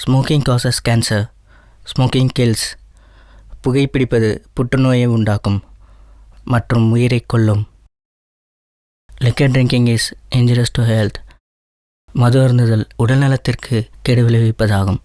Smoking causes cancer. Smoking kills. புகைப்பிடிப்பது புற்றுநோயை உண்டாக்கும் மற்றும் உயிரை கொல்லும். Liquor drinking is injurious to health. மது அருந்துதல் உடல்நலத்திற்கு கெடு விளைவிப்பதாகும்.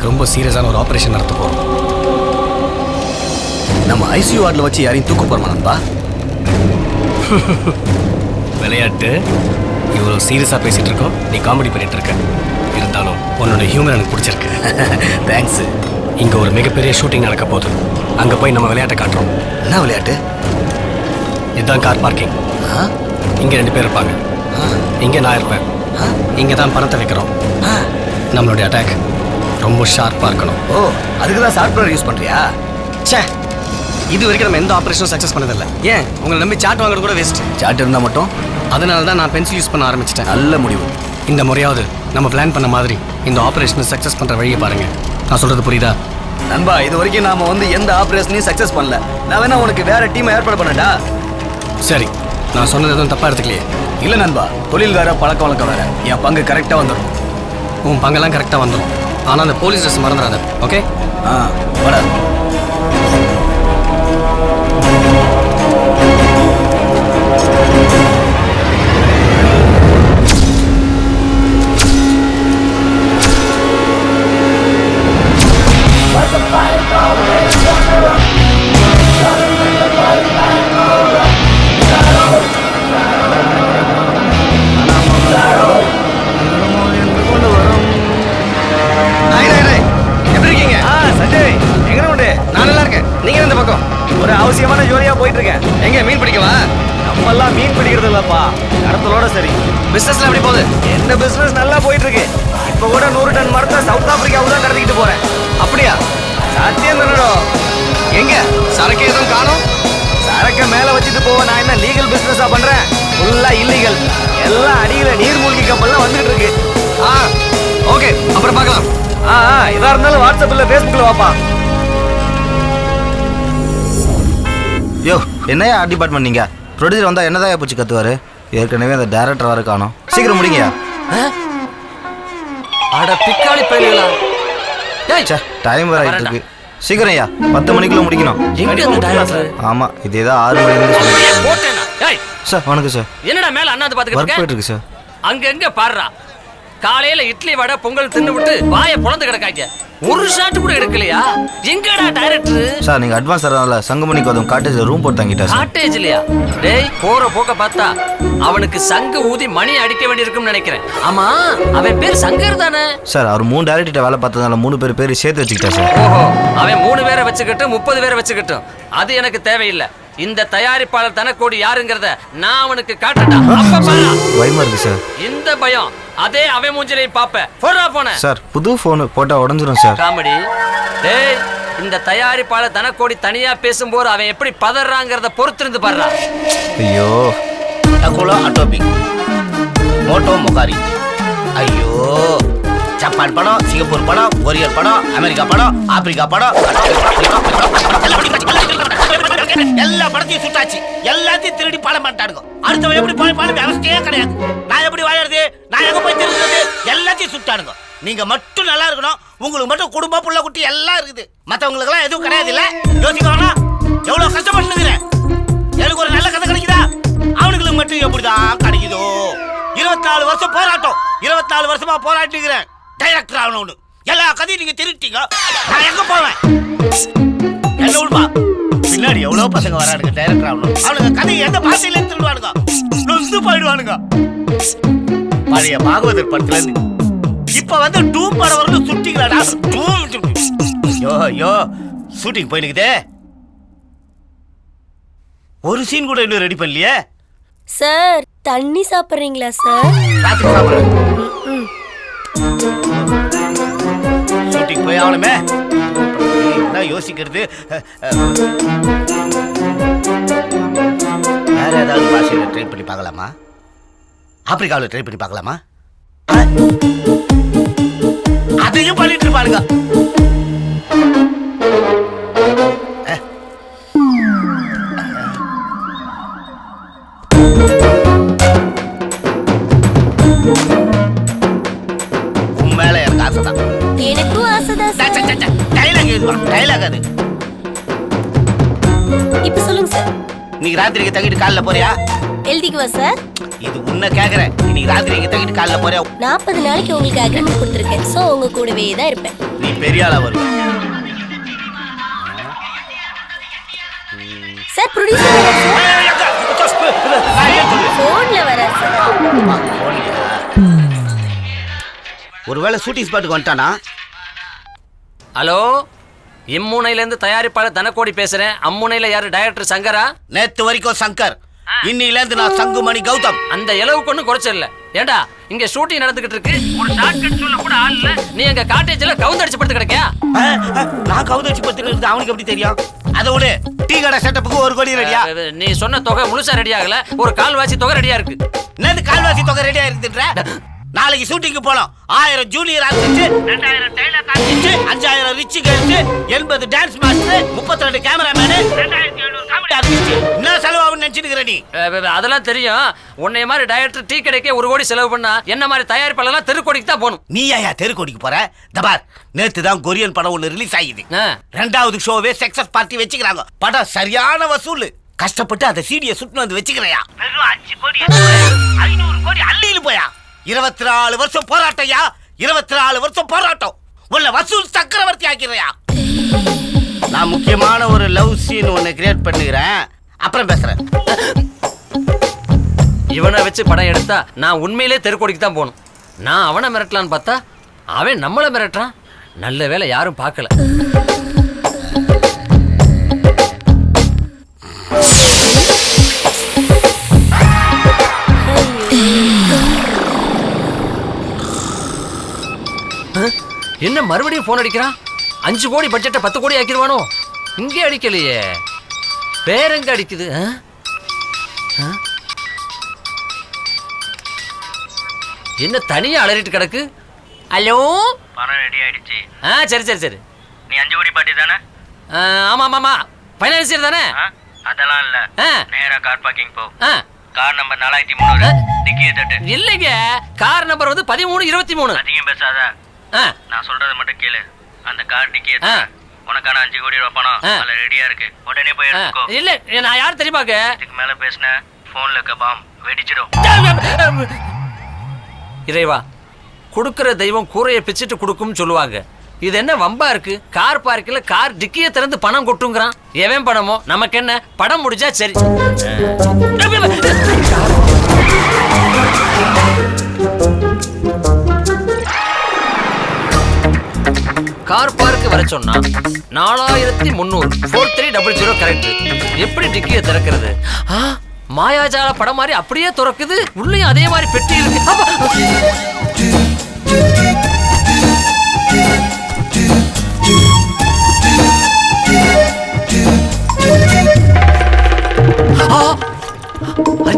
ரொம்ப சீரியஸான ஒரு ஆபரேஷன் நடத்த போறோம். நம்ம ஐசியூ வார்டில் வச்சு யாரையும் தூக்க போறோமா நண்பா? விளையாட்டு இவ்வளோ சீரியஸாக பேசிட்டு இருக்கோம், நீ காமெடி பண்ணிட்டு இருக்க. இருந்தாலும் உன்னோட ஹியூமர் எனக்கு பிடிச்சிருக்கு. தேங்க்ஸ். இங்கே ஒரு மிகப்பெரிய ஷூட்டிங் நடக்க போகுது. அங்கே போய் நம்ம விளையாட்டை காட்டுறோம். என்ன விளையாட்டு? இதுதான் கார் பார்க்கிங். இங்கே 2 பேர் இருப்பாங்க, இங்கே நான் இருப்பேன். இங்கே தான் பணத்தை வைக்கிறோம். நம்மளுடைய அட்டாக் ரொம்ப ஷார்ப்பாக இருக்கணும். ஓ, அதுக்கு தான் சாஃப்ட்வேர் யூஸ் பண்ணுறியா? சே, இது வரைக்கும் நம்ம எந்த ஆப்ரேஷனும் சக்ஸஸ் பண்ணதில்லை. ஏன் உங்களை நம்பி சாட் வாங்குறது கூட வேஸ்ட். சாட் இருந்தால் மட்டும். அதனால தான் நான் பென்சில் யூஸ் பண்ண ஆரம்பிச்சிட்டேன். நல்ல முடிவு. இந்த முறையாவது நம்ம பிளான் பண்ண மாதிரி இந்த ஆப்ரேஷனை சக்ஸஸ் பண்ணுற வழியை பாருங்க. நான் சொல்கிறது புரியுதா நண்பா? இது வரைக்கும் நாம எந்த ஆப்ரேஷனையும் சக்ஸஸ் பண்ணல. நான் வேணா உனக்கு வேற டீமை ஏற்பாடு பண்ணட்டா? சரி, நான் சொன்னது எதுவும் தப்பாக எடுத்துக்கலையே? இல்லை நண்பா, தொழில் வேற பழக்க வழக்கம் வேற. என் பங்கு கரெக்டாக வந்துடும். உன் பங்கெல்லாம் கரெக்டாக வந்துடும். ஆனால் அந்த போலீஸ் ட்ரெஸ் மறந்துடாத. ஓகே? வர அவசியமான ஜோலியா போயிட்டு இருக்கேன். எங்க மீன் பிடிக்கவா? நம்மெல்லாம் மீன் பிடிக்கிறது இல்லப்பா, கடத்தலோட சரி. பிசினஸ்ல எப்படி போகுது? என்ன பிசினஸ் நல்லா போயிட்டு இருக்கு. இப்ப கூட 100 டன் மரத்தை சவுத் ஆப்பிரிக்காவுக்கு தான் கடத்திக்கிட்டு போறேன். அப்படியா? சத்தியம் தானடோ. எங்க சரக்கு எதுவும் காணும்? சரக்க மேல வச்சுட்டு போவ நான் என்ன லீகல் பிசினஸா பண்றேன்? ஃபுல்லா இல்லீகல். எல்லாம் அடியில நீர்மூழ்கி கப்பல்லாம் வந்துகிட்டு இருக்கு. ஓகே, அப்புறம் பார்க்கலாம். இதா இருந்தாலும் வாட்ஸ்அப்ல ஃபேஸ்புக்ல வாப்பா. யோ, என்னையா ஆர்ட் டிபார்ட்மெண்ட் நீங்க? ப்ரொடியூசர் வந்தா என்னதான் பூச்சி கத்துவாரு? ஏற்கனவே அந்த டைரக்டர் வர காணோம். சீக்கிரம் முடிங்க. அட பிக்காளி பையலா. டைம் வர ஆயிட்டு இருக்கு. சீக்கிரம் ஐயா, 10 மணிக்குள்ள முடிக்கணும். எங்க அந்த டைரக்டர்? ஆமா, இதேதான் 6 மணிக்கு சொல்லுங்க. போட்டேனா? ஏய் சார், வணக்கம் சார். என்னடா மேல அண்ணாந்து பாத்துக்கிட்டு இருக்க? போயிட்டு இருக்கு சார். அங்க எங்க பாருடா. காலையில இட்லி வடை பொங்கல் தின்னு விட்டு வாயை பொளந்து கிடக்காங்க. ஒரு ஷாட் கூட எடுக்கலையா? எங்கடா டைரக்டர்? சார், நீங்க அட்வான்ஸ் தரனால சங்கமணி கோதம் காட்டேஜ்ல ரூம் போட்டு தங்கிட்டா சார். காட்டேஜ்லயா? டேய், போற போக்க பார்த்தா அவனுக்கு சங்கு ஊதி மணி அடிக்க வேண்டியிருக்கும்னு நினைக்கிறேன். ஆமா, அவன் பேர் சங்கர் தானே? சார், அவர் 3 டைரக்டர் வேலை பார்த்ததால 3 பேர் சேர்த்து வச்சுக்கிட்டா சார். ஓஹோ, அவன் 3 பேரை வச்சுக்கிட்டு 30 பேரை வச்சுக்கிட்டும். அது எனக்கு தேவையில்லை. இந்த தயாரிப்பாளர் தனக்கோடி யாருங்கிறத நான் அவனுக்கு காட்டட்டா? அப்ப பாரு. பயமா இருக்கு சார். இந்த பயம் அதே அவன் மூஞ்சிலையும் பாப்ப. போடுறா போன. சார் புது ஃபோனு போட்டால் உடஞ்சிரும் சார். காமெடி. டேய், இந்த தயாரிப்பாளர் தனக்கோடி தனியா பேசும்போது அவன் எப்படி பதறாங்கிறத பொறுத்திருந்து பாடுறா. ஐயோ. டகோலா அட்டோபிக் மோட்டோ மொகாரி. ஐயோ, ஜப்பான் படம், சிங்கப்பூர் படம், கொரியன் படம், அமெரிக்கா படம், ஆப்பிரிக்கா படம், எல்லா படத்தையும் சுட்டாச்சு. எல்லாத்தையும் திருடி பாடம் பண்ணிட்டானுங்க. அடுத்தவன் எப்படி போய் பாடம் அவசியே கிடையாது. நான் எப்படி வாழறது, நான் எங்க போய் திருடுறது, எல்லாத்தையும் சுட்டானுங்க. நீங்க மட்டும் நல்லா இருக்கணும். உங்களுக்கு மட்டும் குடும்பம் புள்ள குட்டி எல்லாம் இருக்குது. மத்தவங்களுக்கு எல்லாம் எதுவும் கிடையாது. இல்ல யோசிக்க வேணாம். எவ்வளவு கஷ்டப்பட்டுக்கிறேன். எனக்கு ஒரு நல்ல கதை கிடைக்குதா, அவனுங்களுக்கு மட்டும் எப்படிதான் கிடைக்குதோ. 24 வருஷம் போராட்டம். 24 வருஷமா போராட்டிக்கிறேன் டைரக்டர் ஆகணும்னு. எல்லா கதையும் நீங்க திருட்டீங்க. நான் எங்க போவேன்? என்ன உள்பா, பின்னாடி எவ்வளவு பசங்க வரானுங்க டைரக்டர் ஆகணும். அவனுங்க கதையை எந்த பாஷையில திருடுவானுங்க, நொந்து போயிடுவானுங்க. பழைய பாகவதர் படத்துல இருந்து இப்ப வந்து டூம் படம் வரணும் சுட்டிங்களாடா. யோ ஷூட்டிங் போயினுக்குதே. ஒரு சீன் கூட இன்னும் ரெடி பண்ணலையே. சார் தண்ணி சாப்பிடுறீங்களா சார்? ராத்திரி சாப்பிடுறேன். ஷூட்டிங் போய் ஆகணுமே. என்ன யோசிக்கிறது? வேற ஏதாவது பாஷையில ட்ரை பண்ணி பார்க்கலாமா? ஆப்பிரிக்காவில் ட்ரை பண்ணி பார்க்கலாமா? அதையும் பண்ணிட்டு இருப்பானுங்க. உண்மையில எனக்கு ஆசைதான். எனக்கும் ஆசைதான் சார். டைலாக் எதுவா? டைலாக் அது. இப்ப சொல்லுங்க சார். இன்னைக்கு ராத்திரிக்கு தங்கிட்டு காலைல போறியா? எழுதிக்குவா சார்? இது உன்னை கேக்குறேன். இன்னைக்கு ராத்திரிக்கு தங்கிட்டு காலைல போறியா? 40 நாளைக்கு உங்களுக்கு அக்ரிமெண்ட் கொடுத்துருக்கேன். சோ உங்க கூடவே தான் இருப்பேன். நீ பெரிய ஆளா வருவ சார். ப்ரொடியூசர் போன்ல வரா சார். ஒருவேளை ஷூட்டிங் ஸ்பாட்டுக்கு வந்துட்டானா? ஹலோ, இம்முனையில இருந்து தயாரிப்பாளர் தனக்கோடி பேசுறேன். அம்முனையில யாரு? டைரக்டர் சங்கரா. நேத்து வரைக்கும் சங்கர், இன்னில இருந்து நான் சங்குமணி கௌதம். அந்த இலவுக்கு ஒன்றும் குறைச்சல. ஏண்டா இங்க ஷூட்டிங் நடந்துகிட்டு இருக்கு, ஒரு ஷார்ட்கட் சொல்ல கூட ஆள் இல்ல. நீ எங்க காட்டேஜ்ல கவுந்தடிச்சு படுத்து கிடக்கியா? நான் கவுதடிச்சு படுத்துக்கிறது அவனுக்கு எப்படி தெரியும்? அதோட டீ கடை செட்டப்புக்கு 1 கோடி ரெடியா? நீ சொன்ன தொகை முழுசா ரெடி ஆகல. ஒரு கால்வாசி தொகை ரெடியா இருக்கு. என்னது கால்வாசி தொகை ரெடியா இருக்குன்ற? நாளைக்கு ஷூட்டிங்க்கு போலாம். 1000 junior artist, 2000 dialogue artist, 5000 rich girls, 80 dance master, 32 cameraman, 2700 comedy artist. என்ன செலவாகும்னு நினைச்சிட்டு நீ? அதெல்லாம் தெரியும். உன்னை மாதிரி டைரக்டர் டீ கடைக்கே 1 கோடி செலவு பண்ணா என்ன மாதிரி தயாரிப்பாளர்லாம் தெருக்கோடிக்கு தான் போகணும். நீ ஏன் தெருக்கோடிக்கு போற? தபார், நேத்து தான் கொரியன் படம் ஒன்று ரிலீஸ் ஆகிது. 2வது ஷோவே சக்சஸ் பார்ட்டி வச்சுக்கிறாங்க. படம் சரியான வசூல். கஷ்டப்பட்டு அந்த சீடியை சுட்டு வந்து வச்சுக்கிறையா. வெறும் 5 கோடி 500 கோடி அள்ளியில போயா. 24 வருஷம் போராட்டையா. 24 வருஷம் போராட்டம். உள்ள வசூல் சக்கரவர்த்தி ஆக்கிறையா. நான் முக்கியமான ஒரு லவ் சீன் ஒன்னு கிரியேட் பண்ணுகிறேன். அப்புறம் பேசுறேன். இவனை வச்சு படம் எடுத்தா நான் உண்மையிலே தெருக்கோடிக்கு தான் போகணும். நான் அவனை மிரட்டலான்னு பார்த்தா அவன் நம்மளை மிரட்டுறான். நல்ல வேளை யாரும் பார்க்கல. என்ன மறுபடியும் போன் அடிக்கிறான்? 5 கோடி பட்ஜெட்டை 10 கோடி ஆக்கிடுவானோ? இங்கே அடிக்கலையே, வேற எங்க அடிக்குது? என்ன தனியா அலறிட்டு கிடக்கு? ஹலோ, பணம் ரெடி ஆயிடுச்சு. சரி சரி சரி. நீ 5 கோடி பாட்டி தானே? ஆமா ஆமா ஆமா, ஃபைனான்சியர் தானே? அதெல்லாம் இல்ல, நேரா கார் பார்க்கிங் போ. கார் நம்பர் 4300, டிக்கியை தட்டு. இல்லைங்க, கார் நம்பர் வந்து 1323. அதிகம் பேசாத, நான் சொல்றதை மட்டும் கேளு. அந்த கார் டிக்கியை தட்டு. உனக்கான 5 கோடி ரூபாய் பணம் அதுல ரெடியா இருக்கு. உடனே போய் எடுத்துக்கோ. இல்ல, நான் யார் தெரியுமாங்க? இதுக்கு மேல பேசின போன்ல இருக்க பாம் வெடிச்சிடும். இறைவா, கொடுக்கிற தெய்வம் கூரையை பிச்சுட்டு கொடுக்கும்னு சொல்லுவாங்க. இது என்ன வம்பா இருக்கு? கார் பார்க்கில் கார் டிக்கியை திறந்து பணம் கொட்டுங்கிறான். எவன் பணமோ நமக்கு என்ன, படம் முடிஞ்சா சரி. கார் பார்க்கு வர சொன்னா 4300 4300 கரெக்ட். எப்படி டிக்கியை திறக்கிறது? மாயாஜால படம் மாதிரி அப்படியே திறக்குது. உள்ளேயும் அதே மாதிரி பெட்டி இருக்கு.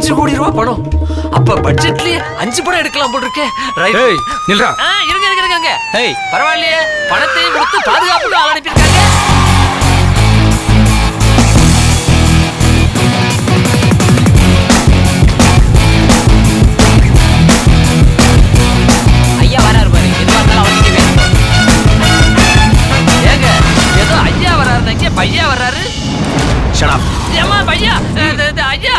₹5 கோடி படம். அப்ப பட்ஜெட்லயே 5 படம் எடுக்கலாம் போல இருக்கே. ரைட். ஏய் நில்றா. இருங்க. ஏய் பரவாயில்லையே, பணத்தையும் கொடுத்து பாதுகாப்புக்கு ஆள் அனுப்பியிருக்காங்க. ஐயா வராரு பாரு. எதுவா இருந்தாலும் அவர்கிட்ட பேசணும். ஏங்க ஏதோ ஐயா வராருங்க, பையா வராரு. Shut up. ஏமா பையா, ஐயா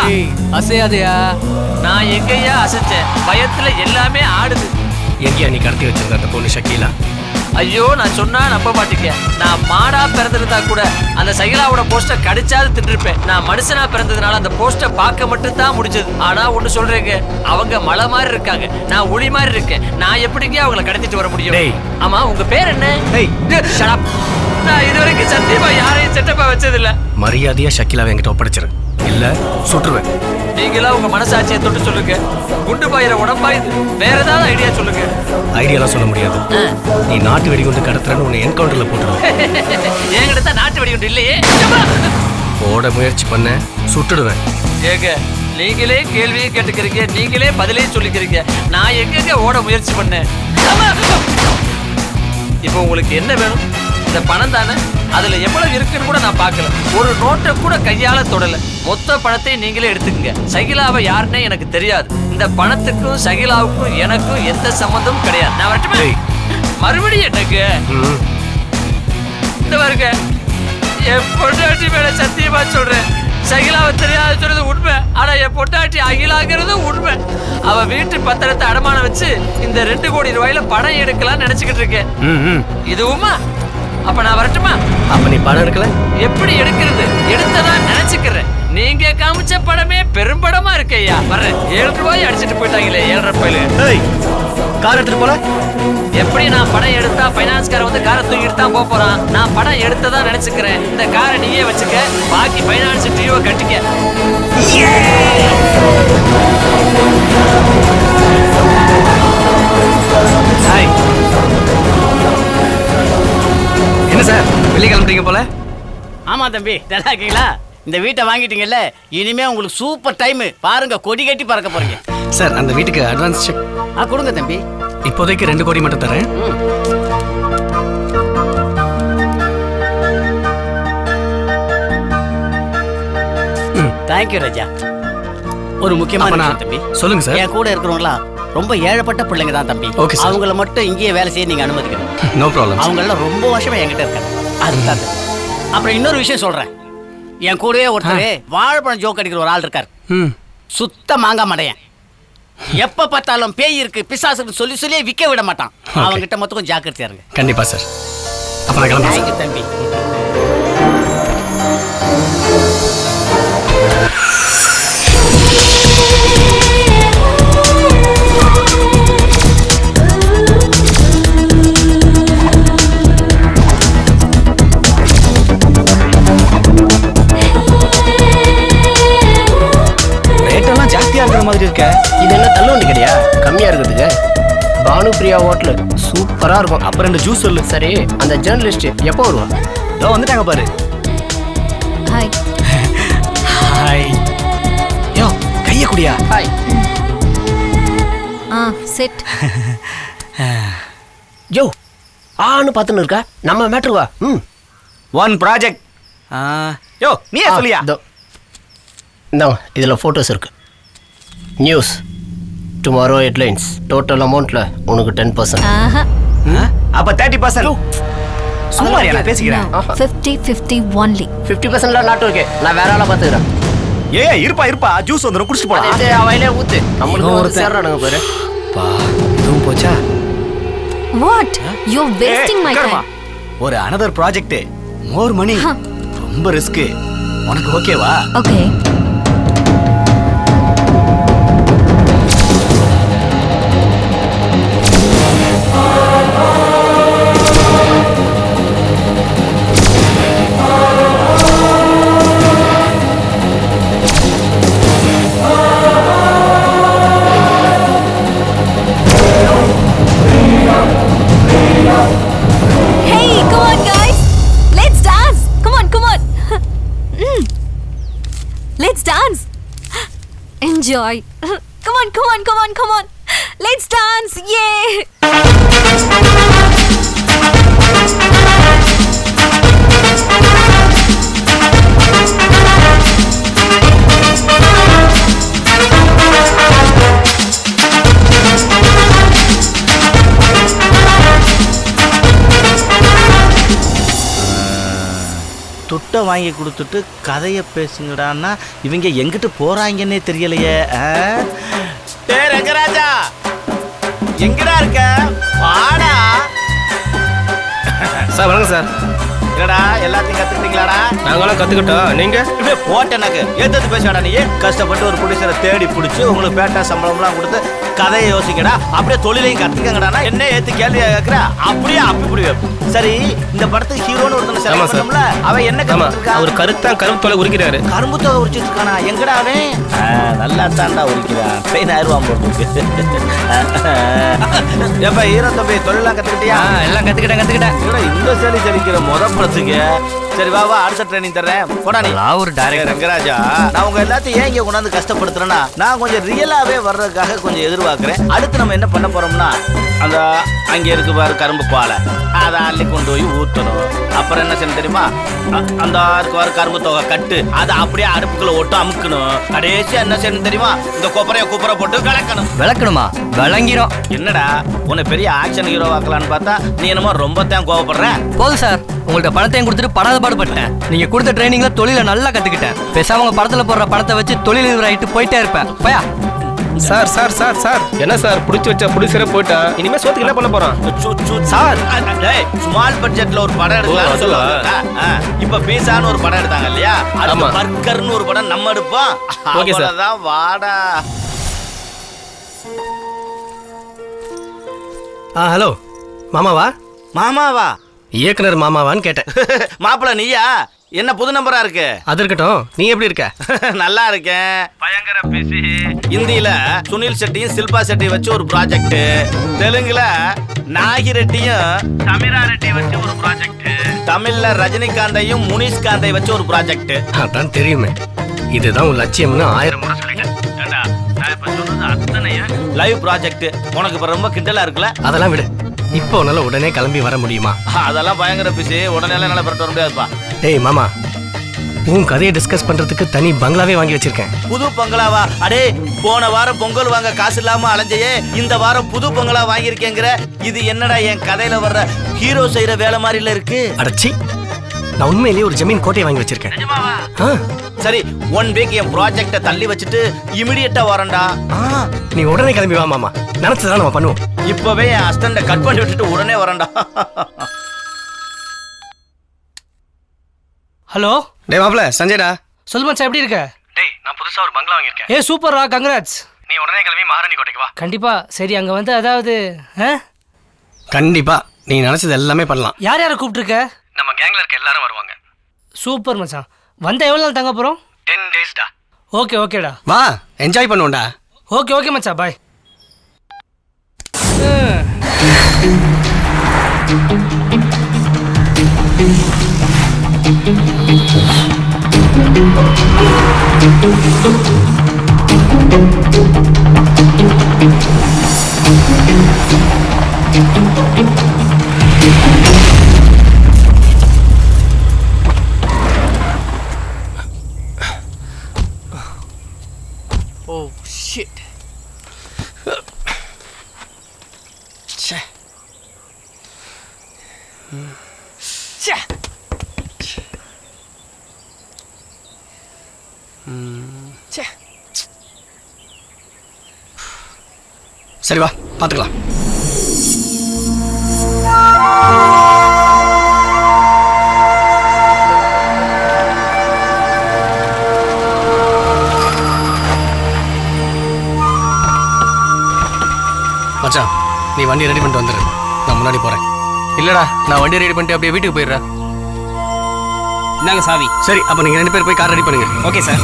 அசையாதயா. நான் எங்கய்யா அசைச்சேன்? பயத்துல எல்லாமே ஆடுது. எங்கயா நீ கடத்தி வச்சிருந்த அந்த பொண்ணு ஷக்கீலா? ஐயோ நான் சொன்னா நம்ப மாட்டீங்க. நான் மாடா பிறந்திருந்தா கூட அந்த சகிலாவோட போஸ்டர் கடிச்சாது தின்றுப்பேன். நான் மனுஷனா பிறந்ததுனால அந்த போஸ்டர் பார்க்க மட்டும் தான் முடிஞ்சது. ஆனா ஒண்ணு சொல்றேங்க, அவங்க மலை மாதிரி இருக்காங்க, நான் ஒளி மாதிரி இருக்கேன். நான் எப்படிங்க அவங்களை கடத்திட்டு வர முடியும்? ஆமா உங்க பேர் என்ன? Shut up. நான் இதுவரைக்கும் சத்தியமா யாரையும் செட்டப்பா வச்சதில்ல. மரியாதையா ஷக்கீலாவை என்கிட்ட ஒப்படைச்சிரு, இல்ல சுட்டுருவேன். நீங்களா உங்க மனசாட்சியை தொட்டு சொல்லுங்க. குண்டு பாயிர உடம்பாயுது. வேற ஏதாவது ஐடியா சொல்லுங்க. ஐடியாலாம் சொல்ல முடியாது. நீ நாட்டு வெடிகுண்டு கடத்துறன்னு உன்னை என்கவுண்டர்ல போட்டுருவேன். என்கிட்ட தான் நாட்டு வெடிகுண்டு இல்லையே. ஓட முயற்சி பண்ண சுட்டுடுவேன். ஏங்க நீங்களே கேள்வியை கேட்டுக்கிறீங்க, நீங்களே பதிலே சொல்லிக்கிறீங்க. நான் எங்கெங்க ஓட முயற்சி பண்ணேன்? இப்போ உங்களுக்கு என்ன வேணும்? இந்த பணம் தானே, அதுல எவ்வளவு இருக்குன்னு கூட நான் பார்க்கல. ஒரு நோட்டை கூட கையால தொடல. மொத்த பணத்தை நீங்களே எடுத்துக்கங்க. சகிலாவை யாருன்னே எனக்கு தெரியாது. இந்த பணத்துக்கும் சகிலாவுக்கும் எனக்கும் எந்த சம்பந்தமும் கிடையாது. நான் வரட்டுமா? மறுபடியும் எனக்கு இந்த வருங்க என் பொண்டாட்டி மேல சத்தியமா சொல்றேன். சகிலாவை தெரியாத சொல்றது உண்மை. ஆனா என் பொண்டாட்டி அகிலாங்கிறது உண்மை. அவ வீட்டு பத்திரத்தை அடமானம் வச்சு இந்த 2 கோடி ரூபாயில பணம் எடுக்கலாம்னு நினைச்சுக்கிட்டு இருக்கேன். இது உமா? அப்ப நான் வரட்டுமா? அப்ப நீ படம் எடுக்கல? எப்படி எடுக்கிறது? எடுத்ததா நினைச்சுக்கிறேன். நீங்க காமிச்ச படமே பெரும்படமா இருக்கையா. வர்றேன். 7 ரூபாய் அடிச்சுட்டு போயிட்டாங்களே 7.5 ரூபாயில. கார் எடுத்துட்டு போல. எப்படி நான் படம் எடுத்தா பைனான்ஸ்கார வந்து காரை தூக்கிட்டு தான் போறான். நான் படம் எடுத்ததா நினைச்சுக்கிறேன். இந்த காரை நீயே வச்சுக்க, பாக்கி பைனான்ஸ் டியூவை கட்டிக்க. என்ன சார் வெளியே கிளம்புறீங்க போல? ஆமா தம்பி, நல்லா இருக்கீங்களா? இந்த வீட்டை வாங்கிட்டீங்கல்ல, இனிமே உங்களுக்கு சூப்பர் டைம். பாருங்க, கொடி கட்டி பறக்க போறீங்க. சார் அந்த வீட்டுக்கு அட்வான்ஸ் செக் கொடுங்க தம்பி. இப்போதைக்கு 2 கோடி மட்டும் தரேன். தேங்க்யூ ராஜா. ஒரு முக்கியமான விஷயம் தம்பி. சொல்லுங்க சார். என் கூட இருக்கிறவங்களா ரொம்ப ஏழைப்பட்ட பிள்ளைங்க தான் தம்பி. Okay sir. அவங்கள மட்டும் இங்கேயே வேலை செய்ய நீங்க அனுமதிக்கணும். No problem. அவங்க எல்லாம் ரொம்ப வருஷமா என்கிட்ட இருக்காங்க. அதுதான். அப்புறம் இன்னொரு விஷயம் சொல்றேன். என் கூடவே ஒருத்தர் வாழைப்பழம் ஜோக் அடிக்கிற ஒரு ஆள் இருக்காரு. சுத்த மாங்காய் மடையன். எப்ப பார்த்தாலும் பேய் இருக்கு பிசாசுக்கு சொல்லி சொல்லியே விற்க விட மாட்டான். அவங்கிட்ட மொத்தம் கொஞ்சம் ஜாக்கிரதையா இருங்க. கண்டிப்பா சார். அப்ப நான் கிளம்புறேன் தம்பி. ரேட்டெல்லாம் ஜாஸ்தியா இருக்கிற மாதிரி இருக்க. இது என்ன தள்ளுவண்டி கிடையா? கம்மியா இருக்குதுங்க. பானுபிரியா ஹோட்டல் சூப்பரா இருக்கும். அப்புறம் 2 ஜூஸ் சொல்லு. சரி, அந்த ஜேர்னலிஸ்ட் எப்போ வருவான்? இதோ வந்துட்டாங்க பாரு. ஹாய். ஹாய். யோ கைய குடியா. ஹாய். செட். யோ ஆன்னு பார்த்துன்னு இருக்கா? நம்ம மேட்ரு வா. One project. யோ நீயே சொல்லியா? இந்தாங்க, இதில் ஃபோட்டோஸ் இருக்கு. News tomorrow headlines. டோட்டல் அமௌண்ட்ல உனக்கு 10%. அப்ப 30%. சும்மா நான் பேசிக்கிறேன். 50-50 only. 50%லாம் நாட்டு ஓகே. நான் வேற ஆளா பார்த்துக்கிறேன். ஏய் இருப்பா ஜூஸ் வந்துரும், குடிச்சிட்டு போலாம். அவளே ஊத்து. நம்மளுக்கு ஒரு சேர்றானுங்க பாரு. பா இதுவும் போச்சா? What? You're wasting my time. ஒரு another project. more money. ரொம்ப ரிஸ்க். உனக்கு ஓகேவா? Okay. enjoy. Come on, come on, come on, come on. Let's dance. Yay! துட்டை வாங்கி கொடுத்துட்டு கதையை பேசுங்கடான்னா இவங்க எங்கிட்டு போறாங்கன்னே தெரியலையே. ரங்கராஜா எங்கடா இருக்க? வாடா. சார் வணக்கம் சார். என்னடா எல்லாத்தையும் கத்துக்கிட்டீங்களாடா? நாங்களாம் கற்றுக்கிட்டோம். நீங்கள் இப்படியே போட்ட எனக்கு ஏற்றது பேசாடா. நீ கஷ்டப்பட்டு ஒரு ப்ரொடியூசரை தேடி பிடிச்சி உங்களுக்கு பேட்டா சம்பளம்லாம் கொடுத்து கதையை யோசிக்கடா. அப்படியே தொழிலையும் கற்றுக்கங்கடானா என்ன ஏற்று கேள்வியாக கேட்குற? அப்படியே அப்படி சரி. இந்த படத்துக்கு ஹீரோன்னு ஒருத்தனை செலக்ட் பண்ணோம்ல, அவன் என்ன கற்றுக்கா? அவர் கரும்பு தோலை உரிக்கிறாரு. கரும்பு தோலை உரிச்சிட்டு இருக்கானா? எங்கடா அவன்? நல்லா தாண்டா உரிக்கிறான். ட்ரெயின் ஆயிடுவான் போட்டு. எப்ப ஹீரோ தம்பி தொழிலாம் கற்றுக்கிட்டியா? எல்லாம் கற்றுக்கிட்டேன். இந்த சரி சரிக்கிற படத்துக்கு சரி வா அடுத்த ட்ரைனிங் தர்றேன். போடா நீ. ஒரு டைரக்டர் ரங்கராஜா, நான் உங்க எல்லாத்தையும் ஏன் இங்க கொண்டாந்து கஷ்டப்படுத்துறேன்னா, நான் கொஞ்சம் ரியலாவே வர்றதுக்காக கொஞ்சம் எதிர்பார்க்கிறேன். அடுத்து நம்ம என்ன பண்ண போறோம்னா, அந்த அங்க இருக்கு பாரு கரும்பு பாலை, அதை அள்ளி கொண்டு போய் ஊற்றணும். அப்புறம் என்ன செய்யணும் தெரியுமா? அந்த இருக்கு பாரு கரும்பு தொகை கட்டு, அதை அப்படியே அடுப்புக்குள்ள ஓட்டு அமுக்கணும். கடைசியா என்ன செய்யணும் தெரியுமா? இந்த கொப்பரைய கூப்பரை போட்டு விளக்கணுமா? விளங்கிடும். என்னடா உன்னை பெரிய ஆக்ஷன் ஹீரோ ஆக்கலான்னு பார்த்தா நீ என்னமோ ரொம்ப தான் கோவப்படுற. போதும் சார், உங்கள்ட்ட பணத்தையும் கொடுத்துட்டு படாத பாடுபட்டேன். நீங்க கொடுத்த ட்ரைனிங்ல தொழிலை நல்லா கத்துக்கிட்டேன். பேசாம உங்க படத்துல போடுற பணத்தை வச்சு தொழில் ஆகிட்டு போயிட்டே இருப்பேன். பயா சார் சார் சார் சார் என்ன சார் பிடிச்சி வச்சா பிடிச்சரே போயிட்டா? இனிமே சோத்துக்கு என்ன பண்ண போறோம் சார்? ஸ்மால் பட்ஜெட்ல ஒரு படம் எடுக்கலாம். இப்ப பீஸான்னு ஒரு படம் எடுத்தாங்க இல்லையா? ஆமா. பர்கர்னு ஒரு படம் நம்ம எடுப்போம். Okay sir. அதான் வாடா. ஹலோ மாமாவா? மாமாவா? இயக்குனர் மாமாவான்னு கேட்டேன். மாப்பிள்ள நீயா? என்ன புது நம்பரா இருக்கு? அது இருக்கட்டும், நீ எப்படி இருக்க? நல்லா இருக்கேன். பயங்கர பிஸி. இந்தியில சுனில் செட்டியும் சில்பா செட்டியும் வச்சு ஒரு ப்ராஜெக்ட், தெலுங்குல நாகி ரெட்டியும் தமிரா ரெட்டி வச்சு ஒரு ப்ராஜெக்ட், தமிழ்ல ரஜினிகாந்தையும் முனிஷ் காந்தை வச்சு ஒரு ப்ராஜெக்ட். அதான் தெரியுமே, இதுதான் உன் லட்சியம்னு 1000 முறை சொல்லிட்டேன். லைவ் ப்ராஜெக்ட் உனக்கு இப்ப ரொம்ப கிண்டலா இருக்குல்ல? அதெல்லாம் விடு. இப்போ உன்னால உடனே கிளம்பி வர முடியுமா? அதெல்லாம் பயங்கர பிஸி. உடனே என்னால பரட்ட வர முடியாதுப்பா. ஏய் மாமா, உன் கதையை டிஸ்கஸ் பண்றதுக்கு தனி பங்களாவே வாங்கி வச்சிருக்கேன். புது பங்களாவா? அடே, போன வாரம் பொங்கல் வாங்க காசு இல்லாம அலைஞ்சையே, இந்த வாரம் புது பங்களா வாங்கியிருக்கேங்கிற. இது என்னடா என் கதையில வர்ற ஹீரோ செய்யற வேலை மாதிரில இருக்கு? அடச்சி, நான் உண்மையிலேயே ஒரு ஜமீன் கோட்டையை வாங்கி வச்சிருக்கேன். சரி, 1 வீக் என் ப்ராஜெக்ட தள்ளி வச்சுட்டு இமிடியேட்டா வரேன்டா. நீ உடனே கிளம்பி வா மாமா. நினைச்சதான் நம்ம பண்ணுவோம். இப்பவே என் அஸ்டண்ட கட் பண்ணி விட்டுட்டு உடனே வரேன்டா. ஹலோ டேய் மாப்ள, சஞ்சய்டா. சொல் மச்சான், எப்படி இருக்க? டேய், நான் புதுசா ஒரு பங்களா வாங்கியிருக்கேன். ஏ சூப்பர்ரா, கங்க்ராட்ஸ். நீ உடனே கிளம்பி மகாராணி கோட்டைக்கு வா. கண்டிப்பா. சரி, அங்க வந்து அதாவது கண்டிப்பா நீ நினைச்சது எல்லாமே பண்ணலாம். யார் யாரை கூப்பிட்டுருக்க? நம்ம கேங்ல இருக்க எல்லாரும் வருவாங்க. சூப்பர் மச்சான். வந்தா எவ்வளவு நாள் தங்க போறோம்? 10 days டா. ஓகே ஓகேடா. வா, என்ஜாய் பண்ணுவோம்டா. ஓகே ஓகே மச்சான், பாய். Oh shit. ச்சே. ச்சே. ச்சே. சரி வா, பார்த்துக்கலாம். மச்சான், நீ வண்டி ரெடி பண்ணிட்டு வந்துடு. நான் முன்னாடி போறேன். இல்லடா, நான் வண்டி ரெடி பண்ணிட்டு அப்படியே வீட்டுக்கு போயிடுறேன். இந்தாங்க சாவி. சரி, அப்போ நீங்கள் 2 பேர் போய் கார் ரெடி பண்ணுங்க. Okay sir.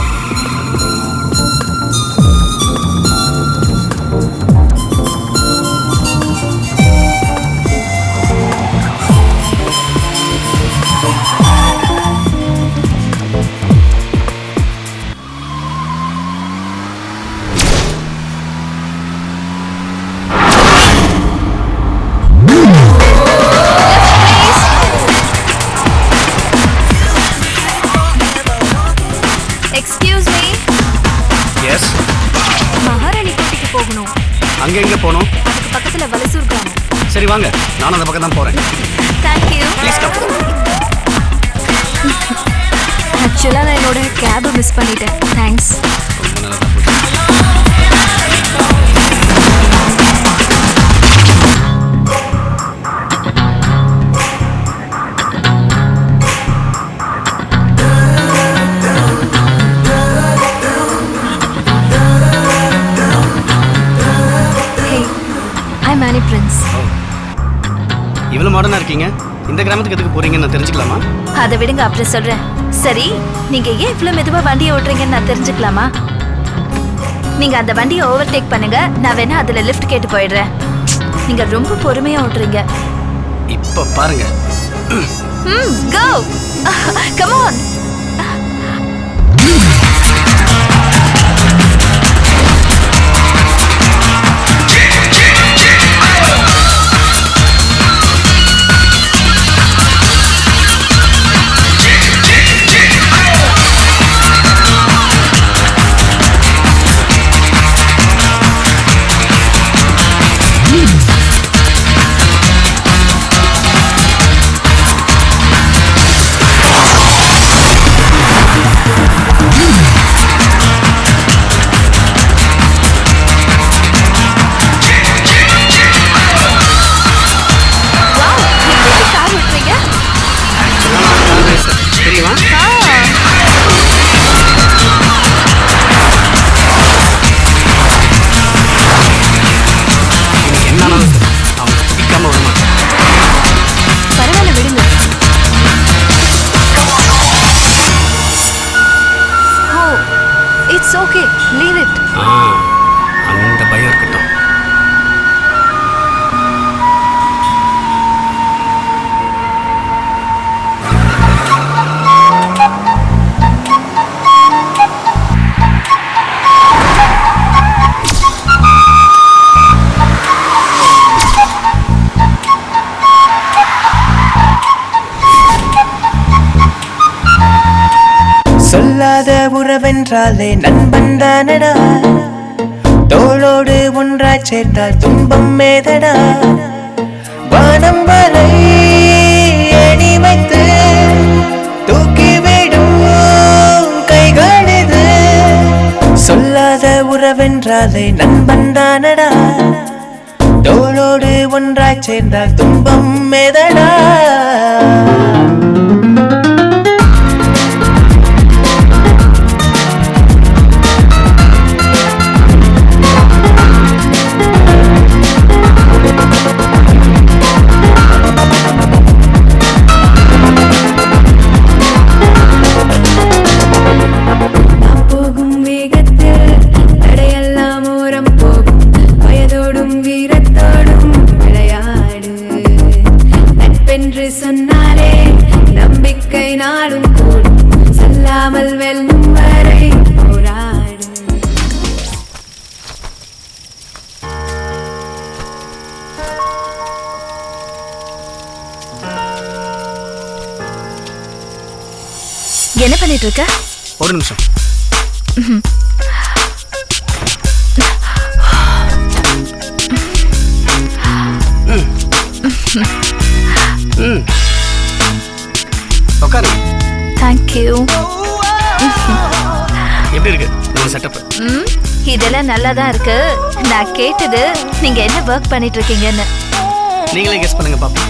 சரி வாங்க, நானும் அந்த பக்கம் தான் போகிறேன். தேங்க்யூ. Please come. ஆக்சுவலாக நான் என்னோட கேபை மிஸ் பண்ணிட்டேன். தேங்க்ஸ். ரொம்ப நல்லா தான் போச்சு. ஹே, ஐ மேனி பிரின்ஸ். இவ்வளோ மாடர்னாக இருக்கீங்க, இந்த கிராமத்துக்கு எதுக்கு போகிறீங்கன்னு நான் தெரிஞ்சுக்கலாமா? அதை விடுங்க, அப்புறம் சொல்றேன். சரி, நீங்க ஏன் இவ்வளவு மெதுவா வண்டியை ஓட்டுறீங்கன்னு நான் தெரிஞ்சுக்கலாமா? நீங்க அந்த வண்டியை ஓவர்டேக் பண்ணுங்க, நான் வேணா அதுல லிஃப்ட் கேட்டு போயிடுறேன். நீங்க ரொம்ப பொறுமையா ஓட்டுறீங்க. இப்போ பாருங்க. Go come on. தெரியுமா? என்ன ஆனாலும் சரி, அவங்க பிடிக்காம விட மாட்டேன். பரவாயில்ல, விடுங்க. ஓ, இட்ஸ் ஓகே, லீவ் இட். அந்த பயம் இருக்கட்டும். சொல்லாத உறவென்றாலே நண்பன் தானடா, தோளோடு ஒன்றாய் சேர்ந்தால் துன்பம் மேதடா. வானம் வரை ஏணி வைத்து தூக்கிவிடும் கைகள் இது. சொல்லாத உறவென்றாலே நண்பன் தானடா, தோளோடு ஒன்றாய் சேர்ந்தால் துன்பம் மேதடா. சொன்னாலே நம்பிக்கை நாடும் கூடும், சொல்லாமல் வெல்லும் வரை போராடு. என்ன பண்ணிட்டு இருக்க? ஒரு நிமிஷம். உட்காரு. தேங்க்யூ. எப்படி இருக்கு உங்க செட்டப்? இதெல்லாம் நல்லா தான் இருக்கு. நான் கேட்டது நீங்க என்ன ஒர்க் பண்ணிட்டு இருக்கீங்கன்னு. நீங்களே கெஸ் பண்ணுங்க பாப்பா.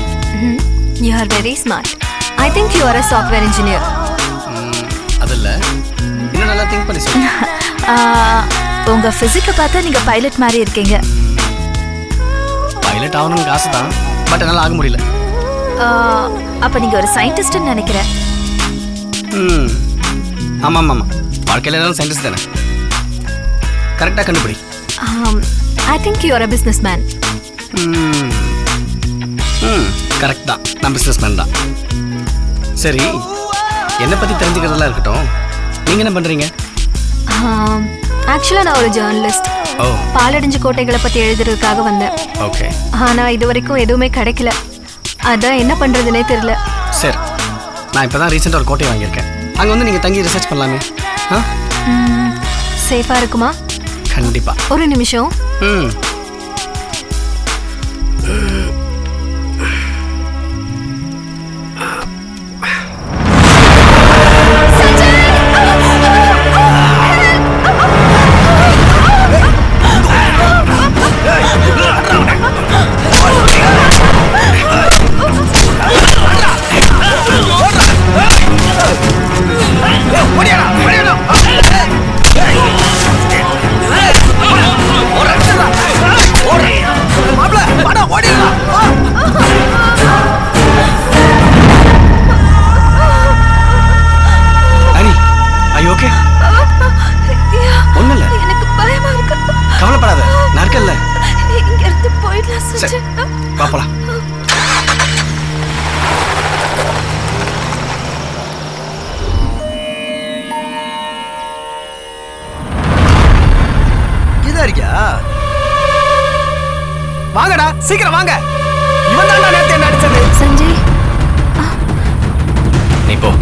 You are very smart. I think you are a software engineer. அதல்ல, இன்னும் நல்லா திங்க் பண்ணி சொல்லுங்க. உங்க பிசிக்க பார்த்தா நீங்க பைலட் மாதிரி இருக்கீங்க. பைலட் ஆகணும்னு ஆசை தான், பட் என்னால் ஆக முடியல. அப்ப நீங்க ஒரு சயின்டிஸ்ட்னு நினைக்கிறேன். ஆமாம் ஆமாம், வாழ்க்கையில் எல்லாரும் சயின்டிஸ்ட் தானே. கரெக்டாக கண்டுபிடி. I think you are a businessman. Correct தான், நான் பிஸ்னஸ் மேன் தான். சரி, என்னை பற்றி தெரிஞ்சுக்கிறதெல்லாம் இருக்கட்டும், நீங்கள் என்ன பண்ணுறீங்க? ஆக்சுவலாக நான் ஒரு ஜேர்னலிஸ்ட். பாலடைஞ்ச கோட்டைகளை பற்றி எழுதுறதுக்காக வந்தேன். ஓகே. ஆனால் இது வரைக்கும் எதுவுமே கிடைக்கல. அதான் என்ன பண்ணுறதுனே தெரியல. சரி, நான் இப்போ தான் ரீசெண்டாக ஒரு கோட்டையை வாங்கியிருக்கேன். அங்கே வந்து நீங்கள் தங்கி ரிசர்ச் பண்ணலாமே. சேஃபாக இருக்குமா? கண்டிப்பாக. ஒரு நிமிஷம். வாங்கடா, சீக்கிரம் வாங்க. இவன் தான் நேத்து என்ன அடிச்சது. சஞ்சய் நீ போ.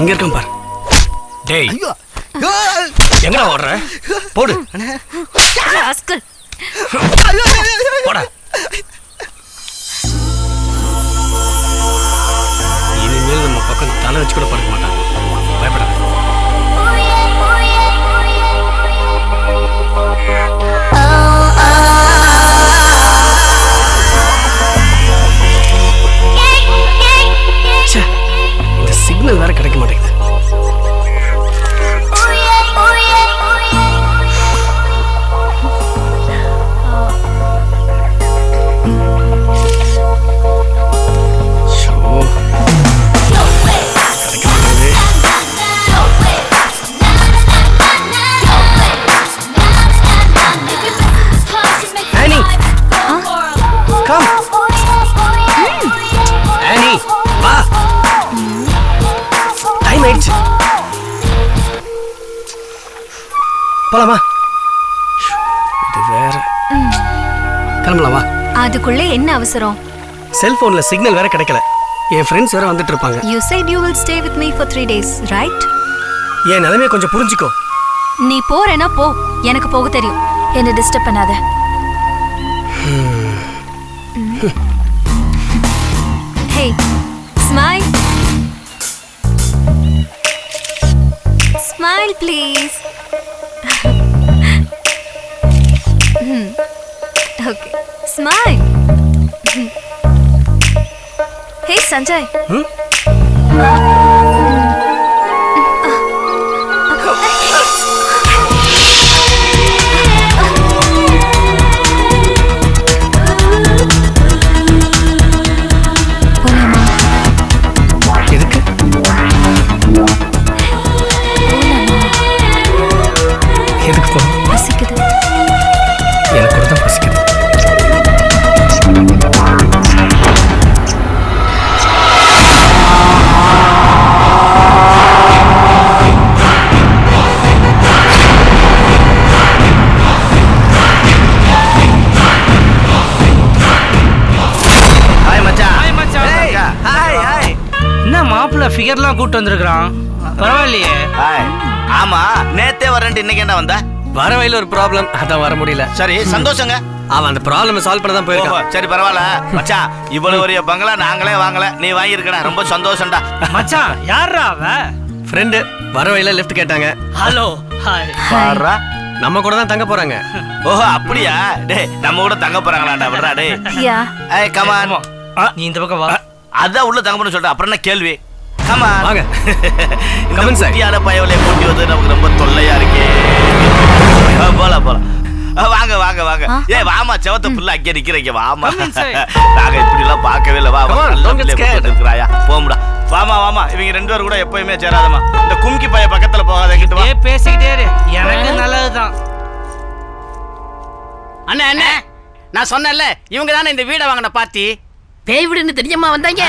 இங்க இருக்கான் பாரு. டேய் எங்கடா ஓடுற? போடு ராஸ்கல். போடா. இனிமேல் நம்ம பக்கம் தலை வச்சு கூட படுக்க மாட்டாங்க. பயப்படாத. இந்த சிக்னல் வேற கிடைக்க மாட்டேங்குது. போலாமா? இது வேற. கிளம்பலாமா? அதுக்குள்ள என்ன அவசரம்? செல்போன்ல சிக்னல் வேற கிடைக்கல. என் ஃப்ரெண்ட்ஸ் வேற வந்துட்டு இருப்பாங்க. You said you will stay with me for 3 days, right? என் நிலைமையை கொஞ்சம் புரிஞ்சுக்கோ. நீ போறேன்னா போ, எனக்கு போக தெரியும். என்ன டிஸ்டர்ப் பண்ணாத. Hey, smile. Smile please. Okay, smile. Hey Sanjay. ஃபிகர்லாம் கூட்டி வந்திருக்கான். பரவாயில்லையே. ஆமா, நேத்தே வரேன்ட்டு இன்னைக்கு என்ன வந்தா? வர வழியில ஒரு ப்ராப்ளம், அதான் வர முடியல. சரி, சந்தோஷங்க. அவன் அந்த ப்ராப்ளம் சால்வ் பண்ண தான் போயிருக்கான். சரி பரவாயில்ல மச்சான், இவ்வளவு ஒரு பங்களா நாங்களே வாங்கல, நீ வாங்கியிருக்கடா, ரொம்ப சந்தோஷம்டா. மச்சான் யாரா அவ? ஃப்ரெண்டு. வர வழியில லிஃப்ட் கேட்டாங்க. Hello hi. பாரா, நம்ம கூட தான் தங்க போறாங்க. ஓஹோ அப்படியா? டேய் நம்ம கூட தங்க போறாங்களாடா? விடுறா டேய். யா. ஏய் கம் ஆன். நீ இந்த பக்கம் வா. அதான் உள்ள தங்க போறேன்னு சொல்ற, அப்புறம் என்ன கேள்வி? கம் ஆன் வாங்க. Come on sir. யார பயவலே போட்டி வந்து நமக்கு ரொம்ப தொல்லையா இருக்கே. போலாம் போலாம். வாங்க வாங்க வாங்க. வாமா செவத்த புள்ள அங்கே நிக்கிறீங்க வாமா. நாங்க இப்படி எல்லாம் பார்க்கவே இல்ல. வா இருக்கிறாயா போம்டா. வாமா வாமா. இவங்க 2 பேரும் கூட எப்பயுமே சேராதமா. இந்த கும்கி பைய பக்கத்துல போகாத கிட்ட வா. பேசிக்கிட்டே இரு, எனக்கு நல்லதுதான். அண்ணே அண்ணே, நான் சொன்னேன்ல இவங்க தானே இந்த வீடை வாங்கின பார்ட்டி. பேய் வீடுன்னு தெரியுமா வந்தாங்க?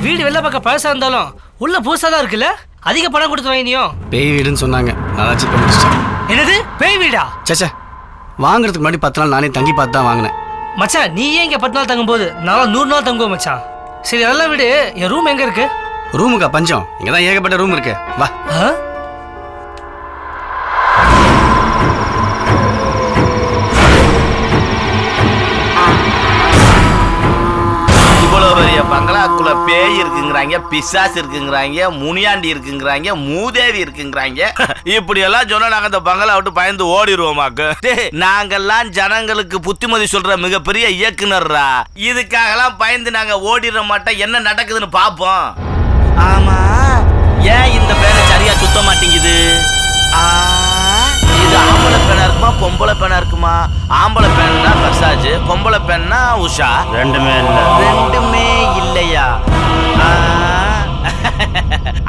வீடு வெளில பக்கம் பழசா இருந்தாலும் உள்ள புதுசா தான் இருக்குல்ல. அதிக பணம் கொடுத்து வாங்கினியும். பேய் வீடுன்னு சொன்னாங்க, நான் செக் பண்ணி முடிச்சிட்டேன். என்னது பேய் வீடா? சேச்சே, வாங்குறதுக்கு முன்னாடி 10 நாள் நானே தங்கி பார்த்து தான் வாங்கினேன். மச்சான் நீ ஏன் இங்க 10 நாள் தங்கும் போது நான் 100 நாள் தங்குவோம் மச்சான். சரி அதெல்லாம் விடு, என் ரூம் எங்க இருக்கு? ரூமுக்கா பஞ்சம்? இங்கதான் ஏகப்பட்ட ரூம் இருக்கு, வா. இவ்வளவு பெரிய பங்களாக்குள்ள பேய் இருக்குங்கிறாங்க, பிசாசு இருக்குங்கிறாங்க, முனியாண்டி இருக்குங்கிறாங்க, மூதேவி இருக்குங்கிறாங்க. இப்படி எல்லாம் சொன்னா நாங்க இந்த பங்களா விட்டு பயந்து ஓடிடுவோமாக்கு. நாங்கெல்லாம் ஜனங்களுக்கு புத்திமதி சொல்ற மிகப்பெரிய இயக்குனர்ரா. இதுக்காகலாம் பயந்து நாங்க ஓடிட மாட்டோம். என்ன நடக்குதுன்னு பாப்போம். ஆமா, ஏன் இந்த பேனை சரியா சுத்த மாட்டேங்குது? இது ஆம்பளை பேனா இருக்குமா பொம்பளை பேனா இருக்குமா? ஆம்பளை பேன்னா பர்சாஜ், பொம்பளை பேன்னா உஷா. ரெண்டுமே இல்லையா?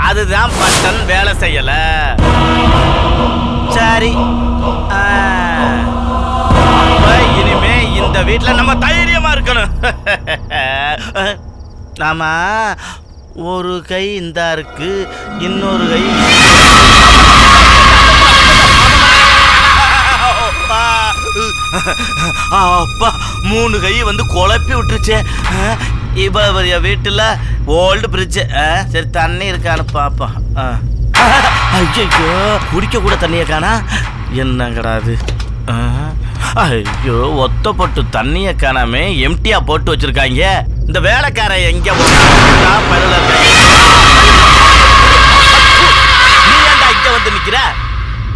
அதுதான் பட்டன் வேலை செய்யல. சரி, அப்ப இனிமே இந்த வீட்டுல நம்ம தைரியமா இருக்கணும். நாம ஒரு கை இந்தா இருக்கு, இன்னொரு கை அப்பா 3 கை வந்து குழப்பி விட்டுருச்சு. இப்ப வீட்டுல ஓல்டு பிரிட்ஜ். சரி தண்ணி இருக்கான்னு பாப்பா. ஐயோ, குடிக்க கூட தண்ணியை காணா. என்னங்கடா அது? ஐயோ, ஒத்தப்பட்டு தண்ணியை காணாமே எம்டியா போட்டு வச்சிருக்காங்க. இந்த வேலைக்காரன் எங்க நீ ஏன்டா இங்க வந்து நிக்கிற?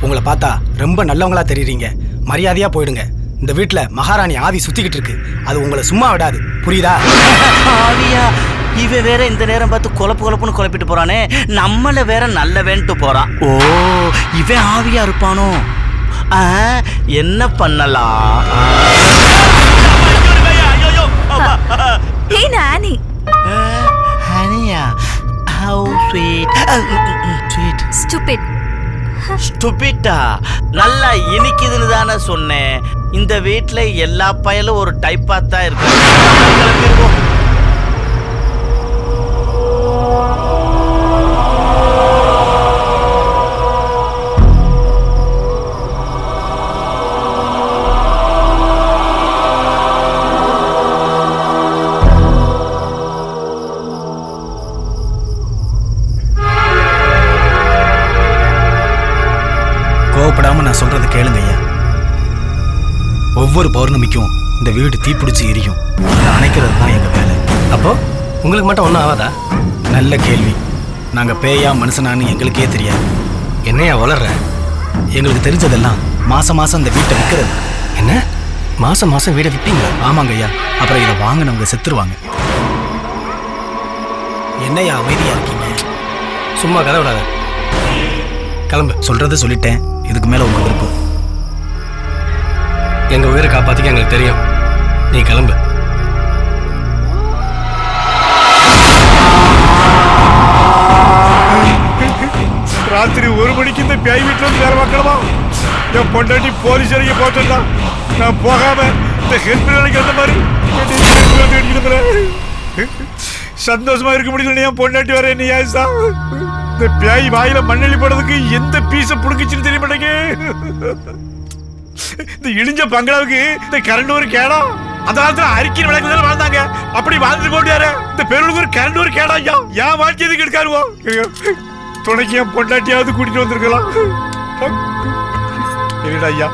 உங்களை பார்த்தா ரொம்ப நல்லவங்களா தெரியுறீங்க, மரியாதையா போயிடுங்க. இந்த வீட்டுல மகாராணி ஆவி சுத்திக்கிட்டு இருக்கு, அது உங்களை சும்மா விடாது, புரியுதா? ஆவியா? இவ வேற இந்த நேரம் பார்த்து குழப்புன்னு குழப்பிட்டு போறானே, நம்மள வேற நல்லவேன்ட்டு போறான். ஓ, இவன் ஆவியா இருப்பானோ? என்ன பண்ணலாம்? ஸ்டூபிட்டா, நல்லா இனிக்குதுன்னு தானே சொன்னேன். இந்த வீட்டுல எல்லா பயலும் ஒரு டைப்பா தான் இருக்கு. கோவப்படாம நான் சொல்றதை கேளுங்க ஐயா. ஒவ்வொரு பௌர்ணமிக்கும் இந்த வீடு தீப்பிடிச்சு எரியும். அதை அணைக்கிறது தான் எங்க வேலை. அப்போ உங்களுக்கு மட்டும் ஒன்றும் ஆகாதா? நல்ல கேள்வி. நாங்க பேயா மனுஷனான்னு எங்களுக்கே தெரியாது. என்னையா வளர்ற? எங்களுக்கு தெரிஞ்சதெல்லாம் மாசம் மாசம் இந்த வீட்டை விற்கிறது. என்ன மாசம் மாசம் வீடை விற்பீங்களா? ஆமாங்க ஐயா. அப்புறம் இதை வாங்கினவங்க செத்துருவாங்க. என்னையா அமைதியா இருக்கீங்க? சும்மா கதை விடாத, கிளம்பு. சொல்றதை சொல்லிட்டேன், இதுக்கு மேல உங்க விருப்பம். எங்க உயிரை காப்பாத்திக்க எங்களுக்கு தெரியும், நீ கிளம்பு. ராத்திரி 1 மணிக்கு இந்த பேய் வீட்டுல இருந்து வேற பார்க்கணுமா? என் பொண்டாட்டி போலீஸ் அறைய போட்டா நான் போகாம இந்த ஹெல்ப் வேலைக்கு அந்த மாதிரி சந்தோஷமா இருக்க முடியல. என் பொண்டாட்டி வர என்ன ஆயிசா? இந்த பேய் வாயில மண்ணெளி போடுறதுக்கு எந்த பீஸ புடுக்கிச்சுன்னு தெரிய மாட்டேங்க. இந்த இடிஞ்ச பங்களாவுக்கு இந்த கரண்ட் ஒரு கேடா. அந்த காலத்துல அரிக்கிற விளக்குல வாழ்ந்தாங்க, அப்படி வாழ்ந்து போட்டாரு. இந்த பெருளுக்கு ஒரு கரண்ட் ஒரு கேடா. ஐயா, ஏன் வாழ்க்கை எதுக்கு எடுக்காருவோம்? துணைக்கு என் பொண்டாட்டியாவது கூட்டிட்டு வந்திருக்கலாம். ஐயா,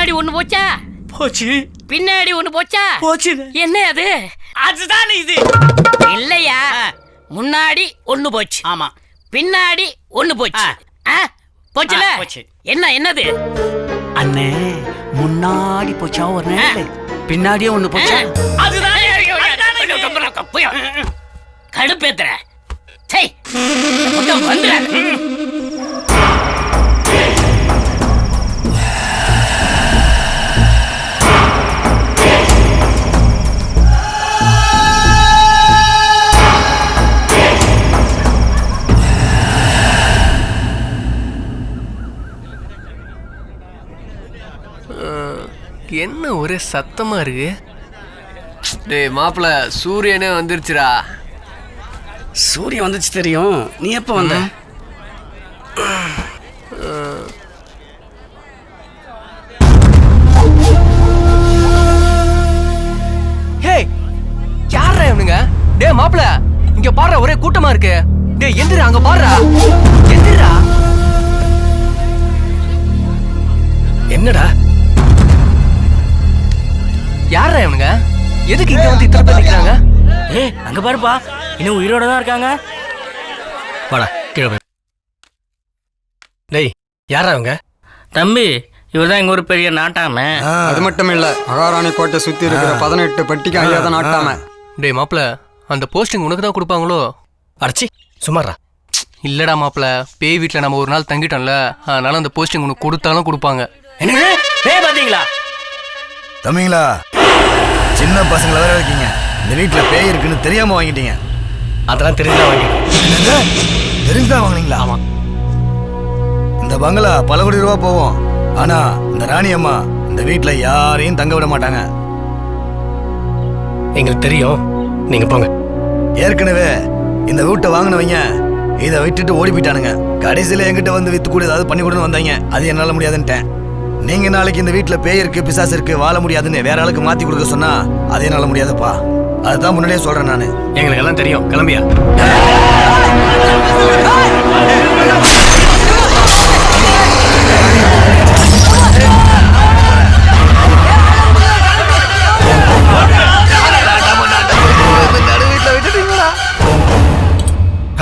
முன்னாடி ஒண்ணு போச்சா? போச்சு. பின்னாடி ஒண்ணு போச்சா? போச்சு. என்ன அது? அதுதான் இது. இல்லையா, முன்னாடி ஒண்ணு போச்சு. ஆமா. பின்னாடி ஒண்ணு போச்சு. போச்சுல? போச்சு. என்னது? அண்ணே, முன்னாடி போச்சா ஒரு நேரம், பின்னாடியே ஒண்ணு போச்சா? அதுதான் கடுப்பேத்துற. வந்துற. என்ன ஒரே சத்தமா இருக்கு? டேய் மாப்பிள, சூரியனே வந்துருச்சுடா. சூரியன் வந்துச்சு தெரியும். நீ எப்ப வந்த? ஹே, யாரா இவனுங்க? டேய் மாப்பிள, இங்க பாரு, ஒரே கூட்டமா இருக்கு. டேய் எந்திரா, அங்க பாருடா. எந்திரா. என்னடா? யாரா இவனுங்க? எதுக்கு இங்க வந்து இத்தனை பேர் நிக்கிறாங்க? அங்க பாருப்பா, இன்னும் உயிரோட தான் இருக்காங்க. வாடா கீழே போய். டேய் யாரா அவங்க? தம்பி, இவர்தான் எங்க ஒரு பெரிய நாட்டாம. அது மட்டும் இல்ல, மகாராணி கோட்டை சுத்தி இருக்கிற 18 பட்டிக்கு ஐயா தான் நாட்டாம. டேய் மாப்பிள, அந்த போஸ்டிங் உனக்கு தான் கொடுப்பாங்களோ? அடச்சி சும்மாறா. இல்லடா மாப்பிள, பேய் வீட்டுல நம்ம ஒரு நாள் தங்கிட்டோம்ல, அதனால அந்த போஸ்டிங் உனக்கு கொடுத்தாலும் கொடுப்பாங்க. என்ன பேய் பாத்தீங்களா? தம்பிங்களா, சின்ன பசங்கள வேற இருக்கீங்க. இந்த வீட்டுல பேய் இருக்குன்னு தெரியாம வாங்கிட்டீங்க. அதெல்லாம் தெரிஞ்சுதான் வாங்கிட்டீங்க. தெரிஞ்சுதான் வாங்கினீங்களா? ஆமா. இந்த பங்களா பல கோடி ரூபா போவோம். ஆனா இந்த ராணி அம்மா இந்த வீட்டுல யாரையும் தங்க விட மாட்டாங்க. எங்களுக்கு தெரியும், நீங்க போங்க. ஏற்கனவே இந்த வீட்டை வாங்கினவங்க இதை விட்டுட்டு ஓடி போயிட்டானுங்க. கடைசியில என்கிட்ட வந்து வித்து கூட ஏதாவது பண்ணி கொடுன்னு வந்தாங்க. அது என்னால முடியாதுன்ட்டேன். நீங்க நாளைக்கு இந்த வீட்டுல பேய் இருக்கு, பிசாசு இருக்கு, வாழ முடியாதுன்னு வேற ஆளுக்கு மாத்தி கொடுக்க சொன்னா அது என்னால முடியாதுப்பா. அதுதான் முன்னாடியே சொல்றேன் நானு. எங்களுக்கு எல்லாம் தெரியும், கிளம்பியா.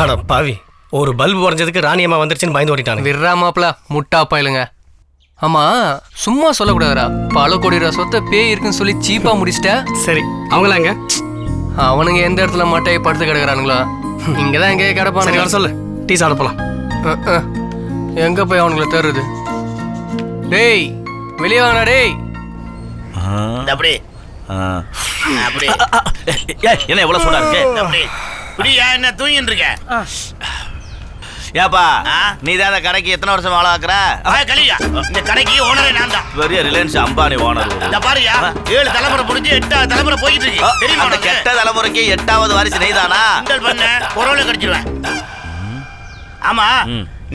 அட பாவி, ஒரு பல்பு உடஞ்சதுக்கு ராணியம்மா வந்துருச்சுன்னு பயந்து ஓடிட்டாங்க. விர்ரா மாப்பிள, முட்டா பாயிலுங்க. ஆமா, சும்மா சொல்லக்கூடாதுடா. பல கோடி ரூபா சொத்தை பேய் இருக்குன்னு சொல்லி சீப்பா முடிச்சிட்ட. சரி, அவங்களா எங்க? அவனுங்க எந்த இடத்துல மட்டையை படுத்து கிடக்குறானுங்களா? இங்கதான் எங்கேயே கிடப்பானுங்க. சொல்லு, டீ சாப்பிட போலாம். எங்க போய் அவனுங்களை தேடுறது? டேய் வெளியே வாங்கடா. டேய் அப்படி அப்படி என்ன எவ்வளவு சூடா இருக்கு? அப்படி இப்படியா என்ன தூங்கிட்டு இருக்க? ஏப்பா, நீ தான் இந்த கடைக்கு எத்தனை வருஷம் வேலை ஆக்குற? கலியா, இந்த கடைக்கு ஓனரே நான் தான். பெரிய ரிலையன்ஸ் அம்பானி ஓனர். இந்த பாருயா, 7 தலைமுறை முடிஞ்சு 8வது தலைமுறை போயிட்டு இருக்கு. தெரியுமா? அந்த கெட்ட தலைமுறைக்கு 8வது வாரிசு நீதானா? கிண்டல் பண்ண பொருளை கடிச்சிடுவேன். ஆமா,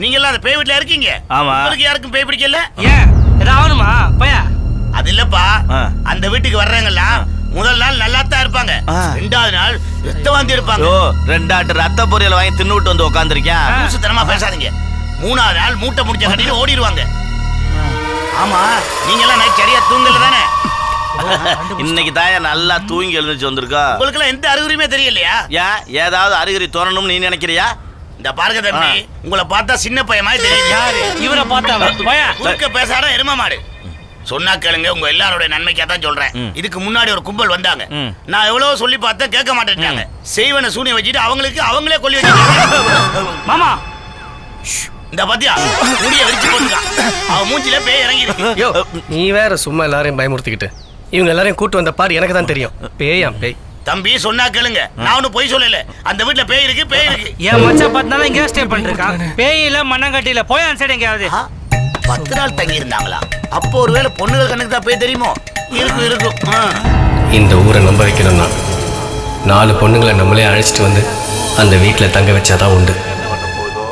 நீங்க எல்லாம் அந்த பேய் வீட்டுல இருக்கீங்க. ஆமா. உங்களுக்கு யாருக்கும் பேய் பிடிக்கல? ஏன் ஏதாவதுமா பையா? அது இல்லப்பா, அந்த வீட்டுக்கு வர்றவங்களா முதல் நாள் நல்லா தான் இருப்பாங்க. 2வது நாள் ரத்த வாந்தி இருப்பாங்க. 2 ஆட்டு ரத்த பொரியல் வாங்கி தின்னுட்டு வந்து உட்காந்துருக்கேன். லூசுத்தனமா பேசாதீங்க. 3வது நாள் மூட்டை முடிச்ச கட்டிட்டு ஓடிடுவாங்க. ஆமா, நீங்க எல்லாம் நைட் சரியா தூங்கல தானே? இன்னைக்கு தாயா நல்லா தூங்கி எழுந்துச்சு வந்திருக்கா. உங்களுக்கு எல்லாம் எந்த அறிகுறியுமே தெரியலையா? ஏன் ஏதாவது அறிகுறி தோணணும்னு நீ நினைக்கிறியா? இந்த பாருங்க தம்பி, உங்களை பார்த்தா சின்ன பையன் மாதிரி தெரியுது. யாரு இவரை பார்த்தா? குறுக்க பேசாத எரும மாடு. சொன்னா கேளுங்க, உங்க எல்லாரோட நன்மைக்கா தான் சொல்றேன். இதுக்கு முன்னாடி ஒரு கும்பல் வந்தாங்க. நான் எவ்வளவு சொல்லி பார்த்தேன், கேட்க மாட்டேன்ட்டாங்க. செய்வன சூனியம் வச்சுட்டு அவங்களே கொல்லி வச்சு. மாமா, இந்த பத்தியா முடிய விரிச்சு போட்டுருக்கான். அவன் மூஞ்சில பேய் இறங்கி. நீ வேற சும்மா எல்லாரையும் பயமுறுத்திக்கிட்டு. இவங்க எல்லாரையும் கூட்டு வந்த பாரு எனக்கு தான் தெரியும். பேயாம் பேய். தம்பி சொன்னா கேளுங்க, நான் ஒன்னும் பொய் சொல்லல. அந்த வீட்டுல பேய் இருக்கு, பேய் இருக்கு. என் மச்சான் பார்த்தாலும் இங்கே ஸ்டே பண்ணிருக்கான். பேயில மண்ணங்கட்டியில போய் அந்த சைடு எங்கேயாவது 10 நாள் தங்கி இருந்தாங்களா? அப்போ ஒருவேளை பொண்ணுகள் கண்ணுக்கு தான் பேய் தெரியுமோ? இருக்கும். இந்த ஊரை நம்ப வைக்கணும்னா 4 பொண்ணுங்களை நம்மளே அழைச்சிட்டு வந்து அந்த வீட்டில் தங்க வச்சாதான் உண்டு.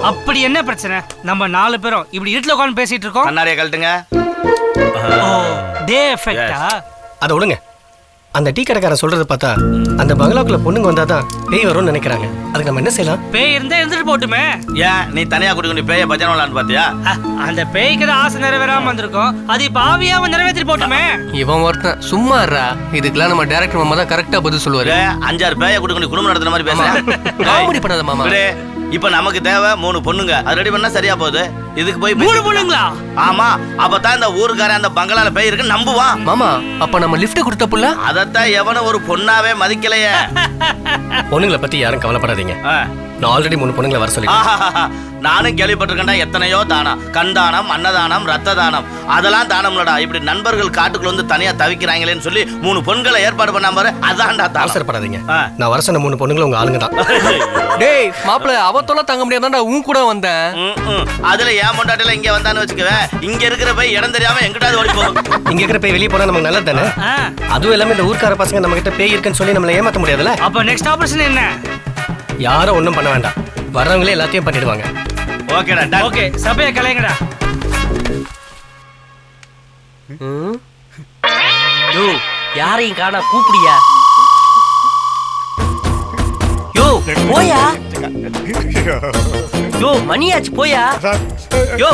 அப்படி என்ன பிரச்சனை? நம்ம 4 பேரும் இப்படி இருட்டுல உட்கார்ந்து பேசிட்டு இருக்கோம். கண்ணாடியை கழட்டுங்க. டே எஃபெக்ட்டா? அதை விடுங்க. அந்த டீ கடைக்காரன் சொல்றது பார்த்தா அந்த பங்களாக்குள்ள பொண்ணுங்க வந்தாதான் பேய் வரும்னு நினைக்கிறாங்க. அதுக்கு நம்ம என்ன செய்யலாம்? பேய் இருந்தா இருந்துட்டு போட்டுமே. ஏன் நீ தனியா கூட்டிட்டு பேய பஜனை விளான்னு பாத்தியா? அந்த பேய்க்கு தான் ஆசை நிறைவேறாம வந்திருக்கோம். அது இப்ப ஆவியாவ நிறைவேற்றிட்டு போட்டுமே. இவன் ஒருத்தன் சும்மா இருடா. இதுக்கெல்லாம் நம்ம டைரக்டர் மாமா தான் கரெக்டா பதில் சொல்லுவாரு. 5-6 பேய கூட்டிட்டு குடும்பம் நடத்துற மாதிரி பேசுறேன். காமெடி பண்ணாத மாமா. இப்ப நமக்கு தேவை 3 பொண்ணுங்க. அது ரெடி பண்ணா சரியா போகுது. இதுக்கு போய் 3 பொண்ணுங்களா? ஆமா, அப்பதான் இந்த ஊருக்காரன் அந்த பங்களால பேய் இருக்கு நம்புவான். மாமா அப்ப நம்ம லிஃப்ட் கொடுத்த புள்ள அதத்தான் எவனும் ஒரு பொண்ணாவே மதிக்கலையே. பொண்ணுங்களை பத்தி யாரும் கவலைப்படாதீங்க. நான் ஆல்ரெடி 3 பொண்ணுங்களை வர சொல்லிட்டேன். நானும் கேள்விப்பட்டிருக்கேன்டா, எத்தனையோ தானம், கண்தானம், அன்னதானம், ரத்த தானம். அதெல்லாம் தானம்லடா. இப்படி நண்பர்கள் காட்டுக்குள்ள வந்து தனியா தவிக்கிறாங்களேன்னு சொல்லி 3 பொண்களை ஏற்பாடு பண்ணாம பாரு, அதான்டா தானம். அவசரப்படாதீங்க. நான் வர சொன்ன 3 பொண்ணுங்களும் உங்க ஆளுங்க தான். டேய் மாப்பிள அவத்தோல தங்க முடியாதான்டா உன் கூட வந்தேன். அதுல ஏன் பொண்டாட்டில இங்க வந்தான்னு வச்சுக்கவே, இங்க இருக்கிற போய் இடம் தெரியாம எங்கிட்டாவது ஓடி போகும். இங்க இருக்கிற பேய் வெளியே போனா நமக்கு நல்லது தானே? அதுவும் எல்லாமே இந்த ஊர்க்கார பசங்க நம்ம கிட்ட பேய் இருக்குன்னு சொல்லி நம்மள ஏமாத்த முடியாதுல்ல? அப்ப நெக்ஸ்ட் ஆபரேஷன் என்ன? யாரும் ஒண்ணும் பண்ண வேண்டாம். வர்றவங்களே எல்லாத்தையும் பண்ணிடுவாங்க. ஓகேடா. ஓகே, சபையை கலைங்கடா. யோ யாரையும் காணா, கூப்பிடியா? யோ போயா? யோ மணியாச்சு போயா? யோ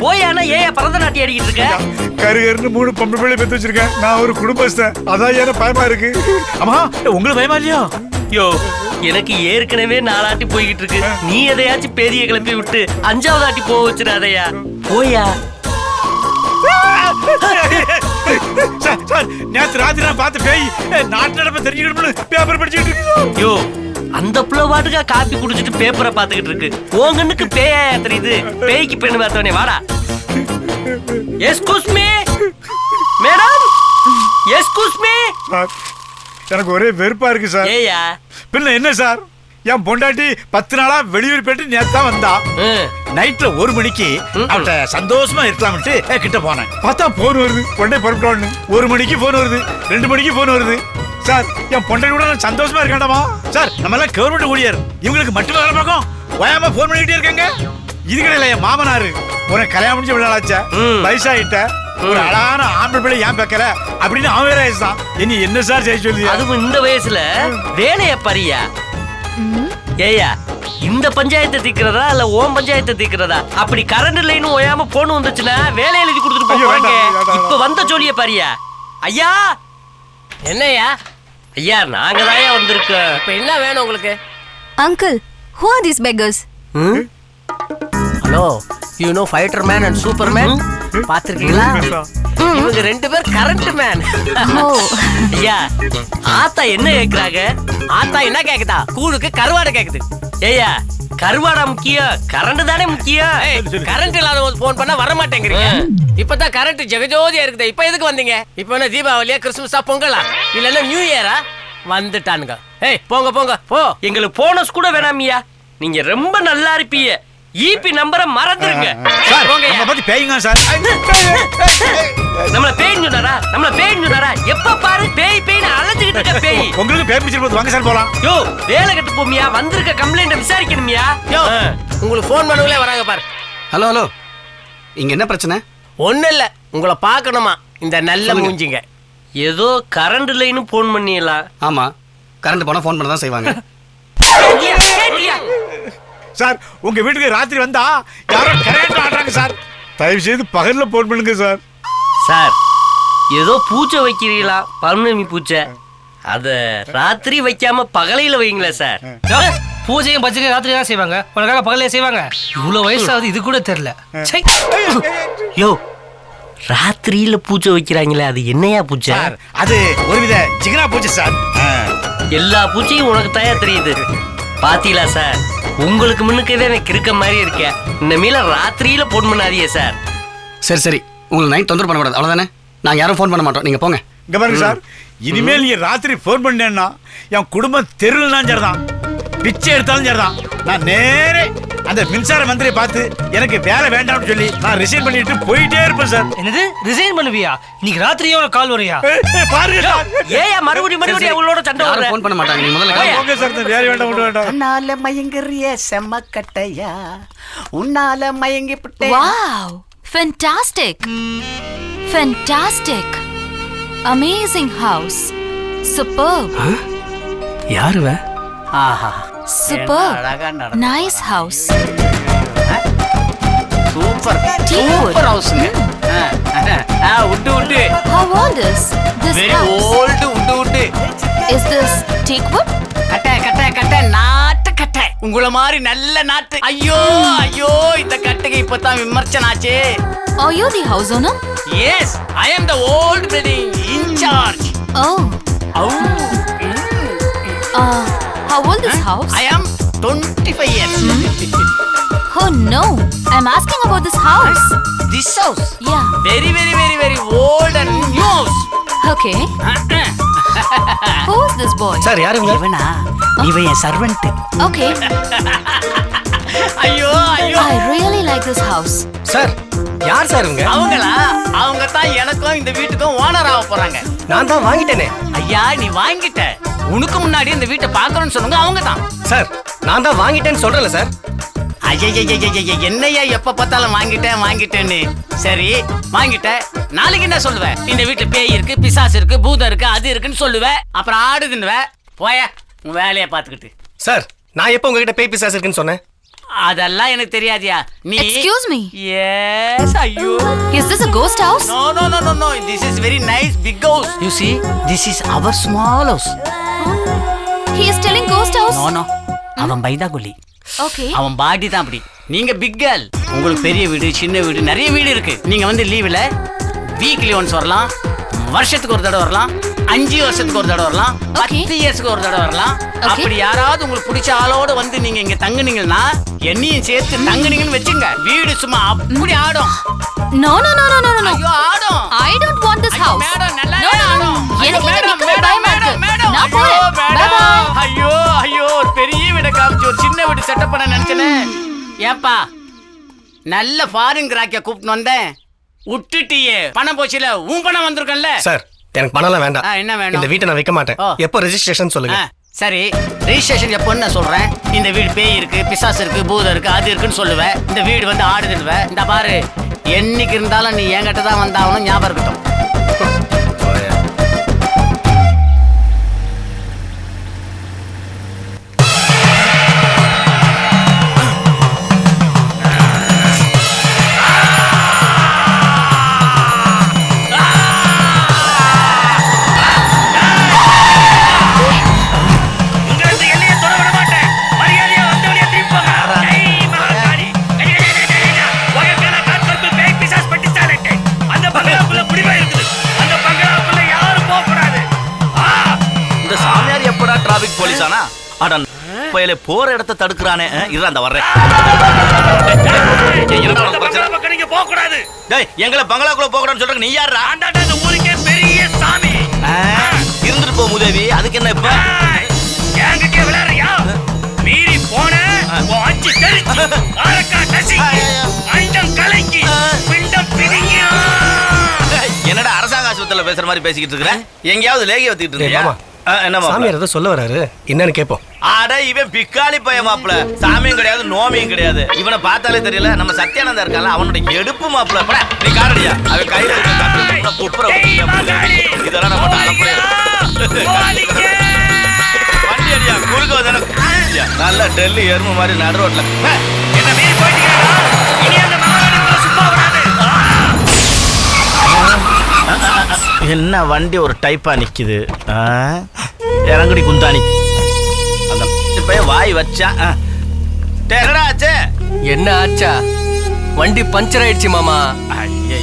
போயானா ஏன் பரதநாட்டியம் அடிக்கிட்டு இருக்க? கருகருன்னு 3 பொம்பளை பிள்ளை பெத்து வச்சிருக்கேன். நான் ஒரு குடும்பஸ்தன். அதான் ஏன்னா பயமா இருக்கு. அம்மா உங்களுக்கு பயமா இல்லையா? யோ எனக்கு ஏற்கனவே 4 ஆட்டி போய்கிட்டு இருக்கு. நீ எதையாச்சும் பெரிய கிளப்பி விட்டு 5வது ஆட்டி போக வச்சிடாதயா. போயா? சார் நேத்து ராத்திரி நான் பார்த்த பேய் நாட்டு நடப்ப தெரிஞ்சுக்கணும்னு பேப்பர் படிச்சுட்டு இருக்கு. யோ அந்த புள்ள வாட்டுக்கா காப்பி குடிச்சிட்டு பேப்பரை பார்த்துக்கிட்டு இருக்கு. உங்கன்னுக்கு பேயா தெரியுது? பேய்க்கு பெண்ணு பார்த்தவனே வாடா. Excuse me madam, excuse me. எனக்கு ஒரே வெறுப்பா இருக்கு சார். ஏயா பின்ன என்ன சார், என் பொண்டாட்டி 10 நாளா வெளியூர் போயிட்டு நேத்து தான் வந்தா. நைட்ல 1 மணிக்கு அவட்ட சந்தோஷமா இருக்கலாம்ட்டு கிட்ட போனேன். பார்த்தா போன் வருது, பொண்டை பரப்பிட்டோன்னு. 1 மணிக்கு போன் வருது, 2 மணிக்கு போன் வருது. சார் என் பொண்டாட்டி கூட நான் சந்தோஷமா இருக்கேன்டாமா. சார் நம்ம எல்லாம் கவர்மெண்ட் ஊழியர், இவங்களுக்கு மட்டும் வேலை பார்க்கும். ஓயாம போன் பண்ணிக்கிட்டே இருக்காங்க. இது கிடையாது என் மாமனாரு. உனக்கு கல்யாணம் முடிஞ்ச விளையாடாச்ச, வயசாயிட்ட, ஒரு அழகான ஆம்பளை பிள்ளை ஏன் பார்க்கல அப்படின்னு அவன் வேற வயசுதான். என்ன சார் செய்ய சொல்லி? அதுவும் இந்த வயசுல வேலைய பறியா? ஏயா இந்த பஞ்சாயத்தை தீக்கிறதா இல்ல ஓம் பஞ்சாயத்தை தீக்கிறதா? அப்படி கரண்ட் லைனும் ஓயாம போன் வந்துச்சுன்னா வேலை எழுதி கொடுத்துட்டு போவாங்க. இப்ப வந்த சொல்லிய பாரியா? ஐயா என்னையா? ஐயா நாங்க தான் வந்திருக்கோம். இப்ப என்ன வேணும் உங்களுக்கு? Uncle, who are these beggars? Hello, you know fighter man and super man பாத்திருக்கீங்களா? இவங்க 2 பேர் கரண்ட் மேன். ஐயா ஆத்தா என்ன கேக்குறாங்க? ஆத்தா என்ன கேக்குதா? கூழுக்கு கருவாடை கேக்குது. ஏயா கருவாடா முக்கியம், கரண்ட் தானே முக்கியம். கரண்ட் இல்லாத போன் பண்ணா வர மாட்டேங்கிறீங்க. இப்பதான் கரண்ட் ஜெகஜோதியா இருக்குது. இப்ப எதுக்கு வந்தீங்க? இப்ப என்ன தீபாவளியா, கிறிஸ்துமஸா, பொங்கலா, இல்லன்னா நியூ இயரா? வந்துட்டானுங்க. ஏய் போங்க போங்க போ. எங்களுக்கு போனஸ் கூட வேணாமியா. நீங்க ரொம்ப நல்லா இருப்பீங்க. ஈபி நம்பரை மறந்துருங்க. நம்மள பேய்னு சொன்னாரா? நம்மள பேய்னு சொன்னாரா? எப்ப பாரு பேய் பேய்னு அலைஞ்சிட்டு இருக்க பேய். உங்களுக்கு பேய் பிடிச்சிட்டு போது வாங்க சார் போலாம். யோ வேலை கட்டு போமியா, வந்திருக்க கம்ப்ளைண்ட விசாரிக்கணுமியா. யோ உங்களுக்கு ஃபோன் பண்ணவங்களே வராங்க பாரு. ஹலோ ஹலோ, இங்க என்ன பிரச்சனை? ஒண்ணு இல்ல, உங்களை பார்க்கணுமா இந்த நல்ல மூஞ்சிங்க. ஏதோ கரண்ட் லைனும் போன் பண்ணிடலாம். ஆமா, கரண்ட் போனா ஃபோன் பண்ண தான் செய்வாங்க. சார் உங்க வீட்டுக்கு ராத்திரி வந்தா யாரோ கரெக்ட் ஆடுறாங்க சார். தயவு செய்து பகல்ல போன் பண்ணுங்க சார். சார் ஏதோ பூச்சை வைக்கிறீங்களா? பௌர்ணமி பூச்சை, அத ராத்திரி வைக்காம பகலையில வைங்களேன் சார். பூஜையும் பஜனையும் ராத்திரி தான் செய்வாங்க, உனக்காக பகலையே செய்வாங்க. இவ்வளவு வயசாவது இது கூட தெரியல. யோ ராத்திரியில பூச்சை வைக்கிறாங்களே, அது என்னையா பூச்சை? அது ஒருவித ஜிகனா பூச்சை சார். எல்லா பூச்சையும் உனக்கு தயா தெரியுது. பாத்தீங்களா சார், உங்களுக்கு முன்னுக்கே எனக்கு இருக்க மாதிரி இருக்க. இந்த மீல ராத்திரியில போன் பண்ணாதீங்க சார். சரி சரி, உங்களுக்கு நைட் தொந்தரவு பண்ணக்கூடாது, அவ்வளவுதானே? நாங்க யாரும் ஃபோன் பண்ண மாட்டோம், நீங்க போங்க. இங்க பாருங்க சார், இனிமேல் நீங்க ராத்திரி ஃபோன் பண்ணேன்னா என் குடும்பம் தெருவுலாம் சரிதான், பிச்சை எடுத்தாலும் சரிதான். நான் நேரே அந்த மின்சார மந்திரியை பார்த்து எனக்கு வேலை வேண்டாம்னு சொல்லி நான் ரிசைன் பண்ணிட்டு போயிட்டே இருப்பேன் சார். என்னது ரிசைன் பண்ணுவியா? இன்னைக்கு ராத்திரியே உனக்கு கால் வரையா? பாருங்க சார், ஏயா மறுபடியும் அவங்களோட சண்டை வர? ஃபோன் பண்ண மாட்டாங்க, நீங்க முதல்ல போங்க சார். வேலை வேண்டாம் ஒண்ணு வேண்டாம். உன்னால மயங்கறிய செம்மக்கட்டையா, உன்னால மயங்கி விட்டேன். Wow, fantastic, fantastic, amazing house. Super. யாருவ? ஆஹா சூப்பர். அழகா நைஸ் ஹவுஸ். சூப்பர் சூப்பர் ஹவுஸ்ங்க. உட்டு உட்டு. How old is this very house? Old உட்டு உட்டு. Is this teakwood? கட்டை கட்டை கட்டை நாட்டு கட்டை. உங்கள மாதிரி நல்ல நாட்டு. ஐயோ ஐயோ இந்த கட்டைக்கு இப்பதான் விமர்சனம் ஆச்சு. Are you the house owner? Yes, I am the old building in charge. Oh. How old is house? I am 25 years. Oh no, I'm asking about this house. This house? Yeah. Very very very very old and new house. Okay. Who is this boy? Sir யாரு இவங்க? இவனா? இவன் என் servant. Okay. ஐயோ ஐயோ. I really like this house. Sir யார் sir இவங்க? அவங்க தான் எனக்கும் இந்த வீட்டுக்கும் ஓனர் ஆக போறாங்க. நான் தான் வாங்கிட்டேனே. ஐயா நீ வாங்கிட்ட. உனக்கு முன்னாடி இந்த வீட்டை பார்க்கறேன்னு சொன்னங்க அவங்க தான். சார் நான் தான் வாங்கிட்டேன்னு சொல்றேன்ல சார். ஐயா என்னையா எப்ப பார்த்தாலும் வாங்கிட்டேன்னு. சரி வாங்கிட்ட. நாளைக்கு என்ன சொல்லுவ? இந்த வீட்டுல பேய் இருக்கு, பிசாசு இருக்கு, பூதம் இருக்கு, அது இருக்குன்னு சொல்லுவ. அப்புறம் ஆடுதுன்னுவ. போய உன் வேலையை பார்த்துக்கிட்டு. சார் நான் எப்போ உங்ககிட்ட பேய் பிசாசு இருக்குன்னு சொன்னேன்? அதெல்லாம் எனக்கு தெரியாதியா. நீ Excuse me. Yes, ஐயோ. Is this a ghost house? No. This is very nice big house. You see, this is our small house. He is telling ghost house? No. அவன் பைதாகுலி. Okay. அவன் பாடி தான் அப்படி. நீங்க பிக் கேர்ள். உங்களுக்கு பெரிய வீடு, சின்ன வீடு, நிறைய வீடு இருக்கு. நீங்க வந்து லீவ்ல வீக்லி ஒன்ஸ் வரலாம், வருஷத்துக்கு ஒரு தடவை வரலாம், 5 வருஷத்துக்கு ஒரு தடவை வரலாம், 10 இயர்ஸ்க்கு ஒரு தடவை வரலாம். அப்படி யாராவது உங்களுக்கு பிடிச்ச ஆளோட வந்து நீங்க இங்க தங்குனீங்கன்னா என்னையும் சேர்த்து தங்குனீங்கன்னு வெச்சுங்க. வீடு சும்மா அப்படி ஆடும். No. ஐயோ ஆடும். I don't want this house. Madam நல்லா No. ஆடும். எனக்கு இங்க நிக்கவே பயமா இருக்கு. நான் ஐயோ போறேன். Bye bye. ஐயோ ஒரு பெரிய வீட காமிச்சு ஒரு சின்ன வீடு செட்டப் பண்ண நினைச்சனே. ஏப்பா நல்ல ஃபாரின் கிராக்கிய கூப்பிட்டு வந்தேன். விட்டுட்டியே. பணம் போச்சுல. உன் பணம் வந்திருக்கல. சார் எனக்கு பணம்லாம் வேண்டாம். என்ன வேணும்? இந்த வீட்டை நான் விற்க மாட்டேன். எப்போ ரெஜிஸ்ட்ரேஷன் சொல்லுங்க. சரி ரெஜிஸ்ட்ரேஷன் எப்போன்னு நான் சொல்றேன். இந்த வீடு பேய் இருக்கு, பிசாசு இருக்கு, பூதம் இருக்கு, அது இருக்குன்னு சொல்லுவேன். இந்த வீடு வந்து ஆடுதுடுவேன். இந்த பாரு என்னைக்கு இருந்தாலும் நீ என்கிட்ட தான் வந்தாகணும். ஞாபகம் இருக்கட்டும். போலீஸானா அடன் பயலே போற இடத்தை தடுக்கறானே. இரு அந்த வர்றேன். நீங்க போக கூடாது. டேய் எங்களை பங்களாக்குள்ள போக கூடாதுன்னு சொல்றீங்க. நீ யாரா? ஆண்டாடா இந்த ஊருக்கே பெரிய சாமி. இருந்துட்டு போ முதேவி. அதுக்கு என்ன இப்ப? கேங்குக்கே விளையாடுறியா? மீறி போன அஞ்சு தெரிச்சு ஆரக்கா நசி அண்டம் கலங்கி பிண்டம் பிரிங்க. என்னடா அரசாங்க ஆஸ்பத்திரியில பேசுற மாதிரி பேசிக்கிட்டு இருக்கற? எங்கயாவது லேகி வத்திட்டு இருக்கியா? சாமியார் ஏதோ சொல்ல வராரு. என்னன்னு கேப்போம். அட இவன் பிக்காளி பையன் மாப்ள. சாமியும் கிடையாது, நோமியும் கிடையாது. இவனை பார்த்தாலே தெரியல. நம்ம சத்யானந்தா இருக்கால அவனோட எடுப்பு மாப்ள. பட நீ காரடியா? அவன் கையில இருக்க கட்டு குப்புற இதெல்லாம் நம்ம அலப்பறையா. வண்டி அடியா குறுக்க வந்தானே. நல்ல டெல்லி எருமை மாதிரி நடு ரோட்ல. என்ன மீறி போயிட்டீங்களா? இனி அந்த மகாராஜா சும்மா வராது. என்ன வண்டி ஒரு டைப்பா நிக்குது. இறங்கடி குந்தாணி. அந்த பையன் வாய் வச்சா. என்னடா ஆச்சு? என்ன ஆச்சா? வண்டி பஞ்சர் ஆயிடுச்சு மாமா. ஐயோ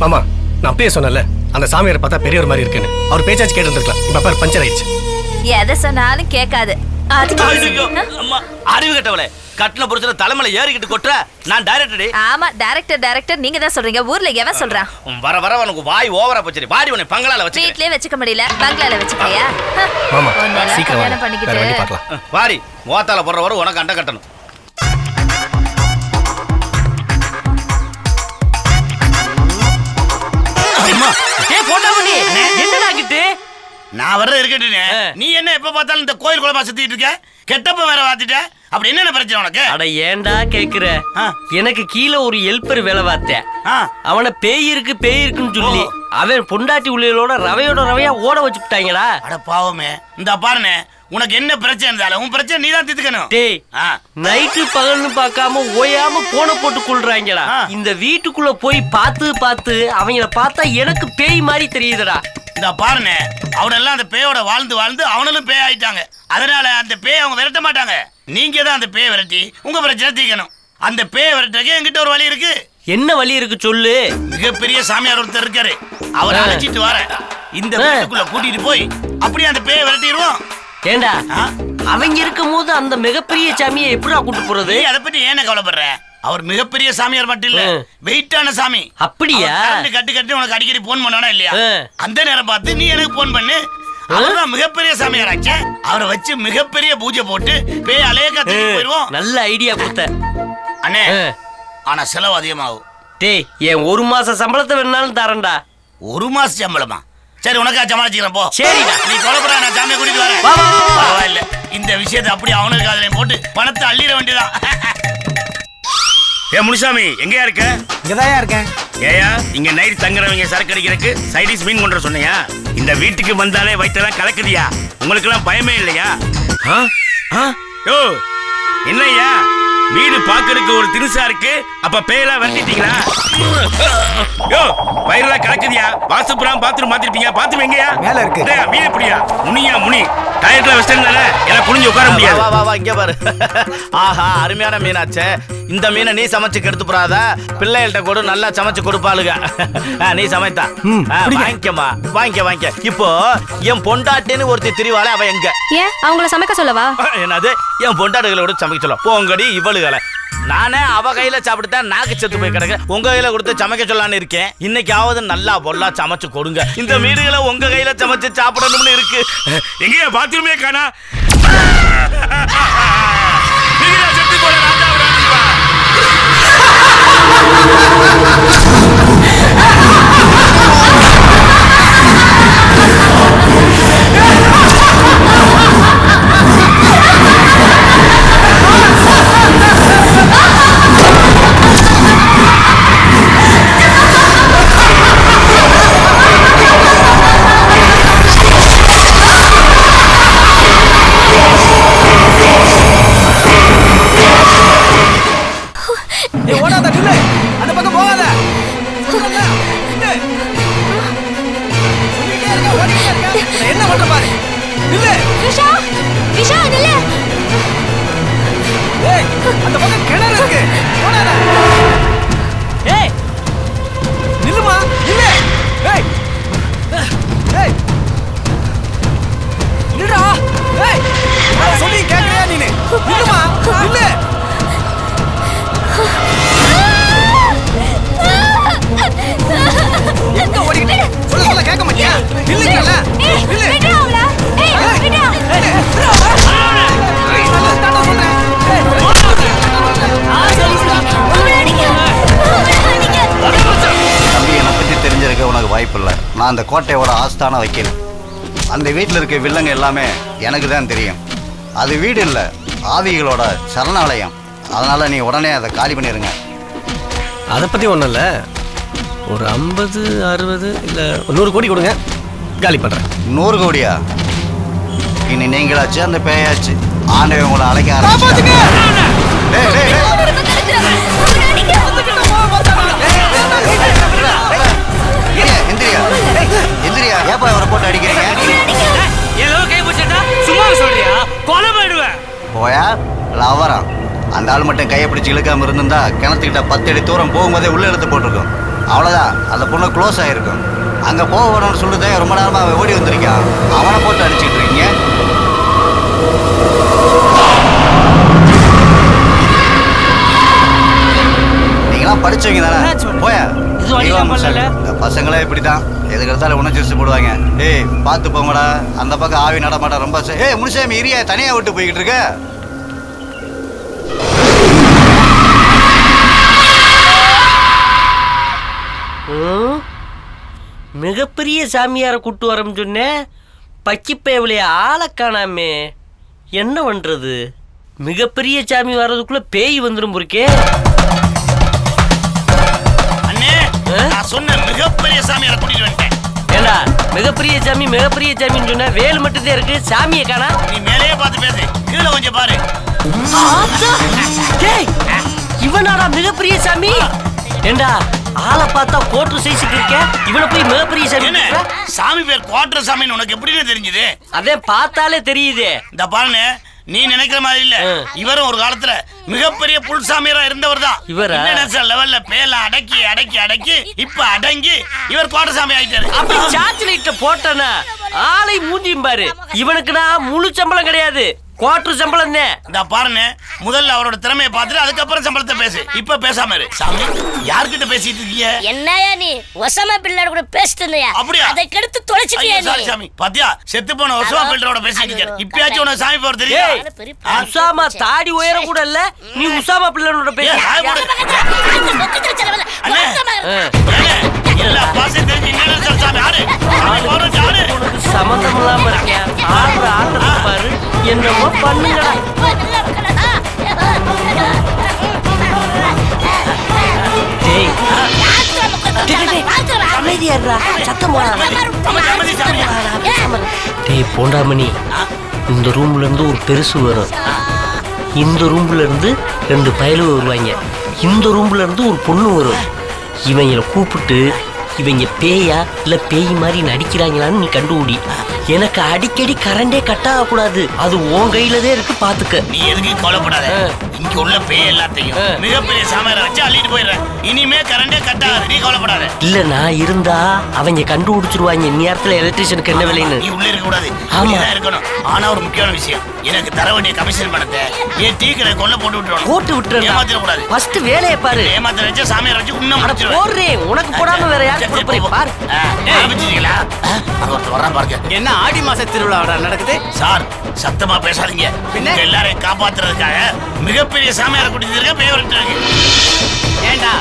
மாமா நான் அப்பயே சொன்னல அந்த சாமியார் பார்த்தா பெரியவர் மாதிரி இருக்குன்னு. அவர் பேச்சாச்சு கேட்டு இருந்திருக்கலாம். இப்ப பாரு பஞ்சர் ஆயிடுச்சு. எதை சொன்னாலும் கேட்காது. அறிவு கட்டவளே. கட்டின புடிச்ச தலைமையில ஏறிக்கிட்டு கொட்டுற. நான் டைரக்டர். ஆமா டைரக்டர் நீங்க தான் சொல்றீங்க. ஊர்ல எவன் சொல்றான்? வர உனக்கு வாய் ஓவரா போச்சு. வாடி உன்னை பங்களால வச்சு. வீட்லயே வச்சுக்க முடியல, பங்களால வச்சுக்கயா? மாமா சீக்கிரம் கல்யாணம் பண்ணிக்கிட்டு வண்டி பார்க்கலாம். வாடி ஓத்தால போடுறவரு உனக்கு அண்ட கட்டணும். என்னடா கிட்டு நான் வர்றது இருக்கட்டுனே. நீ என்ன எப்ப பார்த்தாலும் இந்த கோயில் குளமா சுத்திட்டு இருக்க? கெட்டப்ப வேற வாத்திட்ட. அப்படி என்ன பிரச்சனை உனக்கு? அட ஏன்டா கேக்குற? எனக்கு கீழே ஒரு ஹெல்ப்பர் வேலை பார்த்தேன். அவனை பேய் இருக்குன்னு சொல்லி அவன் பொண்டாட்டி உள்ளிகளோட ரவையா ஓட வச்சுட்டாங்கடா. அட பாவமே. இந்த பாருனே, உனக்கு என்ன பிரச்சனை இருந்தாலும் உன் பிரச்சனை நீ தான் தீர்த்துக்கணும். டேய், நைட்டு பகல்னு பார்க்காம ஓயாம போன போட்டு கொள்றாங்கடா. இந்த வீட்டுக்குள்ள போய் பார்த்து அவங்கள பார்த்தா எனக்கு பேய் மாதிரி தெரியுதுடா. இந்த பாருனே, அவனெல்லாம் அந்த பேயோட வாழ்ந்து அவனும் பேய் ஆயிட்டாங்க. அதனால அந்த பேய் அவங்க விரட்ட மாட்டாங்க. நீங்க தான் அந்த பேயை விரட்டி உங்க பிரச்சனை தீர்க்கணும். அந்த பேயை விரட்டுறதுக்கு என்கிட்ட ஒரு வழி இருக்கு. என்ன வழி இருக்கு சொல்லு. மிகப்பெரிய சாமியார் ஒருத்தர் இருக்காரு. அவரை அழைச்சிட்டு வர இந்த வீட்டுக்குள்ள கூட்டிட்டு போய் அப்படியே அந்த பேயை விரட்டிடுவோம். ஏண்டா அவங்க இருக்கும் போது அந்த மிகப்பெரிய சாமியை எப்படிடா கூட்டு போறது? அதை பத்தி ஏன கவலைப்படுற? அவர் மிகப்பெரிய சாமியார் மட்டும் இல்ல, வெயிட்டான சாமி. அப்படியா? கட்டி உனக்கு அடிக்கடி போன் பண்ணானா இல்லையா? அந்த நேரம் பார்த்து நீ எனக்கு போன் பண்ணு. அவர்தான் மிகப்பெரிய சாமியார் ஆச்சு. அவரை வச்சு மிகப்பெரிய பூஜை போட்டு பேய் அலைய கத்திட்டு போயிடுவோம். நல்ல ஐடியா கொடுத்த அண்ணே. ஆனா செலவு அதிகமாகும். டேய், என் 1 மாச சம்பளத்தை வேணாலும் தரேன்டா. 1 மாச சம்பளமா? சரி, உனக்கா சமாளிச்சுக்கிறேன் போ. சரிடா, நீ கொலைப்படுற, நான் சாமியை கூட்டிட்டு வரேன். பரவாயில்ல, இந்த விஷயத்தை அப்படியே அவனுக்கு அதுலயும் போட்டு பணத்தை அள்ளிட வேண்டியதான். ஏ முனுசாமி, எங்கயா இருக்க? இங்கதான் இருக்கேன். ஏயா, இங்க நைட் தங்குறவங்க சரக்கு அடிக்கிறதுக்கு சைடிஸ் மீன் கொண்டு சொன்னியா? இந்த வீட்டுக்கு வந்தாலே வயிற்றெல்லாம் கலக்குதியா? உங்களுக்கு எல்லாம் பயமே இல்லையா? யோ, என்னய்யா வீடு பாக்குறதுக்கு ஒரு தினுசா இருக்கு, அப்ப பேயெல்லாம் விரட்டிட்டீங்களா? யோ, வயிறுலாம் கலக்குதியா? வாசுப்புறம் பாத்ரூம் மாத்திருப்பீங்க. பாத்ரூம் எங்கயா? மேல இருக்கு. மீன் எப்படியா? முனி டயர்ல வெஸ்டர்ன் தானே, எல்லாம் குனிஞ்சு உட்கார முடியாது. வா இங்க பாரு. ஆஹா, அருமையான மீனாச்சே. இந்த மீனை நீ சமைச்சு கெடுத்து போறாத. பிள்ளைகள்கிட்ட கூட நல்லா சமைச்சு கொடுப்பாளுங்க. நீ சமைத்தா வாங்கிக்க. இப்போ என் பொண்டாட்டின்னு ஒருத்தி திரிவாளே, அவ எங்க? ஏன் அவங்கள சமைக்க சொல்லவா? என்னது, என் பொண்டாட்டுகளோட சமைக்க சொல்ல போங்கடி இவளுகளை. நானே அவ கையில சாப்பிட்டுதான் நாக்கு செத்து போய் கிடக்கு. உங்க கையில கொடுத்து சமைக்க சொல்லலான்னு இருக்கேன். இன்னைக்காவது நல்லா பொல்லா சமைச்சு கொடுங்க. இந்த மீடுகளை உங்க கையில சமைச்சு சாப்பிடணும்னு இருக்கு. எங்கேயா பாத்ரூமே காணா? நான் அந்த கோட்டையோட ஆஸ்தான வைக்கல. அந்த வீட்டில் இருக்க வில்லங்க எல்லாமே எனக்கு தான் தெரியும். அது வீடு இல்லை, ஆவிகளோட சரணாலயம். அதனால நீ உடனே அதை காலி பண்ணிடுங்க. அதை பற்றி ஒன்றும் இல்லை, ஒரு 50, 60 இல்லை 100 கோடி கொடுங்க, காலி பண்ணுறேன். 100 கோடியா? இனி நீங்களாச்சு அந்த பேயாச்சு, ஆண்டவன் உங்களை அழைக்க ஆரம்பிச்சு. எந்திரியா, ஏப்பா அவரை போட்டு அடிக்கிறீங்க? போயா லவரா, அந்த ஆள் மட்டும் கையை பிடிச்சி இழுக்காம இருந்திருந்தா கிணத்துக்கிட்ட 10 அடி தூரம் போகும்போதே உள்ள எடுத்து போட்டிருக்கோம். அவ்வளோதான், அந்த பொண்ணு க்ளோஸ் ஆகிருக்கும். அங்கே போக வேணும்னு சொல்லுதே, ரொம்ப நேரமாக அவன் ஓடி வந்திருக்கான். அவனை போட்டு அடிச்சுட்டு இருக்கீங்க. நீங்களாம் படிச்சவங்க தானே, போயா. இந்த பசங்களே இப்படிதான், எதுக்கு எடுத்தாலும் உணர்ச்சி போடுவாங்க. ஏய் பார்த்து போங்கடா, அந்த பக்கம் ஆவி நடமாட்டம் ரொம்ப. ஏய் முனுசாமி இரியா, தனியா விட்டு போய்கிட்டு இருக்க. மிகப்பெரிய சாமியாரை கூட்டு வரோம் சொன்னேன், பக்கிப்பேவலைய ஆளை காணாமே, என்ன பண்றது? மிகப்பெரிய சாமி வர்றதுக்குள்ள பேய் வந்துடும் பொறுக்கே. அண்ணே, நான் சொன்ன மிகப்பெரிய சாமியார கூட்டிட்டு வந்துட்டேன். ஏண்டா மிகப்பெரிய சாமின்னு சொன்னா வேல் மட்டும் தான் இருக்கு, சாமியை காணா. நீ மேலேயே பார்த்து பேசு, கீழே கொஞ்சம் பாரு. இவனாடா மிகப்பெரிய சாமி? ஏண்டா ஆளை பார்த்தா கோட்டர் சைஸுக்கு இருக்க, இவனை போய் மிகப்பெரிய சாமி? சாமி பேர் குவாட்டர் சாமின்னு உனக்கு எப்படின்னு தெரிஞ்சது? அதே பார்த்தாலே தெரியுதே. இந்த பாருங்க, நீ நினைக்கிற மாதிரி இல்ல, இவரும் ஒரு காலத்துல மிகப்பெரிய புல் சாமியாரா இருந்தவர் தான். இவரா லெவல்ல பேலாம் அடக்கி அடக்கி அடக்கி இப்ப அடங்கி இவர் குவாட்டர் சாமி ஆயிட்டாரு. அப்படி சார்ஜ் லைட்ட போட்டனா ஆளை மூஞ்சியும் பாரு. இவனுக்கு நான் முழு சம்பளம் கிடையாது, குவாட்டர் சம்பளம் தான். இந்த பாருங்க, முதல்ல அவரோட திறமையை பார்த்துட்டு அதுக்கப்புறம் சம்பளத்தை பேசு. இப்ப பேசாம இரு. சாமி, யார்கிட்ட பேசிட்டு இருக்கீங்க? என்னையா நீ ஒசாமா பில்லர் கூட பேசிட்டு இருந்தியா? அப்படியா? அதை கெடுத்து தொலைச்சிட்டியா நீ? சாமி, பாத்தியா செத்து போன ஒசாமா பில்லரோட பேசிட்டு இருக்காரு. இப்பயாச்சும் உனக்கு சாமி பேர் தெரியும்? உசாமா தாடி உயரம் கூட இல்ல, நீ உசாமா பில்லரோட பேச. எல்லா பாசம் தெரிஞ்சு என்ன சாமி ஆடு ஆடு. உனக்கு சம்பந்தம் இல்லாம இருக்கேன். ஆடுற ஆடுறது பாரு, என்னமோ பண்ணுங்கடா. போண்டாமணி, இந்த ரூம்ல இருந்து ஒரு பெருசு வரும், இந்த ரூம்ல இருந்து 2 பயலு வருவாங்க, இந்த ரூம்ல இருந்து ஒரு பொண்ணு வரும். இவங்களை கூப்பிட்டு இவங்க பேயா இல்ல பேய் மாதிரி நடிக்கிறாங்களான்னு நீ கண்டுபிடி. எனக்கு அடிக்கடி கரண்டே கட் ஆகக்கூடாது, அது உன் கையிலதே இருக்கு, பாத்துக்க. நீ எதுக்கு கவலைப்படாத, இங்க உள்ள பேய் எல்லாத்தையும் மிகப்பெரிய சாமியாரை வச்சு அள்ளிட்டு போயிடுறேன். இனிமே கரண்டே கட் ஆகாது, நீ கவலைப்படாத. இல்ல நான் இருந்தா அவங்க கண்டுபிடிச்சிருவாங்க நேரத்துல எலக்ட்ரிஷியனுக்கு என்ன விலைன்னு. நீ உள்ள இருக்க கூடாது, இருக்கணும். ஆனா ஒரு முக்கியமான விஷயம், எனக்கு தர வேண்டிய கமிஷன் பணத்தை ஏன் டீ கடை கொள்ள போட்டு விட்டுறேன். ஏமாத்திர கூடாது. ஃபர்ஸ்ட் வேலையை பாரு. ஏமாத்திர வச்சு சாமியாரை வச்சு இன்னும் போடுறேன். உனக்கு போடாம வேற யாருக்கு கொடுப்பறேன் பாரு. ஆரம்பிச்சிட்டீங்களா? அங்க ஒருத்தர் வர்றான் பாருங்க. என்ன ஆடி மாச திருவிழா நடக்குது சார்? சத்தமா பேசாதீங்க, எல்லாரையும் காப்பாத்துறதுக்காக மிகப்பெரிய சாமியாரை கூட்டிட்டு இருக்க பேய் வரட்டு இருக்கு. ஏண்டா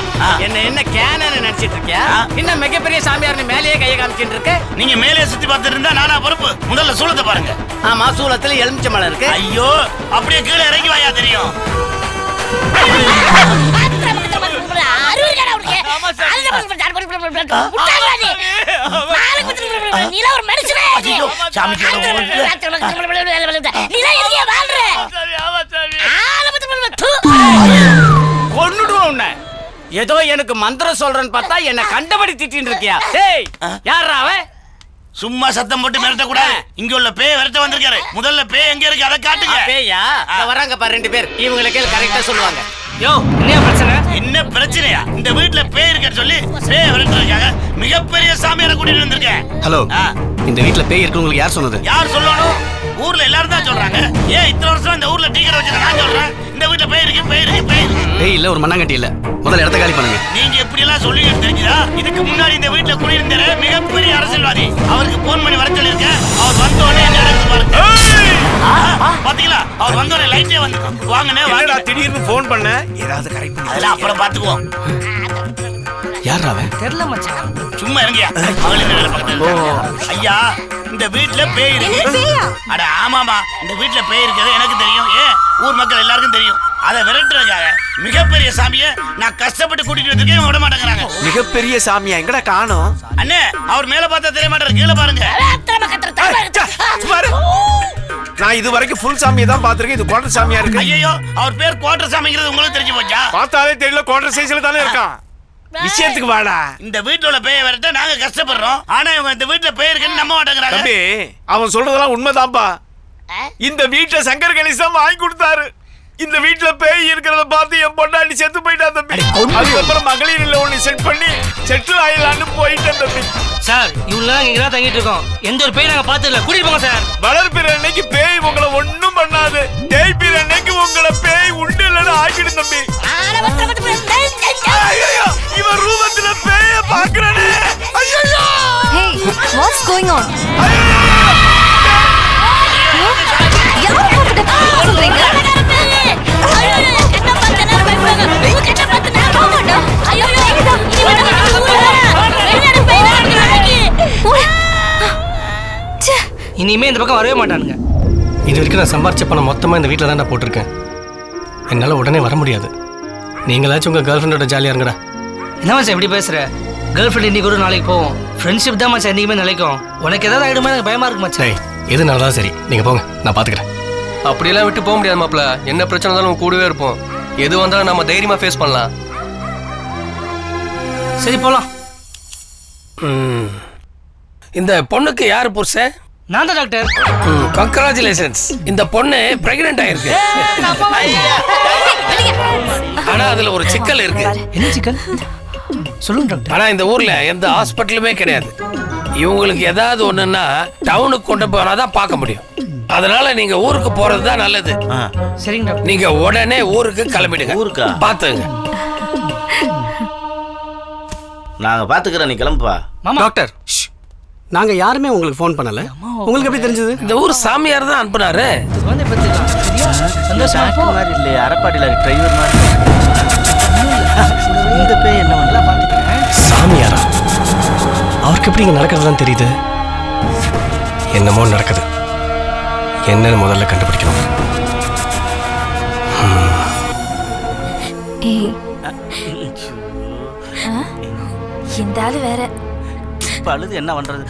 என்ன கேனன்னு நினைச்சிட்டு இருக்கியா? இன்னும் மிகப்பெரிய சாமியார்னு மேலேயே கையை காமிச்சிட்டு இருக்க. நீங்க மேலே சுத்தி பார்த்துட்டு இருந்தா நானா பொறுப்பு. முதல்ல சூளத்தை பாருங்க. ஆமா, சூளத்துல எலுமிச்சை மலை இருக்கு. ஐயோ, அப்படியே கீழே இறங்கி வாயா தெரியும். ஏதோ எனக்கு மந்திரம் சொல்றேன்னு பார்த்தா என்ன கண்டபடி திட்டின்னு இருக்கியா? ஏய், யாரா அவன்? சும்மா சத்தம் போட்டு மிரட்ட கூடாது. இங்க உள்ள பேய் விரட்ட வந்திருக்காரு. முதல்ல பேய் எங்க இருக்கு அதை காட்டுங்க. பேயா? வராங்க பாரு 2 பேர். இவங்களுக்கு கரெக்டா சொல்லுவாங்க. யோ, என்ன பிரச்சனை? என்ன பிரச்சனையா? இந்த வீட்ல பேய் இருக்குன்னு சொல்லி பேய் விரட்டுறதுக்காக மிகப்பெரிய சாமியாரை கூட்டிட்டு வந்திருக்கேன். ஹலோ, இந்த வீட்ல பேய் இருக்கு உங்களுக்கு யார் சொன்னது? யார் சொல்லணும்? ஊர்ல எல்லாரும் தான் சொல்றாங்க. ஏன் இத்தனை வருஷம் இந்த ஊர்ல டீ கடை வச்சு நான் சொல்றேன் இந்த வீட்ல பேய் இருக்கு பேய் இருக்கு பேய் இருக்கு. பேய் இல்ல, ஒரு மண்ணாங்கட்டி இல்ல. முதல்ல இடத்த காலி பண்ணுங்க. நீங்க எப்படி எல்லாம் சொல்லுங்க தெரிஞ்சதா? இதுக்கு முன்னாடி இந்த வீட்ல குடியிருந்தாரு மிகப்பெரிய அரசியல்வாதி. அவருக்கு போன் பண்ணி வர சொல்லிருக்கேன். அவர் வந்த உடனே என்ன நடக்குது பாருங்க. பாத்தீங்களா? அவர் வந்த உடனே லைட்டே வந்து வாங்கனே வாங்கடா. திடீர்னு போன் பண்ண ஏதாவது கரெக்ட் பண்ணி அதெல்லாம் அப்புறம் பாத்துக்குவோம். யாரா அவன்? தெரியல மச்சான். சும்மா இருங்கயா. ஐயா, இந்த வீட்ல பேய் இருக்கு. அட ஆமாமா, இந்த வீட்ல பேய் இருக்குது எனக்கு தெரியும். ஏன் ஊர் மக்கள் எல்லாருக்கும் தெரியும். அதை விரட்டுறதுக்காக மிகப்பெரிய சாமியை நான் கஷ்டப்பட்டு கூட்டிட்டு வந்திருக்கேன். விட மாட்டேங்கிறாங்க. மிகப்பெரிய சாமியா எங்கடா காணோம்? அண்ணே, அவர் மேல பார்த்தா தெரிய மாட்டாரு, கீழே பாருங்க. நான் இது வரைக்கும் ஃபுல் சாமியை தான் பாத்துருக்கேன். இது குவார்டர் சாமியா இருக்கு. ஐயோ, அவர் பேர் குவார்டர் சாமிங்கிறது உங்களுக்கு தெரிஞ்சு போச்சா? பார்த்தாலே தெரியல, குவார்டர் சைஸ்ல தானே இருக்கான். விஷயத்துக்கு வாடா. இந்த வீட்ல உள்ள பேயை விரட்ட நாங்க கஷ்டப்படுறோம். ஆனா இவங்க இந்த வீட்ல பேய் இருக்குன்னு நம்ப மாட்டேங்கிறாங்க. தம்பி, அவன் சொல்றதெல்லாம் உண்மைதான்பா. இந்த வீட்ல சங்கர் கணேசன் வாங்கி கொடுத்தாரு. இந்த வீட்ல பேய் இருக்கிறத பார்த்து என் பொண்டாட்டி செத்து போயிட்டா தம்பி. அதுக்கப்புறம் மகளிர் இல்ல ஒண்ணு செட் பண்ணி செட்டில் ஆயிடலான்னு போயிட்டேன் தம்பி. சார், இவ்வளவு இங்க தான் தங்கிட்டு இருக்கோம். எந்த ஒரு பேய் நாங்க பார்த்தது இல்ல. கூட்டிட்டு போங்க சார். வளர்ப்பிற அன்னைக்கு பேய் உங்களை ஒண்ணும் பண்ணாது. தேய்ப்பிற அன்னைக்கு உங்களை பேய் உண்டு இல்லன்னு ஆக்கிடும் தம்பி. இவன் ரூபத்துல பேய பாக்குறானே. ஐயோ, Hey, what's going on? இனிமே இந்த பக்கம் வரவே மாட்டானுங்க. இது வரைக்கும் நான் சம்பாரிச்ச பணம் மொத்தமாக இந்த வீட்டில் தான் நான் போட்டிருக்கேன். என்னால் உடனே வர முடியாது. நீங்களாச்சும் உங்கள் கேர்ள் ஃப்ரெண்டோட ஜாலியாக இருங்கடா. என்ன மச்சான் எப்படி பேசுற? கேர்ள் ஃப்ரெண்ட் இன்னைக்கு ஒரு நாளைக்கு போவோம். ஃப்ரெண்ட்ஷிப் தான் மச்சான் என்னைக்குமே நிலைக்கும். உனக்கு ஏதாவது ஆகிடுமா எனக்கு பயமா இருக்கு மச்சான். எது நல்லதா சரி, நீங்கள் போங்க, நான் பார்த்துக்கிறேன். அப்படியெல்லாம் விட்டு போக முடியாது மாப்பிள்ள. என்ன பிரச்சனை இருந்தாலும் கூடவே இருப்போம். எது வந்தாலும் நம்ம தைரியமாக ஃபேஸ் பண்ணலாம். சரி போலாம். இந்த பொண்ணுக்கு யாரு புருஷன்? நான் தான் டாக்டர். கங்க்ராச்சுலேஷன்ஸ். இந்த பொண்ணு பிரெக்னென்ட் ஆயிருக்கு. ஆனா அதுல ஒரு சிக்கல் இருக்கு. என்ன சிக்கல்? சொல்லுங்க டாக்டர். ஆனா இந்த ஊர்ல எந்த ஹாஸ்பிட்டலுமே கிடையாது. இவங்களுக்கு ஏதாவது ஒண்ணுன்னா டவுனுக்கு கொண்டு போனாதான் பார்க்க முடியும். அதனால நீங்க ஊருக்கு போறதுதான் நல்லது. சரிங்க டாக்டர். நீங்க உடனே ஊருக்கு கிளம்பிடுங்க. ஊருக்கா? பாத்துங்க. நாங்க பாத்துக்கிறோம், நீ கிளம்புப்பா. டாக்டர், நாங்க யாருமே உங்களுக்கு ஃபோன் பண்ணல. உங்களுக்கு எப்படி தெரிஞ்சது? இந்த ஊர் சாமியார் தான் அனுப்புனாரு. மாதிரி இல்லையா, அரப்பாடியில் டிரைவர் மாதிரி. இந்த பேய் என்ன பண்ணலாம்? சாமியாரா? அவருக்கு எப்படி இங்க நடக்கிறதுலாம் தெரியுது? என்னமோ நடக்குது. என்னன்னு முதல்ல கண்டுபிடிக்கணும். இந்த ஆளு வேற. அழுது என்ன பண்றது?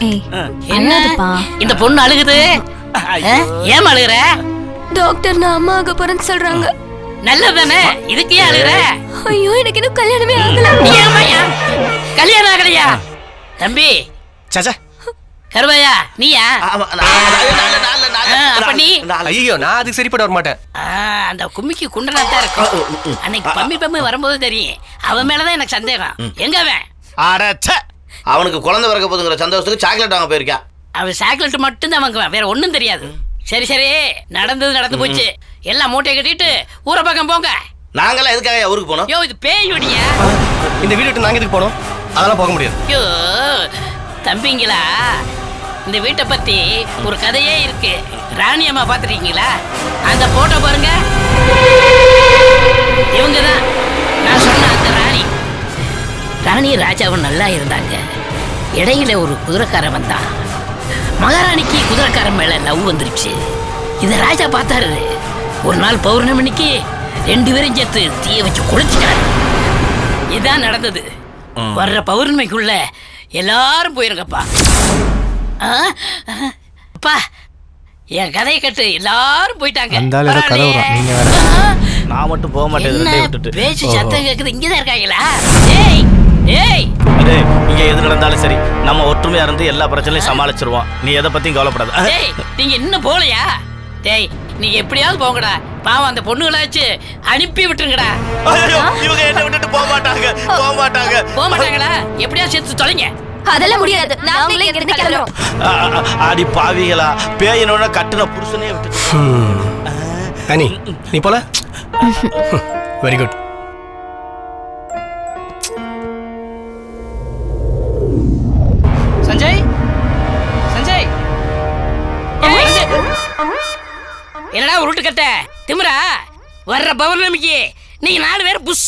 என்னதுப்பா இந்த பொண்ணு அழுகுது? ஏன் அழுகுற? டாக்டர் நான் அம்மா ஆக போறேன்னு சொல்றாங்க. நல்லதானே, இதுக்கு ஏன் அழுகுற? ஐயோ எனக்கு இன்னும் கல்யாணமே ஆகல. ஏமாயா கல்யாணம் ஆகலையா? தம்பி சச்சா கருவாயா நீயா? அப்ப நீ? ஐயோ நான் அதுக்கு சரிப்பட வர மாட்டேன். அந்த கும்மிக்கு குண்டனாத்தான் இருக்கும். அன்னைக்கு பம்மி வரும்போது தெரியும். அவன் மேலதான் எனக்கு சந்தேகம். எங்க அவன்? அடச்ச, அவனுக்கு குழந்தை பிறக்க போதுங்கிற சந்தோஷத்துக்கு சாக்லேட் வாங்க போயிருக்கா. அவன் சாக்லேட் மட்டும் தான் வாங்குவான், வேற ஒண்ணும் தெரியாது. சரி சரி, நடந்தது நடந்து போச்சு. எல்லாம் மூட்டையை கட்டிட்டு ஊரை பக்கம் போங்க. நாங்களாம் எதுக்காக ஊருக்கு போனோம்? யோ இது பேய் ஒடியா? இந்த வீடு விட்டு நாங்க எதுக்கு போனோம்? அதெல்லாம் போக முடியாது. யோ தம்பிங்களா, இந்த வீட்டை பத்தி ஒரு கதையே இருக்கு. ராணி அம்மா பாத்துருக்கீங்களா? அந்த போட்டோ பாருங்க. இவங்கதான் நான் சொன்ன அந்த ராணி. ராணி ராஜாவும் நல்லா இருந்தாங்க. இடையில ஒரு குதிரைக்காரன் வந்தான். மகாராணிக்கு குதிரைக்காரன் மேல லவ் வந்துருச்சு. இத ராஜா பார்த்தாரு. ஒரு நாள் பௌர்ணமிக்கு 2 பேரும் சேர்த்து தீய வச்சு குளிச்சுட்டாரு. இதான் நடந்தது. வர்ற பௌர்ணமிக்குள்ள எல்லாரும் போயிருங்கப்பா. அப்பா என் கதையை கட்டு எல்லாரும் போயிட்டாங்க. நான் மட்டும் போக மாட்டேன். பேச்சு சத்தம் கேக்குது. இங்கதான் இருக்காங்களா? ஏய் ஏய், இங்க எது நடந்தாலும் சரி, நம்ம ஒற்றுமையா இருந்து எல்லா பிரச்சனையும் சமாளிச்சிருவோம். நீ எதை பத்தியும் கவலைப்படாத. டேய் நீங்க இன்னும் போலையா? டேய் நீங்க எப்படியாவது போங்கடா. பாவம் அந்த பொண்ணுகளாச்சு அனுப்பி விட்டுருங்கடா. இவங்க என்ன விட்டுட்டு போக மாட்டாங்க. போக மாட்டாங்களா? எப்படியாவது சேர்த்து தொலைங்க. அதெல்லாம் முடியாது. நாங்களே இங்க இருந்து கிளம்புறோம். அடி பாவிகளா, பேயனோட கட்டுன புருஷனே விட்டு. அனி நீ போல. Very good. சஞ்சய் சஞ்சய் என்னடா உருட்டு கட்ட திமிரா? வர்ற பௌர்ணமிக்கு நீங்க 4 பேர் புஷ்.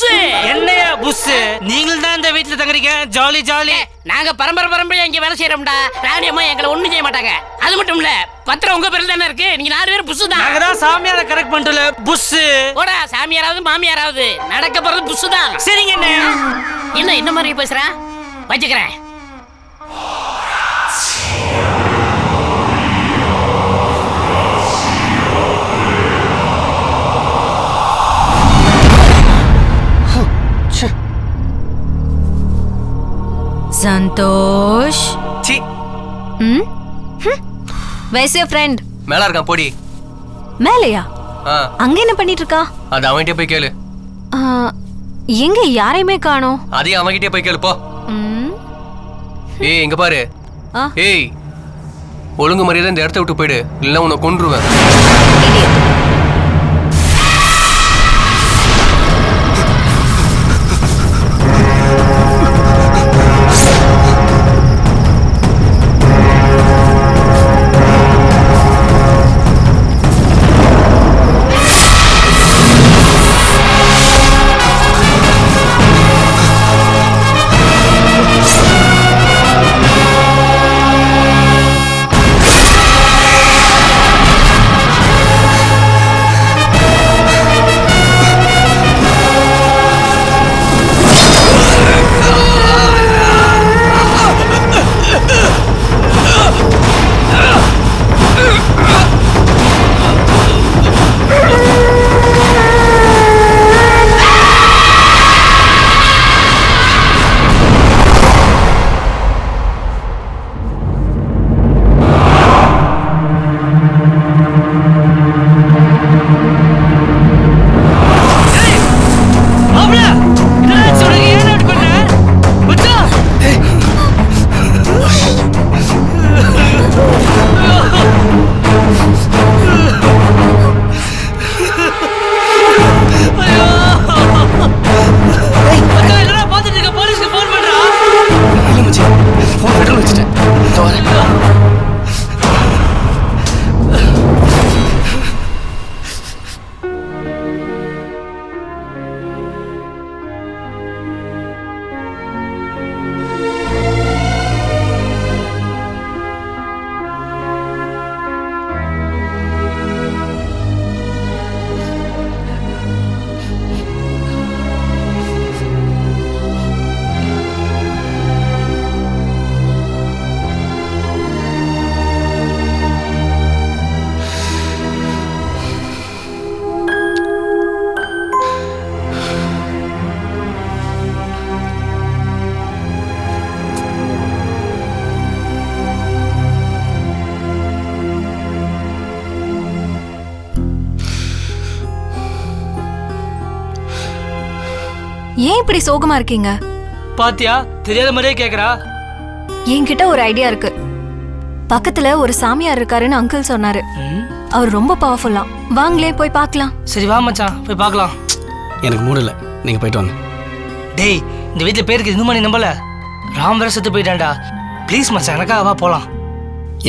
என்னையா புஷ்? நீங்களும் தான் இந்த வீட்டுல தங்குறீங்க. Jolly jolly. நாங்க பரம்பரையா இங்க வேலை செய்யறோம்டா. ராணி அம்மா எங்களை ஒண்ணும் செய்ய மாட்டாங்க. அது மட்டும் இல்ல, பத்திரம் உங்க பேர்ல தானே இருக்கு. நீங்க 4 பேர் புஷ் தான். நாங்க தான் சாமியார கரெக்ட் பண்ணிட்டல புஷ். போடா, சாமியாராவது மாமியாராவது நடக்க போறது புஷ் தான். சரிங்க. என்ன மாதிரி பேசுறேன் வச்சுக்கிறேன். சந்தோஷ். சி. Where's your friend? மேல இருக்கான் போடி. மேலையா? அங்க என்ன பண்ணிட்டு இருக்கா? அது அவன்கிட்ட போய் கேளு. எங்க யாரையுமே காணோம். அதையும் அவன்கிட்ட போய் கேளு போ. ஏய் இங்க பாரு. ஏய் ஒழுங்கு மரியாதை இந்த இடத்த விட்டு போயிடு, இல்லைன்னா உன்னை கொன்றுவேன். ஏன் இப்படி சோகமா இருக்கீங்க? பாத்தியா, தெரியாத மாதிரியே கேக்குறா. என்கிட்ட ஒரு ஐடியா இருக்கு. பக்கத்துல ஒரு சாமியார் இருக்காருன்னு அங்கிள் சொன்னாரு. அவர் ரொம்ப பவர்ஃபுல்லா. வாங்களே போய் பார்க்கலாம். சரி வா மச்சான், போய் பார்க்கலாம். எனக்கு மூடு இல்லை, நீங்க போயிட்டு வாங்க. டேய், இந்த வீட்டுல பேருக்கு இன்னுமா நீ நம்பல? ராம் வேற செத்து போயிட்டான்டா. ப்ளீஸ் மச்சான், எனக்காக வா போலாம்.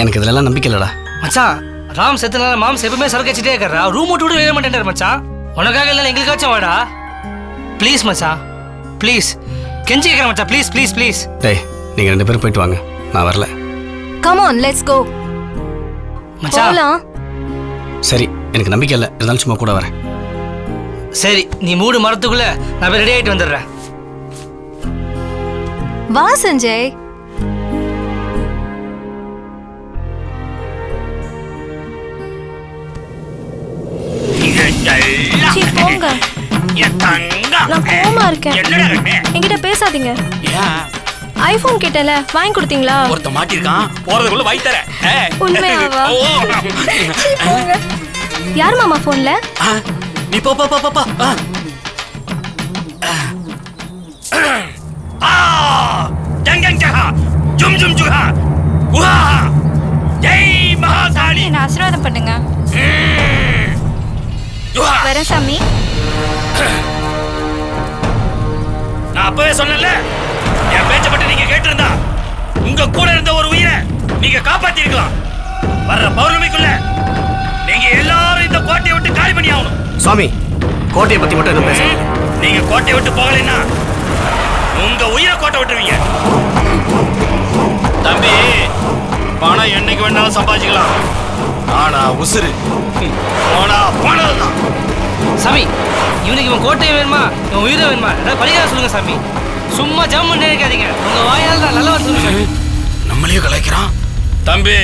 எனக்கு இதெல்லாம் நம்பிக்கை இல்லடா. மச்சான், ராம் செத்துனால மாம்ஸ் எப்பவுமே சரக்கு வச்சுட்டே இருக்கிறா. ரூம் விட்டு விட மாட்டேன்டாரு மச்சான். உனக்காக இல்லை, எங்களுக்காச்சும் வாடா. ப்ளீஸ் மச்சான், ப்ளீஸ். கெஞ்சி கேட்குறேன் மச்சான், ப்ளீஸ் ப்ளீஸ் ப்ளீஸ். டேய், நீங்க 2 பேரும் போயிட்டு வாங்க, நான் வரல. Come on, let's go. மச்சான். சரி, எனக்கு நம்பிக்கை இல்லை, இருந்தாலும் சும்மா கூட வரேன். சரி, நீ மூடு மரத்துக்குள்ள நான் போய் ரெடி ஆயிட்டு வந்துடுறேன். வா சஞ்சய். போங்க. நான் கோவமா இருக்கேன். என்கிட்ட பேசாதீங்க. ஐபோன் கேட்டல, வாங்கி கொடுத்தீங்களா? ஒருத்த மாட்டிருக்கான், போறதுக்குள்ள வாங்கி தரேன். உண்மையாவா? யார் மாமா போன்ல? நீ போ போ போ போ. ஜங் ஜங் ஜஹா, ஜும் ஜும் ஜுஹா, உஹா, ஜெய் மகாகாளி. என்ன ஆசீர்வாதம் பண்ணுங்க. வர சாமி. நான் அப்பவே சொன்னேன்ல, என் பேச்ச மட்டும் நீங்க கேட்டிருந்தா உங்க கூட இருந்த ஒரு உயிரை நீங்க காப்பாத்தி இருக்கலாம். வர்ற பௌர்ணமிக்குள்ள நீங்க எல்லாரும் இந்த கோட்டையை விட்டு காலி பண்ணி ஆகணும். சுவாமி, கோட்டையை பத்தி மட்டும் எதுவும் பேசுறீங்க? நீங்க கோட்டையை விட்டு போகலைன்னா உங்க உயிரை கோட்டை விட்டுருவீங்க. தம்பி, பணம் என்னைக்கு வேணாலும் சம்பாதிக்கலாம், ஆனா உசுறு போனா போனதுதான். சாமி, இவனுக்கு இவன் கோட்டையை வேணுமா, இவன் உயிரை வேணுமா? ஏதாவது பரிகாரம் சொல்லுங்க சாமி. சும்மா ஜம் பண்ணி நினைக்காதீங்க. உங்க வாயால் தான் நல்லவா சொல்லுங்க. நம்மளையும் கலாய்க்கிறான். தம்பி,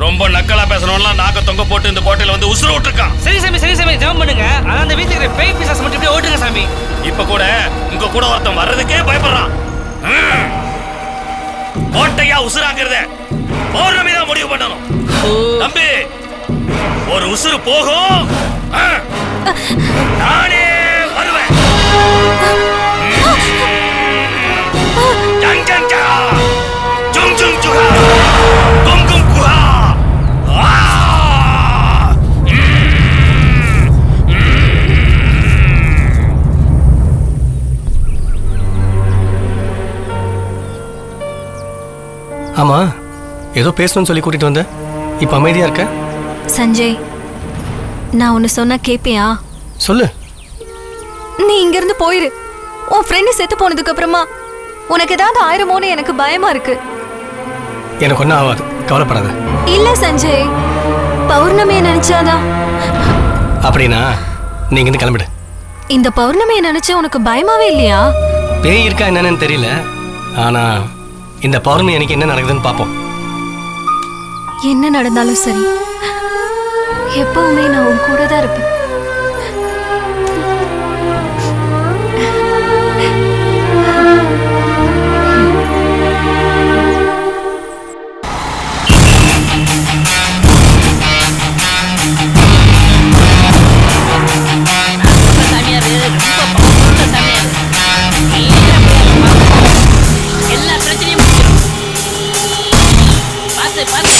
ரொம்ப நக்கலா பேசணும்லாம் நாக்க தொங்க போட்டு இந்த கோட்டையில வந்து உசுர விட்டுருக்கான். சரி சாமி, சரி சாமி, ஜம் பண்ணுங்க. ஆனா அந்த வீட்டுக்கு இருக்கிற பேய் பிசாசு மட்டும் இப்படியே ஓட்டுங்க சாமி. இப்ப கூட உங்க கூட ஒருத்தன் வர்றதுக்கே பயப்படுறான். கோட்டையா உசுராங்கிறத பௌர்ணமி தான் முடிவு பண்ணணும். தம்பி, ஒரு உசுறு போகும், நானே வருவேன். ஜங் ஜங் ஜா, ஜும் ஜும் ஜுஹா, கும் கும் குஹா. ஆமா, ஏதோ பேசணும்னு சொல்லி கூட்டிட்டு வந்த, இப்ப அமைதியா இருக்க. சஞ்சய், நான் ஒன்னு சொன்னா கேப்பியா? சொல்லு. நீ இங்க இருந்து போயிரு. உன் ஃப்ரெண்டு செத்து போனதுக்கு அப்புறமா உனக்கு ஏதாவது ஆயிரமோன்னு எனக்கு பயமா இருக்கு. எனக்கு ஒன்றும் ஆகாது, கவலைப்படாத. இல்ல சஞ்சய், பௌர்ணமியை நினைச்சாதான். அப்படின்னா நீ இங்கிருந்து கிளம்பிடு. இந்த பௌர்ணமியை நினைச்சா உனக்கு பயமாவே இல்லையா? பேய் இருக்கா என்னன்னு தெரியல, ஆனா இந்த பௌர்ணமி எனக்கு என்ன நடக்குதுன்னு பார்ப்போம். என்ன நடந்தாலும் சரி, எப்பவுமே நான் உன் கூட தான் இருப்பேன். எல்லா பிரச்சனையும் பார்த்து பார்த்து.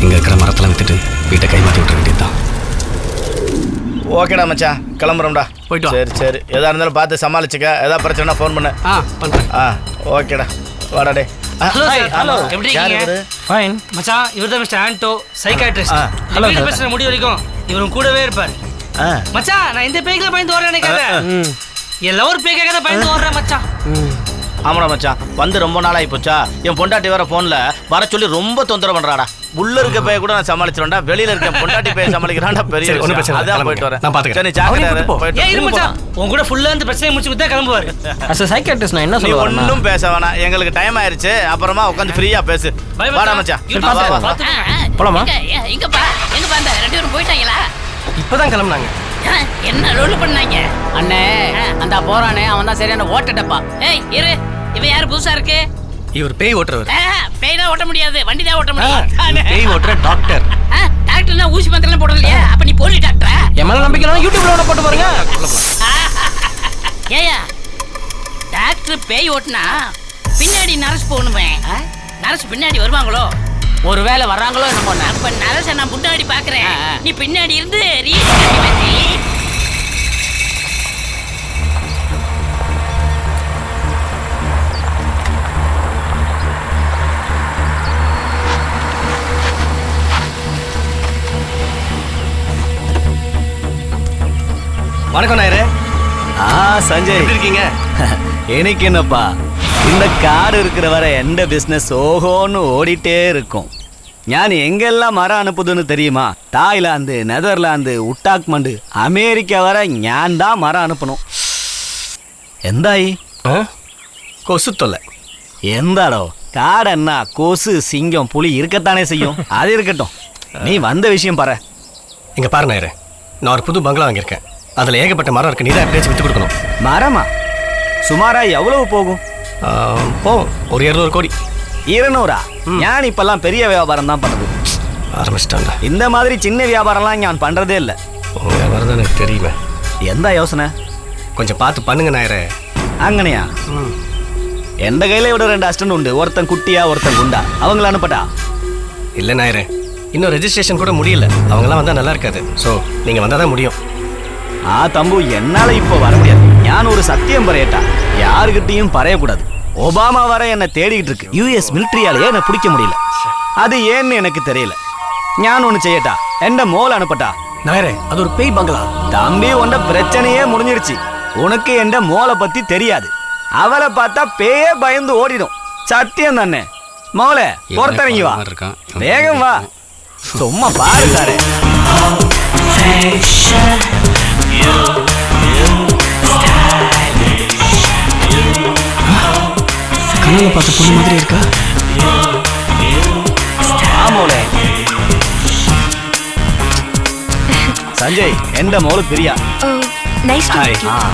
இங்கே இருக்கிற மரத்தெல்லாம் வித்துட்டு வீட்டை கை மாற்றி விட்டுற வேண்டியதுதான். ஓகேடா மச்சான், கிளம்புறோம்டா. போயிட்டு வா. சரி சரி, எதா இருந்தாலும் பார்த்து சமாளிச்சுக்க. ஏதாவது பிரச்சனைனா ஃபோன் பண்ணு. பண்ணுறேன். ஓகேடா, வாடா டே. ஹலோ, எப்படி இருக்கீங்க? ஃபைன் மச்சான், இவர் தான் மிஸ்டர் ஆண்டோ, சைக்காட்ரிஸ்ட். ஹலோ ஹலோ, பேசுற முடி வரைக்கும் இவரும் கூடவே இருப்பார். மச்சான், நான் இந்த பேய்க்குல பயந்து ஓடுறேன் நினைக்காத. எல்லாம் ஒரு பேய்க்காக தான் பயந்து ஓடுறேன் மச்சான். ஆமாடா மச்சான், வந்து ரொம்ப நாள் ஆகி போச்சா. என் பொண்டாட்டி வேற போன்ல வர சொல்லி ரொம்ப தொந்தரவு பண்றாடா. உள்ள இருக்க பேய கூட நான் சமாளிச்சிரேன்டா, வெளியில இருக்க பொண்டாட்டி பேய சமாளிக்கிறான்டா. பெரிய ஒண்ணு பிரச்சனை இல்ல, அதான் போயிட்டு வரேன். நான் பாத்துக்கிறேன். சரி, ஜாக்கிரதை. போயிட்டு ஏய் இரு மச்சான், உன் கூட ஃபுல்லா இந்த பிரச்சனை முடிச்சு விட்டா கிளம்புவாரு. அஸ் a psychiatrist நான் என்ன நீ சொல்ல ஒன்னும் பேச வேணாம், எங்களுக்கு டைம் ஆயிருச்சு. அப்புறமா உட்காந்து ஃப்ரீயா பேசு. வாடா மச்சான். போலாமா? எங்கப்பா அந்த 2 பேரும் போயிட்டாங்களா? இப்பதான் கிளம்புனாங்க. என்ன ரோல் பண்ணாங்க? அண்ணே அந்த போறானே அவன் தான் சரியான ஓட்டட்டப்பா. ஏய் இரு, இவன் யாரு புதுசா இருக்கு? இவர் பேய் ஓட்டுறவர். பேய் தான் ஓட்ட முடியாது, வண்டி தான் ஓட்ட முடியும். பேய் ஓட்டுற டாக்டர். டாக்டர்னா ஊசி மாத்திரம் போடலையா? அப்ப நீ போலி டாக்டரா? என் மேல நம்பிக்கை யூடியூப்ல போட்டு பாருங்க. ஏயா டாக்டர் பேய் ஓட்டுனா பின்னாடி நர்ஸ் போகணுமே. நர்ஸ் பின்னாடி வருவாங்களோ? ஒருவேளை வர்றாங்களோ என்னமோ. அப்ப நர்ஸை நான் முன்னாடி பாக்குறேன், நீ பின்னாடி இருந்து வணக்கம் நாயரே. சஞ்சய் எப்படி இருக்கீங்க? எனக்கு என்னப்பா, இந்த காடு இருக்கிற வரை எந்த பிஸ்னஸ் ஓஹோன்னு ஓடிட்டே இருக்கும். ഞാൻ എങ്കെല്ലാം മരം അനുപ്പുതെന്ന് தெரியுமா? தாய்லாந்து, நெதர்லாந்து, உட்டாக்மண்டு, அமெரிக்கா வரை ഞാൻ தான் மரம் அனுப்பணும். എന്തായി? கொசு தொல்லை. എന്താടോ காடன்னா கொசு, சிங்கம், புலி இருக்கத்தானே செய்யும். அது இருக்கட்டும், நீ வந்த விஷயம் பாரு. இங்க பாரு நாயரே, நான் ஒரு புது பங்களா வாங்கியிருக்கேன். அதுல ஏகப்பட்ட மரம் இருக்கு. நீ தான் எப்படியாச்சும் வித்து கொடுக்கணும். மரமா? சுமாரா எவ்வளவு போகும்? போகும் ஒரு 200 கோடி. 200? ഞാൻ இப்பெல்லாம் பெரிய வியாபாரம் தான் பண்ணுது. ஆரம்பிச்சிட்டாங்க. இந்த மாதிரி சின்ன வியாபாரம்லாம் நான் பண்றதே இல்லை. வியாபாரம் தான் எனக்கு தெரியுமே. எந்த யோசனை? கொஞ்சம் பார்த்து பண்ணுங்க நாயரே. അങ്ങനെയാ? எந்த கையில ഇവിടെ 2 அசிஸ்டன்ட் உண்டு. ஒருத்தன் குட்டியா, ஒருத்தன் குண்டா. அவங்கள அனுப்பட்டா? இல்லை நாயரே, இன்னும் ரெஜிஸ்ட்ரேஷன் கூட முடியல. அவங்கெல்லாம் வந்தால் நல்லா இருக்காது. ஸோ நீங்கள் வந்தால் தான் முடியும். தம்பு, என்னால் இப்போ வர முடியாது. நான் ஒரு சத்தியம் பறையட்டா, யாருக்கிட்டையும் பறையக்கூடாது. ஒபாமா வர என்னை தேடிக்கிட்டு இருக்கு. யூஎஸ் மிலிட்ரியாலேயே என்னை பிடிக்க முடியல. அது ஏன்னு எனக்கு தெரியல. நான் ஒன்று செய்யட்டா, எந்த மோல் அனுப்பட்டா? நாயரே, அது ஒரு பேய் பங்களா. தம்பி, உண்ட பிரச்சனையே முடிஞ்சிருச்சு. உனக்கு எந்த மோலை பற்றி தெரியாது. அவளை பார்த்தா பேயே பயந்து ஓடிடும். சத்தியம் தானே. மோலே, பொறுத்தரங்கி வா, வேகம் வா. சும்மா பாரு சாரு. கனவுல பார்த்த பொண்ணு மாதிரி இருக்கா? ஆமோலே. சஞ்சய், எந்த மோளு பிரியா.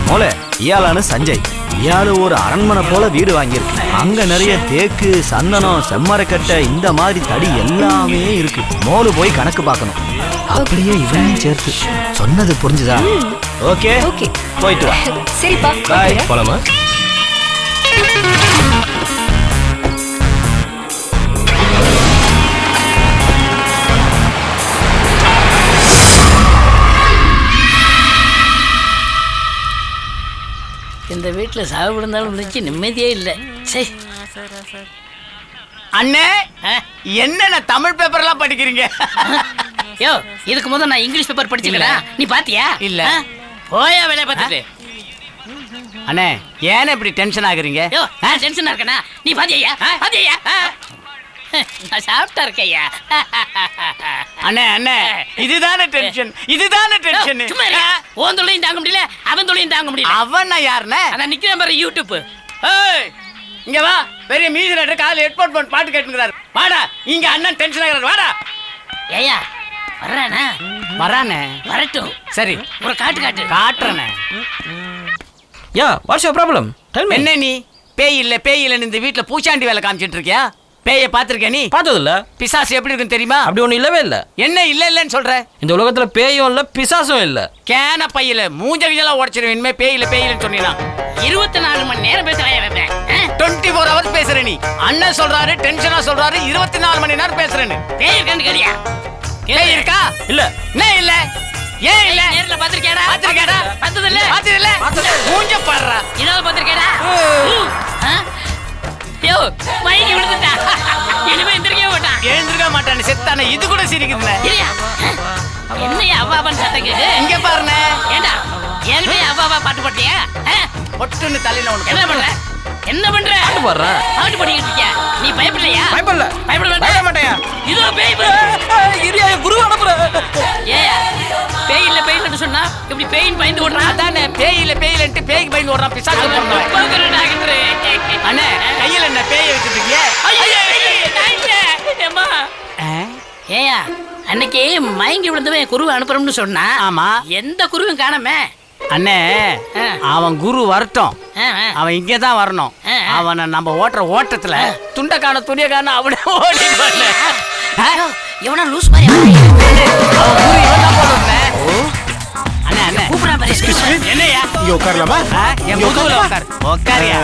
மோலே, இயாளானு சஞ்சய். இயாளு ஒரு அரண்மனை போல வீடு வாங்கியிருக்கு. அங்க நிறைய தேக்கு, சந்தனம், செம்மரக்கட்டை, இந்த மாதிரி தடி எல்லாமே இருக்கு. மோளு போய் கணக்கு பார்க்கணும். அப்படியே இவனையும் சேர்த்து. சொன்னது புரிஞ்சுதா? ஓகே ஓகே, போயிட்டு வா. சரிப்பா, பாய். போலாமா? இந்த வீட்டில் சாவு விழுந்தாலும் இருந்துச்சு, நிம்மதியே இல்லை. சரி அண்ணே, என்ன தமிழ் பேப்பர்லாம் படிக்கிறீங்க? யோ, இதுக்கு முதல்ல நான் இங்கிலீஷ் பேப்பர் படிச்சுக்கிறேன். நீ பாத்தியா? இல்ல. போயா வேலையை பார்த்துட்டு. அண்ணே, ஏன் இப்படி டென்ஷன் ஆகுறீங்க? யோ, நான் டென்ஷனா இருக்கேனா? நீ பாத்தியா? பாத்தியா? நான் சாப்பிட்டா இருக்கையா. அண்ணே அண்ணே, இதுதானே டென்ஷன், இதுதானே டென்ஷன். சும்மா இருங்க. உன் தொழிலையும் தாங்க முடியல, அவன் தொழிலையும் தாங்க முடியல. அவன் யாருண்ணே? அதான் நிக்கிறேன் பாரு, யூடியூப். ஏய், இங்க வா. பெரிய மியூசிக் காலையில் ஹெட்போன் போட்டு பாட்டு கேட்டுக்கிறாரு. வாடா, இங்க அண்ணன் டென்ஷன் ஆகிறாரு. வாடா. ஏயா வர்றானே? வரானே, வரட்டும். சரி, ஒரு காட்டு காட்டு காட்டுறனே. Yeah, what's your problem? Tell me. என்ன நீ பேய் இல்ல பேய் இல்லன்னு இந்த வீட்ல பூச்சாண்டி வேலை காமிச்சிட்டு இருக்கியா? பேயை பாத்திருக்க நீ? பார்த்தது இல்ல. பிசாசு எப்படி இருக்குன்னு தெரியுமா? அப்படி ஒண்ணு இல்லவே இல்ல. என்ன இல்லன்னு சொல்ற? இந்த உலகத்துல பேயும் இல்ல பிசாசும் இல்ல. கேன பையில மூஞ்சவியெல்லாம் உடைச்சிருவேன் இனிமே பேயிலன்னு சொன்னீனா. 24 மணி நேரம் பேசுறேன். 24 hours பேசுற நீ. அண்ணன் சொல்றாரு டென்ஷனா சொல்றாரு 24 மணி நேரம் பேசுறேன்னு. பேய் இருக்கான்னு கேளியா? பேய் இருக்கா? இல்ல. என்ன இல்ல? ஏன் இல்ல? நேர்ல பாத்திருக்கேடா? பார்த்தது இல்ல? மூஞ்ச பாடுறா. இதோ பாத்திருக்கேடா? யோ மயங்கி விழுந்துட்டா. இனிமே எந்திரிக்கவே மாட்டான். எழுந்திருக்க மாட்டான் செத்தானே. இது கூட சிரிக்குதுல. இல்லையா? என்னையா அவ்வாபான்னு சத்தம் கேக்கு? இங்க பாருண்ணே. ஏண்டா ஏற்கனவே அவ்வாபா பாட்டு போட்டியா? ஒட்டுன்னு தலையில உனக்கு என்ன பண்ற? என்ன பண்ற? பாட்டு பாடுறேன். பாட்டு பாடிக்கிட்டு இருக்கியா? நீ பயப்படலையா? பயப்படல. பயப்பட மாட்டேயா? இதோ பேய் இரியா குரு அனுப்புற. ஏயா பேய் இல்லன்னு சொன்னா இப்படி பேயின் பயந்து ஓடுறான். அதானே பேய் இல்லன்ட்டு பேய்க்கு பயந்து ஓடுறான். பிசாசு போறவன். அண்ணே கையில என்ன பேய் வச்சிருக்கீங்க? ஏயா அன்னைக்கு மயங்கி விழுந்தவன் குருவை அனுப்புறோம்னு சொன்னா. ஆமா. எந்த குருவும் காணாமே. அண்ணே அவன் குரு வரட்டும். அவன் இங்கே தான் வரணும். அவனை நம்ம ஓட்டுற ஓட்டத்துல துண்டை காண துணியை காண அவனே ஓடி இவனா லூஸ் மாதிரி என்னையா இங்க உட்காரலாமா? என் முதுகுல உட்கார். உட்காரியா?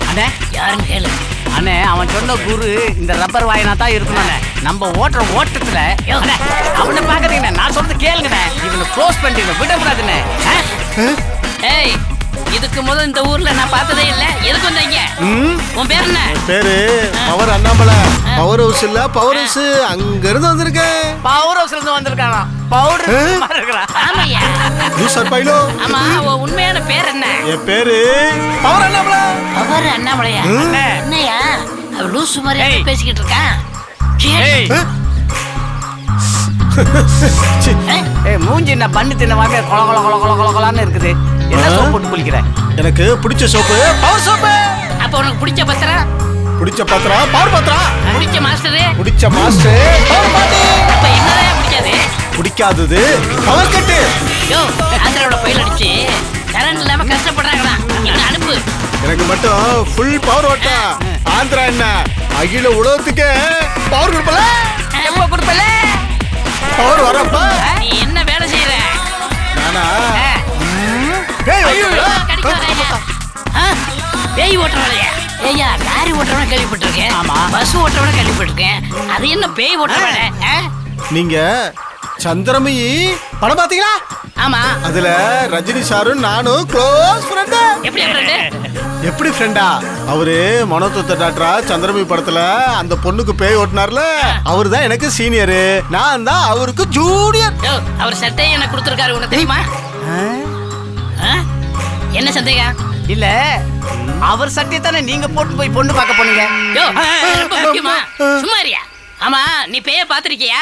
அண்ணே யாருன்னு கேளு. அண்ணே அவன் சொன்ன குரு இந்த ரப்பர் வாயினா தான் இருக்கணும். நம்ம ஓட்டுற ஓட்டத்துல அவனை பாக்குறீங்க. நான் சொல்றது கேளுங்கண்ணே. இவனை க்ளோஸ் பண்ணிடுங்க, விடக்கூடாதுண்ணே. ஏய் இதுக்கு முதல் இந்த ஊர்ல நான் பார்த்ததே இல்ல. எதுக்கு வந்தீங்க? உன் பேர் என்ன? பேரு பவர் அண்ணாமலை. பவர் ஹவுஸ் இல்ல பவர் ஹவுஸ் அங்க இருந்து வந்திருக்கேன். பவர் ஹவுஸ்ல இருந்து வந்திருக்கானா? பவுடர் இருக்கறா. ஆமாய்யா. User bylaw. ஆமா உன் உண்மையான பேர் என்ன? என் பேரு பவர் அண்ணாமலை. பவர் அண்ணாமலையா? என்னையா அவ லூஸ் மாதிரி பேசிக்கிட்டு இருக்கான். மூஞ்சி என்ன பண்ணு தின்ன மாதிரி கொல கொல கொல கொல கொல கொலான்னு இருக்குது. என்ன சோப்பு போட்டு குளிக்கிற? எனக்கு பிடிச்ச சோப்பு பவர் சோப்பு. அப்ப உனக்கு பிடிச்ச பத்திரம்? பிடிச்ச பத்திரம் பவர் பத்திரம். பிடிச்ச மாஸ்டர்? பிடிச்ச மாஸ்டர் பவர் பாட்டி. அப்ப என்னதான் பிடிக்காது? பிடிக்காதது பவர் கட்டு. யோ ஆந்திராவோட பைல் அடிச்சு கரண்ட் இல்லாம கஷ்டப்படுறாங்களா? இங்க அனுப்பு. எனக்கு மட்டும் ஃபுல் பவர் ஓட்டா. ஆந்திரா என்ன அகில உலகத்துக்கு பவர் கொடுப்பல. எப்ப கொடுப்பல? பவர் வரப்ப நீ என்ன வேலை செய்யற? நானா பேய் ஓட்டுறவளையா? ஏய்யா லாரி ஓட்டுறவன கேள்விப்பட்டிருக்கேன். ஆமா பஸ் ஓட்டுறவன கேள்விப்பட்டிருக்கேன். அது என்ன பேய் ஓட்டுறவன? நீங்க சந்திரமுகி படம் பாத்தீங்களா? ஆமா. அதுல ரஜினி சாரும் நானும் க்ளோஸ் ஃப்ரெண்ட். எப்படி ஃப்ரெண்ட்? எப்படி ஃப்ரெண்டா? அவரு மனோதத்த டாக்டரா சந்திரமுகி படத்துல அந்த பொண்ணுக்கு பேய் ஓட்டுனார்ல, அவரு தான் எனக்கு சீனியர். நான் தான் அவருக்கு ஜூனியர். அவர் சட்டையை எனக்கு கொடுத்துருக்காரு. உனக்கு தெரியுமா? என்ன சந்தேகம்? இல்ல அவர் சட்டையை தானே நீங்க போட்டு போய் பொண்ணு பார்க்க போனீங்க. சும்மாரியா? ஆமா நீ பேய பாத்திருக்கியா?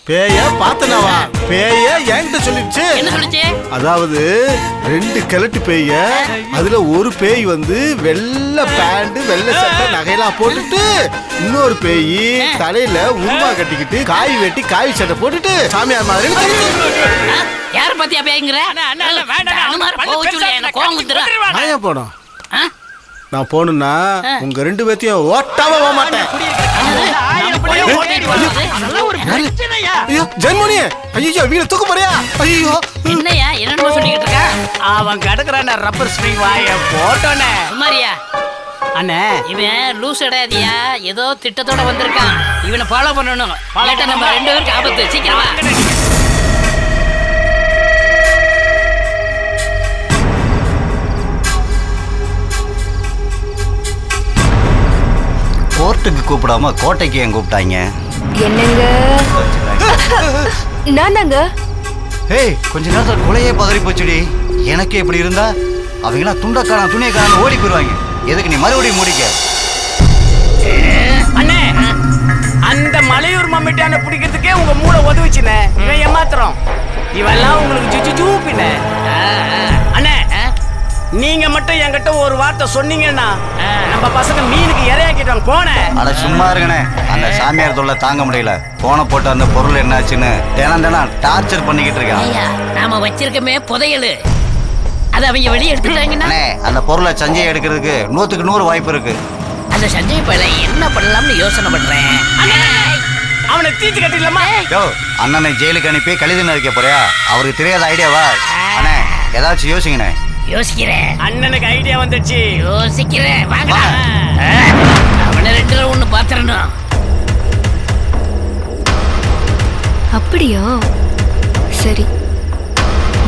பேய பாத்தனவா? பேய என்கிட்ட சொல்லிடுச்சு. என்ன சொல்லுச்சு? அதாவது 2 கிழட்டு பேய, அதுல ஒரு பேய் வந்து வெள்ளை பேண்ட் வெள்ளை சட்டை நகையெல்லாம் போட்டுட்டு, இன்னொரு பேய் தலையில உருவா கட்டிக்கிட்டு காய் வெட்டி காய் சட்டை போட்டுட்டு சாமியார் மாதிரி யார பத்தியா பேய்ங்கற? நான் போனோம். நான் போகணும்னா உங்க 2 பேத்தையும் ஓட்டாம போக மாட்டேன். ஜென்மோனி ஐயோ வீட தூக்க போறியா? ஐயோ என்னையா என்னன்னு சொல்லிட்டு இருக்க? அவன் கடக்குறான ரப்பர் ஸ்ப்ரிங் வாய போட்டோனே. சுமாரியா அண்ணே இவன் லூஸ் அடையாதியா? ஏதோ திட்டத்தோட வந்திருக்கான். இவனை ஃபாலோ பண்ணணும். இல்லாட்டா நம்ம 2 பேருக்கு ஆபத்து. சீக்கிரம் வா. கோர்ட்டுக்கு கூப்பிடாம கோட்டைக்கு ஏன் கூப்பிட்டாங்க? என்னங்க நானாங்க? ஏய் கொஞ்ச நேரத்துல கொலையே பதறி போச்சுடி. எனக்கு இப்படி இருந்தா அவங்களாம் துண்டக்காரன் துணியக்காரன் ஓடி போயிடுவாங்க. எதுக்கு நீ மறுபடியும் முடிக்க? அண்ணே அந்த மலையூர் மம்மிட்டான பிடிக்கிறதுக்கே உங்க மூளை உதவிச்சுனே. இவன் ஏமாத்துறோம். இவெல்லாம் உங்களுக்கு ஜூப்பின. அண்ணே நீங்க மட்டும் என்கிட்ட ஒரு வார்த்தை சொன்னீங்கன்னா நம்ம பசங்க மீனுக்கு இரையாக்கிட்டாங்க. போனேன். அட சும்மா இருக்கனே. அந்த சாமியார் தொல்லை தாங்க முடியல. போன போட்டு அந்த பொருள் என்னாச்சுன்னு தினம் டார்ச்சர் பண்ணிக்கிட்டு இருக்கான். நாம வச்சிருக்கமே புதையல், அது அவங்க வெளியே எடுத்துட்டாங்கன்னா அந்த பொருளை சஞ்சய் எடுக்கிறதுக்கு 100க்கு 100 வாய்ப்பு இருக்கு. அந்த சஞ்சய் பையல என்ன பண்ணலாம்னு யோசனை பண்றேன். அவனை தீர்த்து கட்டிடலாமா? யோ அண்ணனை ஜெயிலுக்கு அனுப்பி கழிதல் வைக்க போறியா? அவருக்கு தெரியாத ஐடியாவா? அண்ணே ஏதாச்சும் யோசிங்கண்ணே. யோசிக்கிறேன். அண்ணனுக்கு ஐடியா வந்துடுச்சு. யோசிக்கிறேன். வாங்க. அவனை 2 ஒண்ணு பாத்துறணும். அப்படியா? சரி,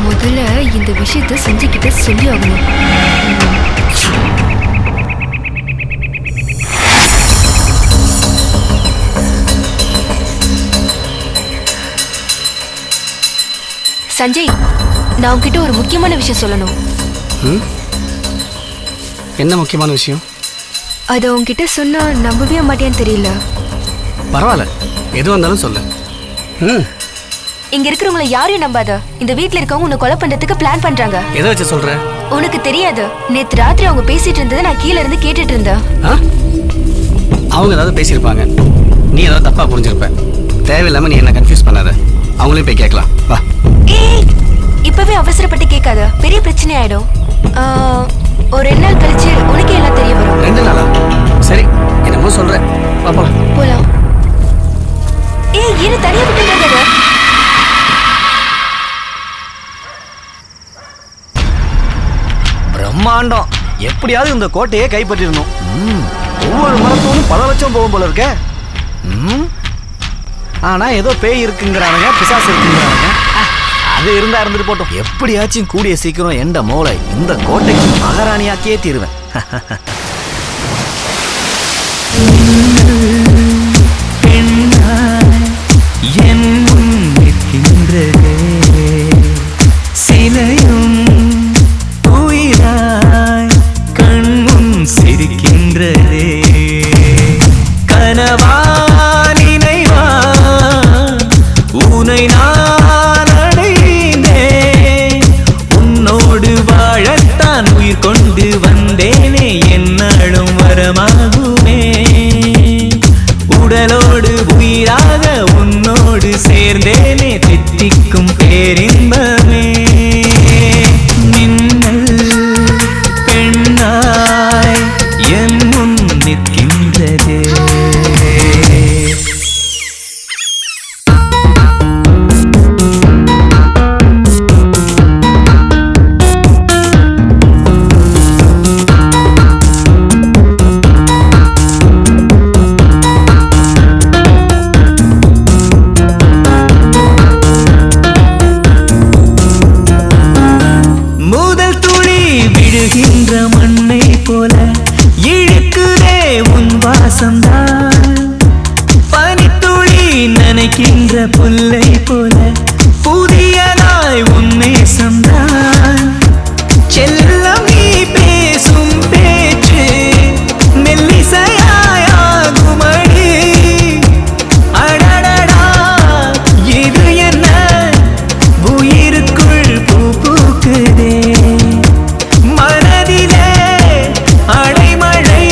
முதல்ல இந்த விஷயத்தை செஞ்சுக்கிட்ட சொல்லி ஆகணும். சஞ்சய், நான் உன்கிட்ட ஒரு முக்கியமான விஷயம் சொல்லணும். என்ன முக்கியமான விஷயம்? அதை உன்கிட்ட சொன்னா நம்பவே மாட்டேன்னு தெரியல. பரவாயில்ல, எதுவாக இருந்தாலும் சொல்லு. இங்க இருக்கிறவங்கள யாரையும் நம்பாத. இந்த வீட்ல இருக்கவங்க உன்னை கொலை பண்றதுக்கு பிளான் பண்றாங்க. எதை வச்சு சொல்ற? உனக்கு தெரியாது, நேத்து ராத்திரி அவங்க பேசிட்டு இருந்ததை நான் கீழ இருந்து கேட்டுட்டு இருந்தேன். அவங்க ஏதாவது பேசியிருப்பாங்க, நீ ஏதாவது தப்பா புரிஞ்சிருப்ப. தேவையில்லாம நீ என்ன கன்ஃபியூஸ் பண்ணாத. அவங்களையும் போய் கேட்கலாம் வா. இப்பவே அவசரப்பட்டு கேட்காத, பெரிய பிரச்சனை ஆயிடும். ஒரு 2 நாள் கழிச்சு உனக்கே எல்லாம் தெரிய வரும். 2 நாளா? சரி, என்னமோ சொல்றேன். வா போலாம். போலாம். இரு, தனியா விட்டுறாத. பிரம்மாண்டம். எப்படியாவது இந்த கோட்டையை கைப்பற்றிடணும். ஒவ்வொரு மரத்தோடும் பல லட்சம் போகும் போல இருக்க. ஆனா ஏதோ பேய் இருக்குங்கிறானுங்க, பிசாசு இருக்குங்கிறானுங்க. அது இருந்தா இருந்துட்டு போட்டோம். எப்படியாச்சும் கூடிய சீக்கிரம் எந்த மூளை இந்த கோட்டைக்கு மகாராணியாக்கியே தீருவேன். சிலையும் உயிராய் கண்முன் சிரிக்கின்றதே. கனவா நினைவா உனை நான் அடைந்தேன். உன்னோடு வாழத்தான் உயிர் கொண்டு வந்தேனே, என்னாலும் வரமாகுமே. உடலோடு உயிராக உன்னோடு சேர்ந்தேனே, தித்திக்கும் பேரின்பமே. மின்னல் பெண்ணாய் என் முன் நிற்கின்றதே. விழுகின்ற மண்ணை போல இழுக்குதே உன் வாசம்தான். பனித்துளி நனைக்கின்ற புல்லை போல புதியதாய் உன் நேசம்தான். செல்லம் நீ பேசும் பேச்சு மெல்லிசையாகுமடி. அடடடா இது என்ன உயிருக்குள் பூ பூக்குதே. மனதிலே அடைமழை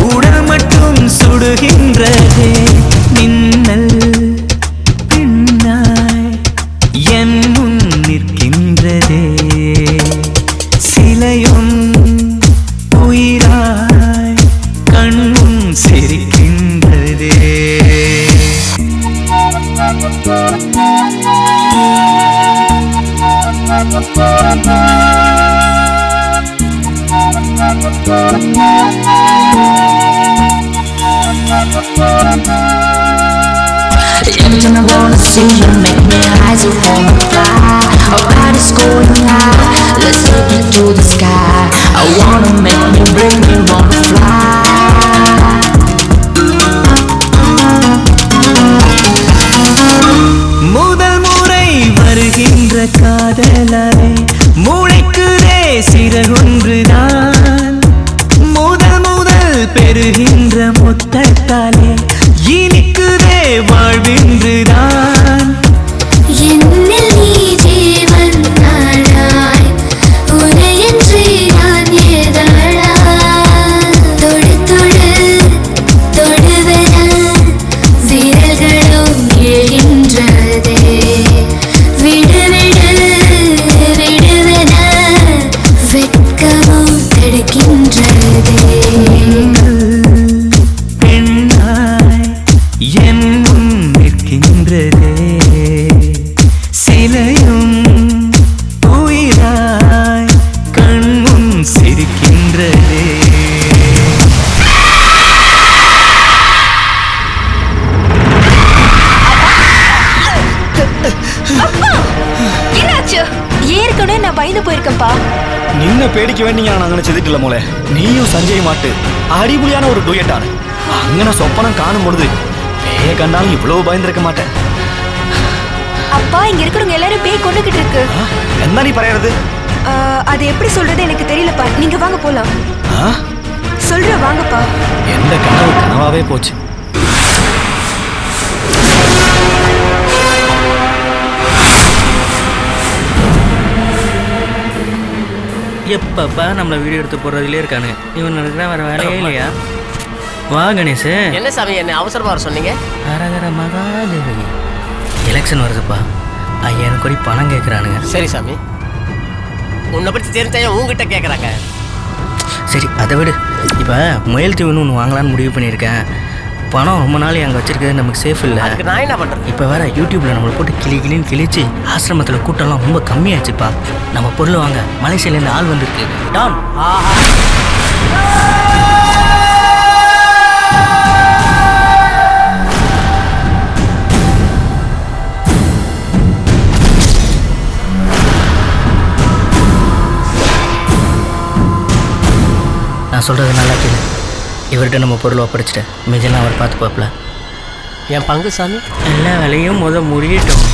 உடல் மட்டும் சுடுகின்றதே. மின்னல் பின்னாய் என் முன் நிற்கின்றதே. சிலையும் உயிராய் கண்முன் சிரிக்கின்றதே. Everything I wanna see you make me eyes you wanna fly. Our body's going high, let's take it to the sky. I wanna make me bring me wanna fly. முதல் முறை வருகின்ற காதலாலே முளைக்குதே சிறகொன்றுதான். முதல் பெறுகின்ற முத்தத்தாலே இனிக்குதே வாழ்வின்றுதான். என்னில் நீ ஜீவன் நாடாய், உனையின்றி நான் ஏதாடா. தொடு தொடு தொடுவென விரல்களும் எழுகின்றதே. விடு விடு விடுவென வெட்கமும் தடுக்கின்றதே. என் முன் நிற்கின்றதே சிலையும் உயிராய் கண்முன் சிரிக்கின்றதே. என்னாச்சு? ஏற்கனவே நான் பயந்து போயிருக்கேன்ப்பா. நின்ன பேடிக்க வேண்டிய நாங்க செதுக்கல மோளே. நீயும் சஞ்சய் மாட்டு அடிபுலியான ஒரு டூயட் ஆடு. அங்கன சொப்பனம் காணும் பொழுது பேய கண்டாலும் இவ்வளவு பயந்துருக்க மாட்டேன். அப்பா, இங்க இருக்கிறவங்க எல்லாரும் பேய் கொண்டுகிட்டு இருக்கு. என்ன நீ பரையறது? அது எப்படி சொல்றது எனக்கு தெரியலப்பா. நீங்க வாங்க போலாம். சொல்ற வாங்கப்பா. எந்த கனவு கனவாவே போச்சு. எப்பப்பா நம்மள வீடியோ எடுத்து போடுறதுலே இருக்கானு. இவன் இருக்கிற வேற வேலையே இல்லையா? வா கணேஷ். என்ன சாமி என்ன அவசரமா வர சொன்னீங்க? அரகர மகாதேவி. எலெக்ஷன் வருதுப்பா. 5000 கோடி பணம் கேட்குறானுங்க. சரி சாமி, உன்னை பற்றி தெரிஞ்சா உங்ககிட்ட கேட்குறாங்க. சரி அதை விடு. இப்போ முயல் தீவுன்னு ஒன்று வாங்கலான்னு முடிவு பண்ணியிருக்கேன். பணம் ரொம்ப நாள் அங்கே வச்சிருக்கிறது நமக்கு சேஃப் இல்லை. அதுக்கு நான் என்ன பண்ணுறது? இப்போ வேற யூடியூப்ல நம்மளை போட்டு கிளின்னு கிழிச்சு ஆசிரமத்தில் கூட்டம்லாம் ரொம்ப கம்மியாச்சுப்பா. நம்ம பொருள் வாங்க மலேசியாலேருந்து ஆள் வந்திருக்கு. டான். நான் சொல்கிறது நல்லா கேளு. இவர்கிட்ட நம்ம பொருளை ஒப்படைச்சிட்டேன். மிஜெல்லாம் அவர் பார்த்து பார்ப்பல. என் பங்கு சாமி எல்லா வேலையும் முடியட்டும்.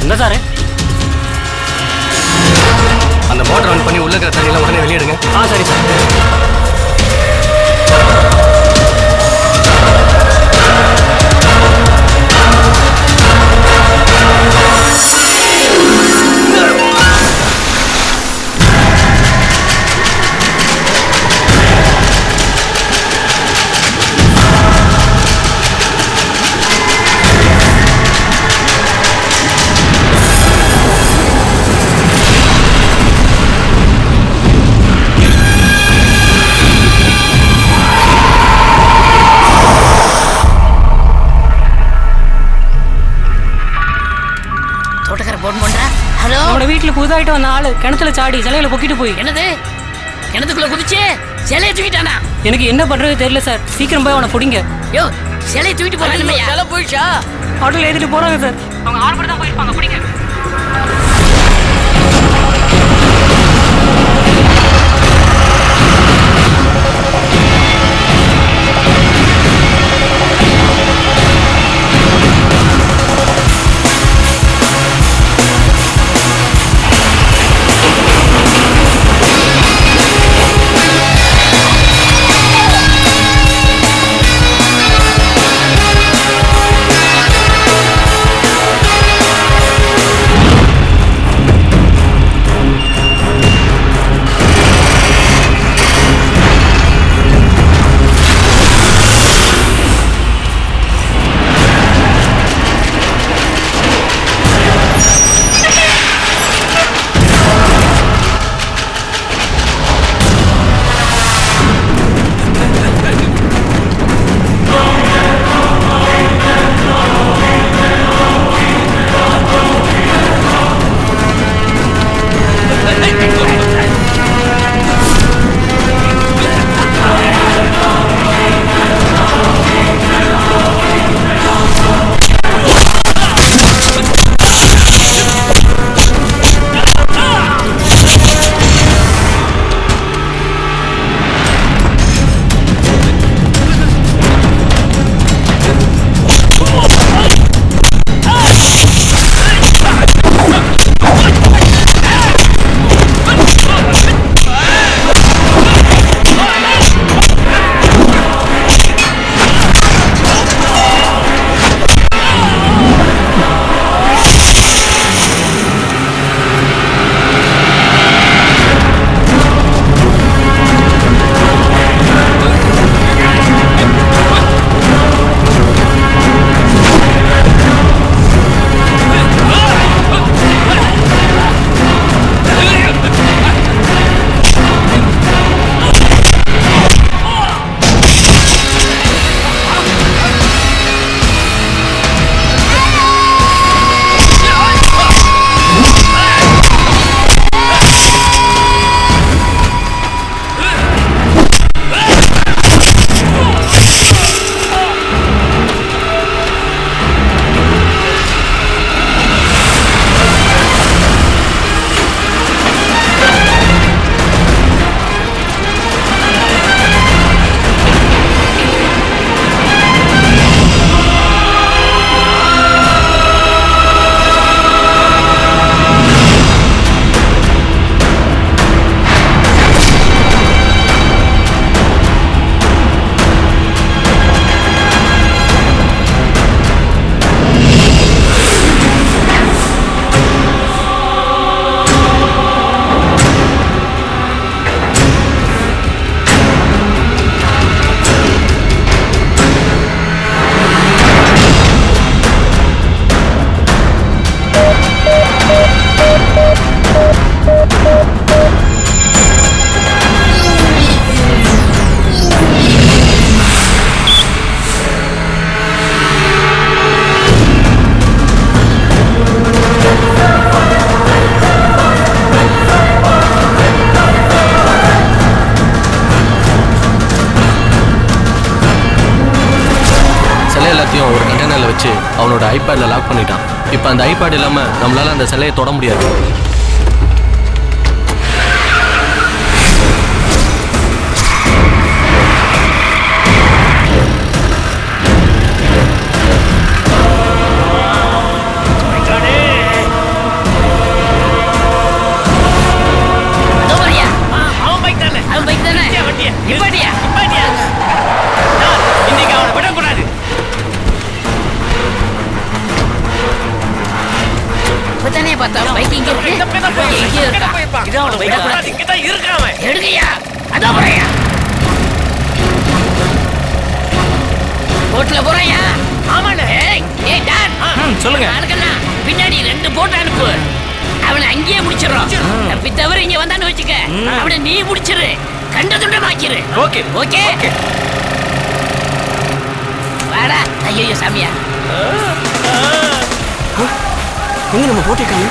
என்ன சார் அந்த மோட்டர் ஆன் பண்ணி உள்ள இருக்கிற தண்ணியெல்லாம் உடனே வெளியிடுங்க. சரி சார். வீட்டுல புதுதாயிட்டு வந்த ஆளு கிணத்துல சாடி சிலையில பொக்கிட்டு போய். என்னது? கிணத்துக்குள்ள குதிச்சு சிலையை தூக்கிட்டானா? எனக்கு என்ன பண்றது தெரியல சார். சீக்கிரம் போய் அவனை பிடிங்க. யோ, சிலையை தூக்கிட்டு போறாங்க. சிலை போயிடுச்சா? ஆட்டோல ஏத்திட்டு போறாங்க சார். அவங்க 6 பேர் தான் போயிருப்பாங்க. பிடிங்க. ஐபேடில் லாக் பண்ணிட்டான். இப்போ அந்த ஐபேட் இல்லாமல் நம்மளால அந்த சிலையை தொட முடியாது. சொல்லுங்க. பின்னாடி 2 போட்டு அனுப்பு. அவனை அங்கேயே முடிச்சிடறோம். தப்பி தவிர இங்க வந்தான்னு வச்சுக்க, அவனை நீ முடிச்சிரு, கண்ட துண்டமாக்கிரு. Okay okay. வாடா. ஐயோ சாமியா, எங்க நம்ம போட்டிருக்காங்க?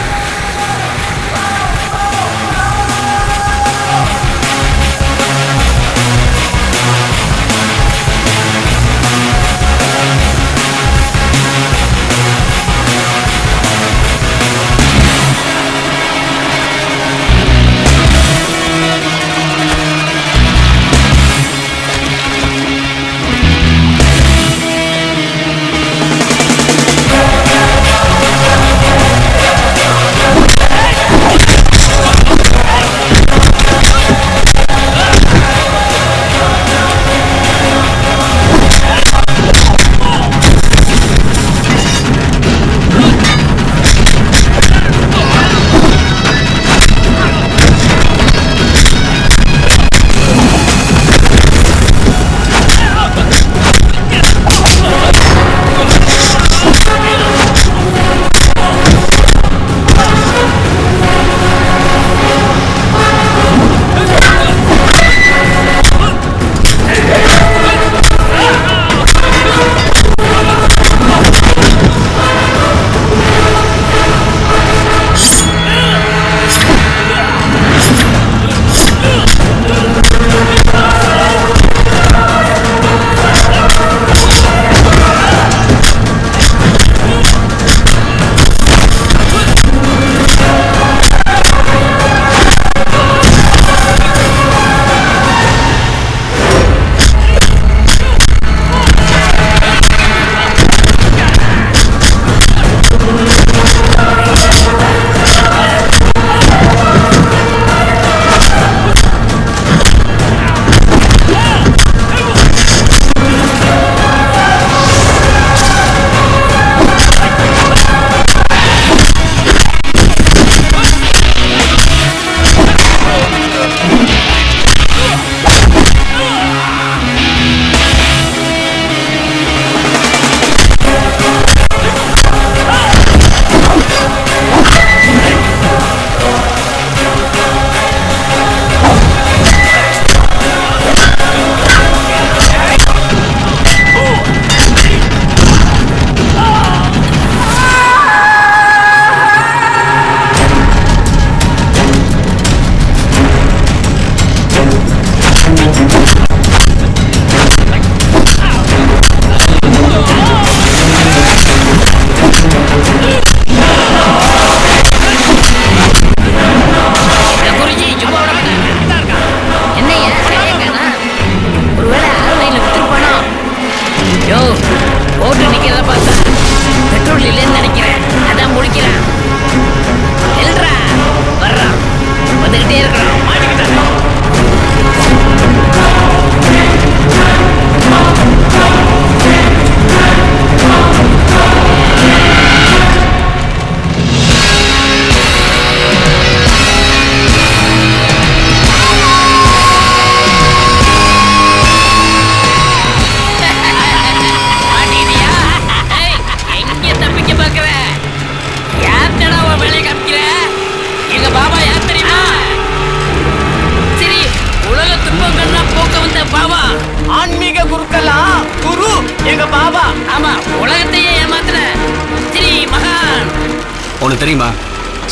உனக்கு தெரியுமா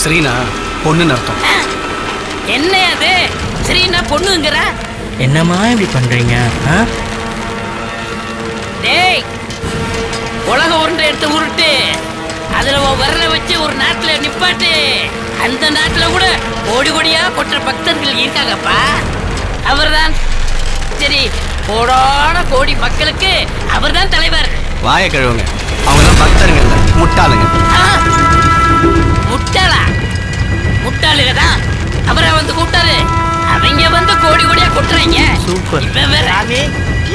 ஸ்ரீனா பொண்ணுன்னு அர்த்தம். என்ன அது ஸ்ரீனா பொண்ணுங்கற? என்னம்மா இப்படி பண்றீங்க? டேய் உலக உருண்டை எடுத்து உருட்டு, அதுல விரல வச்சு ஒரு நாட்டுல நிப்பாட்டு. அந்த நாட்டுல கூட கோடி கோடியா கொட்டுற பக்தர்கள் இருக்காங்கப்பா. அவர்தான் சரி, கோடான கோடி மக்களுக்கு அவர்தான் தலைவர். வாய கழுவுங்க, அவங்க தான் பக்தருங்க இல்ல முட்டாளுங்க. முட்டாளா? முட்டாளுங்க தான் அவரை வந்து கூப்பிட்டாரு. அவங்க வந்து கோடி கோடியா கொட்டுறாங்க. சூப்பர். சாமி,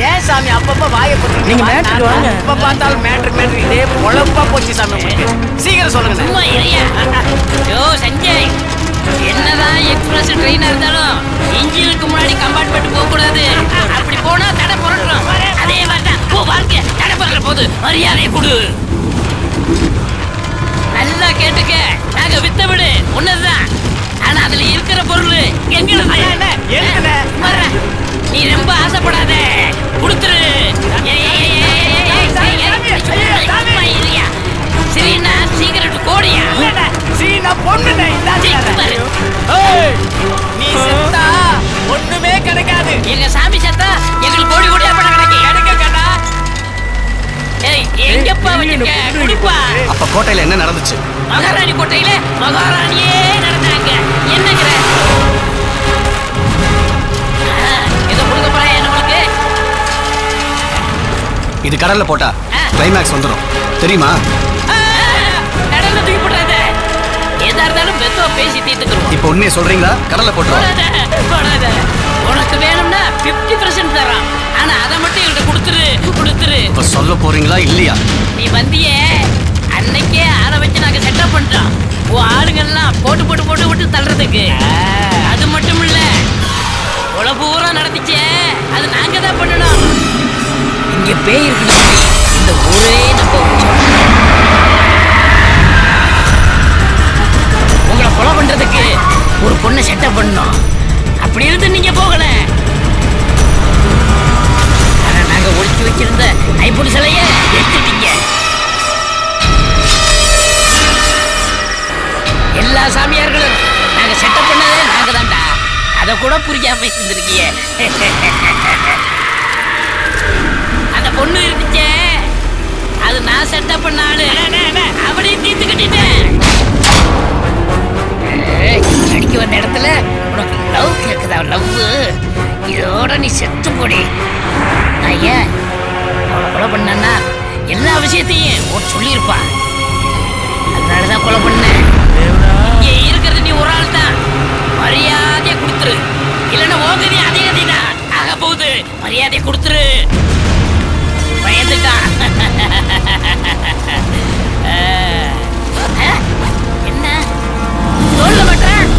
ஏன் சாமி அப்பப்ப வாயை போட்டு நீங்க மேட்ருக்கு வாங்க. எப்ப பார்த்தாலும் மேட்ரு இதே பொழப்பா போச்சு சாமி உங்களுக்கு. சீக்கிரம் சொல்லுங்க. சும்மா இறையா. யோ சஞ்சய், என்னதான் எக்ஸ்பிரஸ் ட்ரெயினா இருந்தாலும் இன்ஜினுக்கு முன்னாடி கம்பார்ட்மெண்ட் போக கூடாது. அப்படி போனா தடை புரட்டுறோம். அதே மாதிரி தான் போ, வாழ்க்கை தடை புரட்டுற போது மரியாதை கொடு. நல்லா கேட்டுக்க, நாங்க வித்த விடு ஒன்னதுதான். ஆனா அதுல இருக்கிற பொருள் எங்களுக்கு நீ ரொம்ப ஆசைப்படாத, கொடுத்துரு. சரிண்ணா, சீக்கிரம் கோடியா பொண்ணு நீ செத்தா ஒண்ணுமே கிடைக்காது. எங்க சாமி செத்தா எங்களுக்கு கோடி கோடியா பணம் கிடைக்கும். எனக்கு கேட்டா எங்கப்பா வச்சிருக்க குடிப்பா. அப்ப கோட்டையில என்ன நடந்துச்சு? மகாராணி கோட்டையில மகாராணியே நடந்தாங்க. என்னங்கிற ஏதோ கொடுக்க போறேன் நம்மளுக்கு. இது கடல்ல போட்டா கிளைமேக்ஸ் வந்துடும் தெரியுமா? கடல்ல தூக்கி போடுறாத. ஏதா இருந்தாலும் மெதுவா பேசி தீர்த்துக்கிறோம். இப்போ உண்மையை சொல்றீங்களா? கடல்ல போட்டுருவோம். உனக்கு வேணும்னா 50% தரான். ஆனா அதை மட்டும் என்கிட்ட கொடுத்துரு. இப்ப சொல்ல போறீங்களா இல்லையா? நீ வந்தியே அன்னைக்கே ஆளை வச்சு நாங்க செட்டப் பண்ணிட்டோம். உன் ஆளுங்கெல்லாம் போட்டு போட்டு போட்டு விட்டு தள்ளுறதுக்கு. அது மட்டும் இல்ல, உலக பூரா நடந்துச்சே அது நாங்க தான் பண்ணணும். இங்க பேய் இருக்கணும், இந்த ஊரே நம்ப வச்சோம். உங்களை கொலை பண்றதுக்கு ஒரு பொண்ணை செட்டப் பண்ணோம். அப்படி இருந்து நீங்க போகல. ஆனா நாங்க ஒழிச்சு வச்சிருந்த ஐம்பொடி சிலைய எடுத்துட்டீங்க. எல்லா சாமியார்களும் நாங்க செட்டப் பண்ணதே நாங்க தான்டா. அதை கூட புரியாம இருந்திருக்கீங்க. அந்த பொண்ணு இருந்துச்சே, அது நான் செட்டப் பண்ண ஆளு. அவளையும் தீர்த்து கட்டிட்டேன். அடிக்க வந்த இடத்துல உனக்கு லவ் கேக்குதா? லவ் இதோட நீ செத்து போடி. நான் ஏன் அவளை கொலை பண்ணா எல்லா விஷயத்தையும் ஒரு சொல்லியிருப்பா. அதனாலதான் கொலை பண்ண. இங்க இருக்கிறது நீ ஒரு ஆள் தான். மரியாதையை கொடுத்துரு, இல்லைன்னா ஓகதி அதே கதிதான் ஆக போகுது. மரியாதையை கொடுத்துரு. பயந்துட்டான். என்ன சொல்ல மாட்டேன்.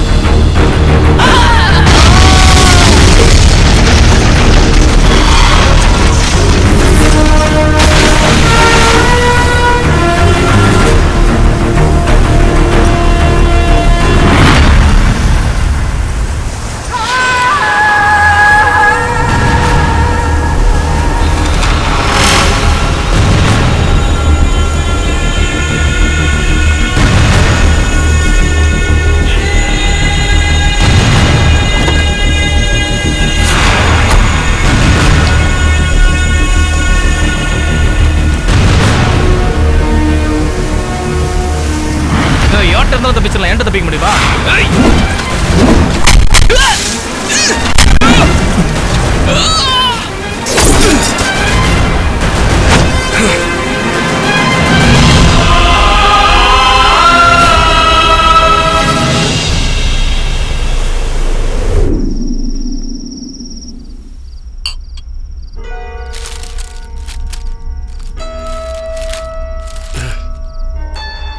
தப்பிச்சிடலாம், என்கிட்ட தப்பிக்க முடியுமா?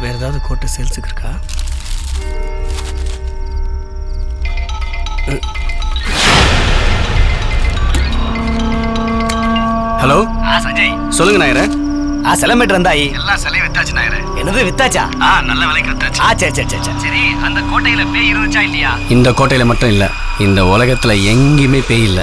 வேற ஏதாவது கோட்டை சேல்ஸுக்கு இருக்கா? ஹலோ சஞ்சய் சொல்லுங்க நாயரே. சில மீட்டர் இருந்தாயி எல்லா சிலையும் வித்தாச்சு நாயரே. என்னது வித்தாச்சா? நல்ல விலைக்கு வித்தாச்சு. சரி சரி, அந்த கோட்டையில பேய் இருந்துச்சா இல்லையா? இந்த கோட்டையில மட்டும் இல்ல, இந்த உலகத்துல எங்கேயுமே பேய் இல்ல.